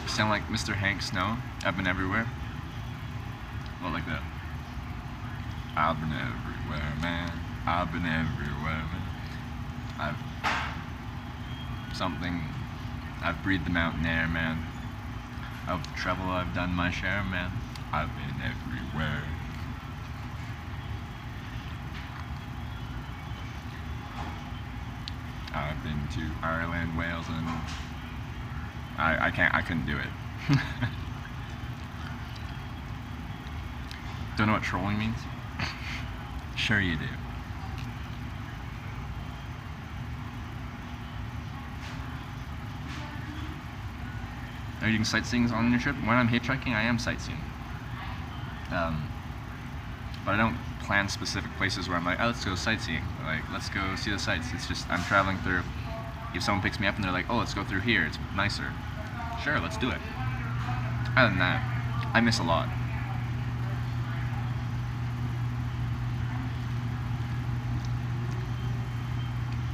Sound like Mr. Hank Snow. I've been everywhere. Well, like that. I've been everywhere, man. I've been everywhere, man. I've breathed the mountain air, man. Of travel, I've done my share, man. I've been everywhere. I've been to Ireland, Wales, and I couldn't do it. Don't know what trolling means? Sure you do. Are you doing sightseeing on your trip? When I'm hitchhiking, I am sightseeing. But I don't plan specific places where I'm like, oh, let's go sightseeing. Like, let's go see the sights. It's just, I'm traveling through if someone picks me up and they're like, oh, let's go through here, it's nicer. Sure, let's do it. Other than that, I miss a lot.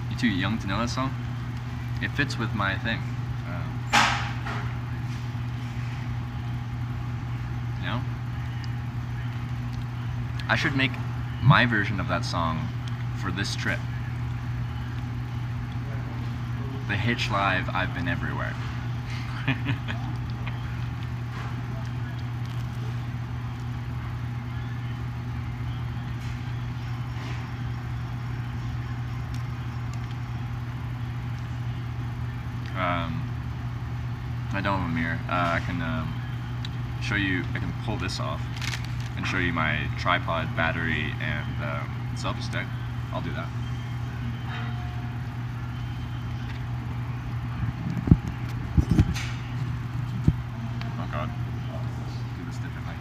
You too young to know that song? It fits with my thing. You know? I should make my version of that song for this trip. The Hitch Live, I've Been Everywhere. I don't have a mirror. I can show you, I can pull this off and show you my tripod, battery, and selfie stick. I'll do that. Oh god. Let's do this differently.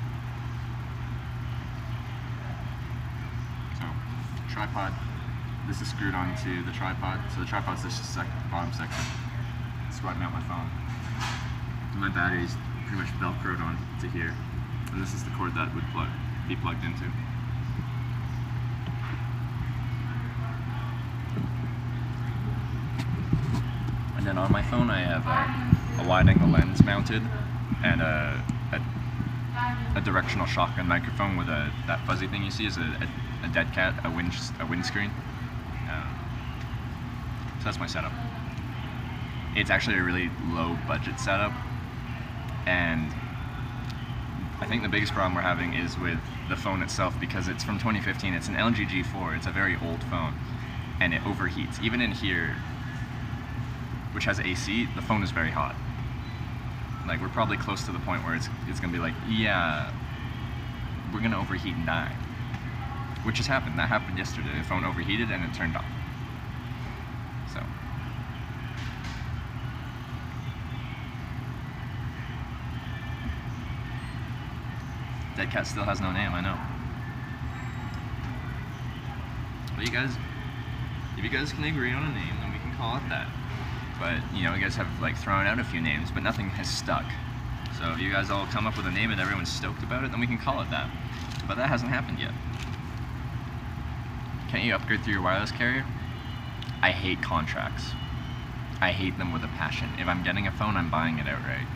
So, tripod. This is screwed onto the tripod. So the tripod's this bottom section. That's where I mount my phone. And my battery's pretty much velcroed on to here. And this is the cord that would be plugged into. And then on my phone I have a wide angle lens mounted and a directional shotgun microphone with that fuzzy thing you see is a dead cat, a windscreen. So that's my setup. It's actually a really low budget setup, and I think the biggest problem we're having is with the phone itself because it's from 2015. It's an LG G4. It's a very old phone, and it overheats. Even in here, which has AC, the phone is very hot. Like, we're probably close to the point where it's gonna be like, yeah, we're gonna overheat and die. Which has happened. That happened yesterday. The phone overheated and it turned off. So. Dead cat still has no name, I know. But if you guys can agree on a name, then we can call it that. But, you know, you guys have, like, thrown out a few names, but nothing has stuck. So if you guys all come up with a name and everyone's stoked about it, then we can call it that. But that hasn't happened yet. Can't you upgrade through your wireless carrier? I hate contracts. I hate them with a passion. If I'm getting a phone, I'm buying it outright.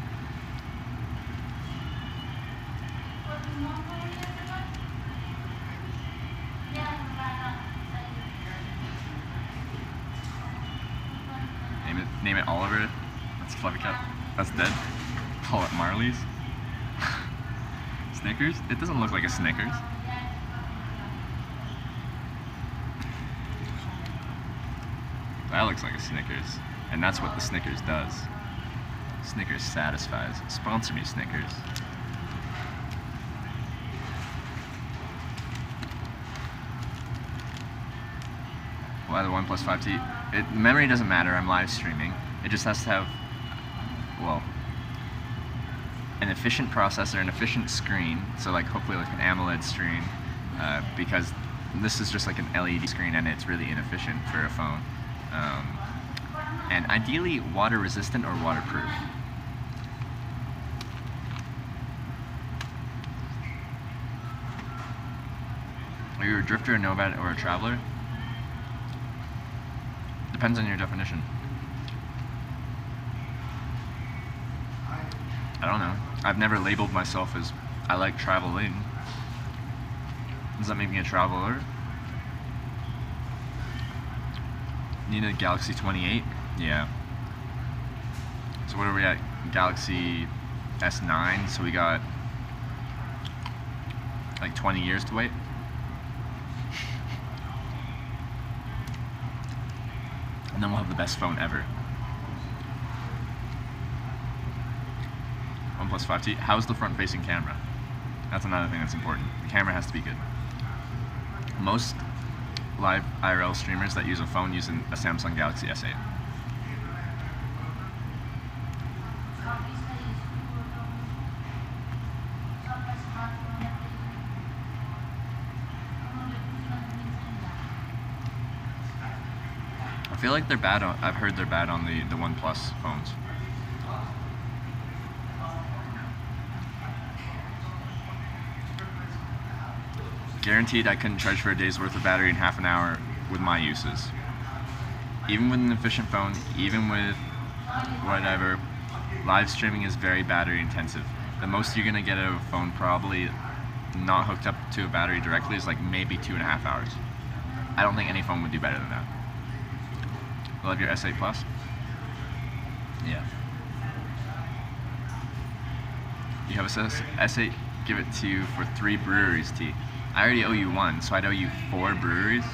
Name it Oliver. That's a fluffy cat. That's dead. Call it Marley's. Snickers? It doesn't look like a Snickers. That looks like a Snickers. And that's what the Snickers does. Snickers satisfies. Sponsor me, Snickers. Why the OnePlus 5T? Memory doesn't matter, I'm live streaming. It just has to have, well, an efficient processor, an efficient screen, so like hopefully like an AMOLED screen, because this is just like an LED screen and it's really inefficient for a phone. And ideally water resistant or waterproof. Are you a drifter, a nomad, or a traveler? Depends on your definition. I don't know. I've never labeled myself as I like traveling. Does that make me a traveler? Need a Galaxy 28? Yeah. So what are we at? Galaxy S9, so we got like 20 years to wait. And then we'll have the best phone ever. OnePlus 5T. How's the front-facing camera? That's another thing that's important. The camera has to be good. Most live IRL streamers that use a phone use a Samsung Galaxy S8. feel like they're bad on, I've heard they're bad on the OnePlus phones. Guaranteed I couldn't charge for a day's worth of battery in half an hour with my uses. Even with an efficient phone, even with whatever, live streaming is very battery intensive. The most you're gonna get out of a phone, probably not hooked up to a battery directly, is like maybe 2.5 hours. I don't think any phone would do better than that. Love your S8 Plus? Yeah. You have a S8, give it to you for 3 breweries, T. I already owe you 1, so I'd owe you 4 breweries.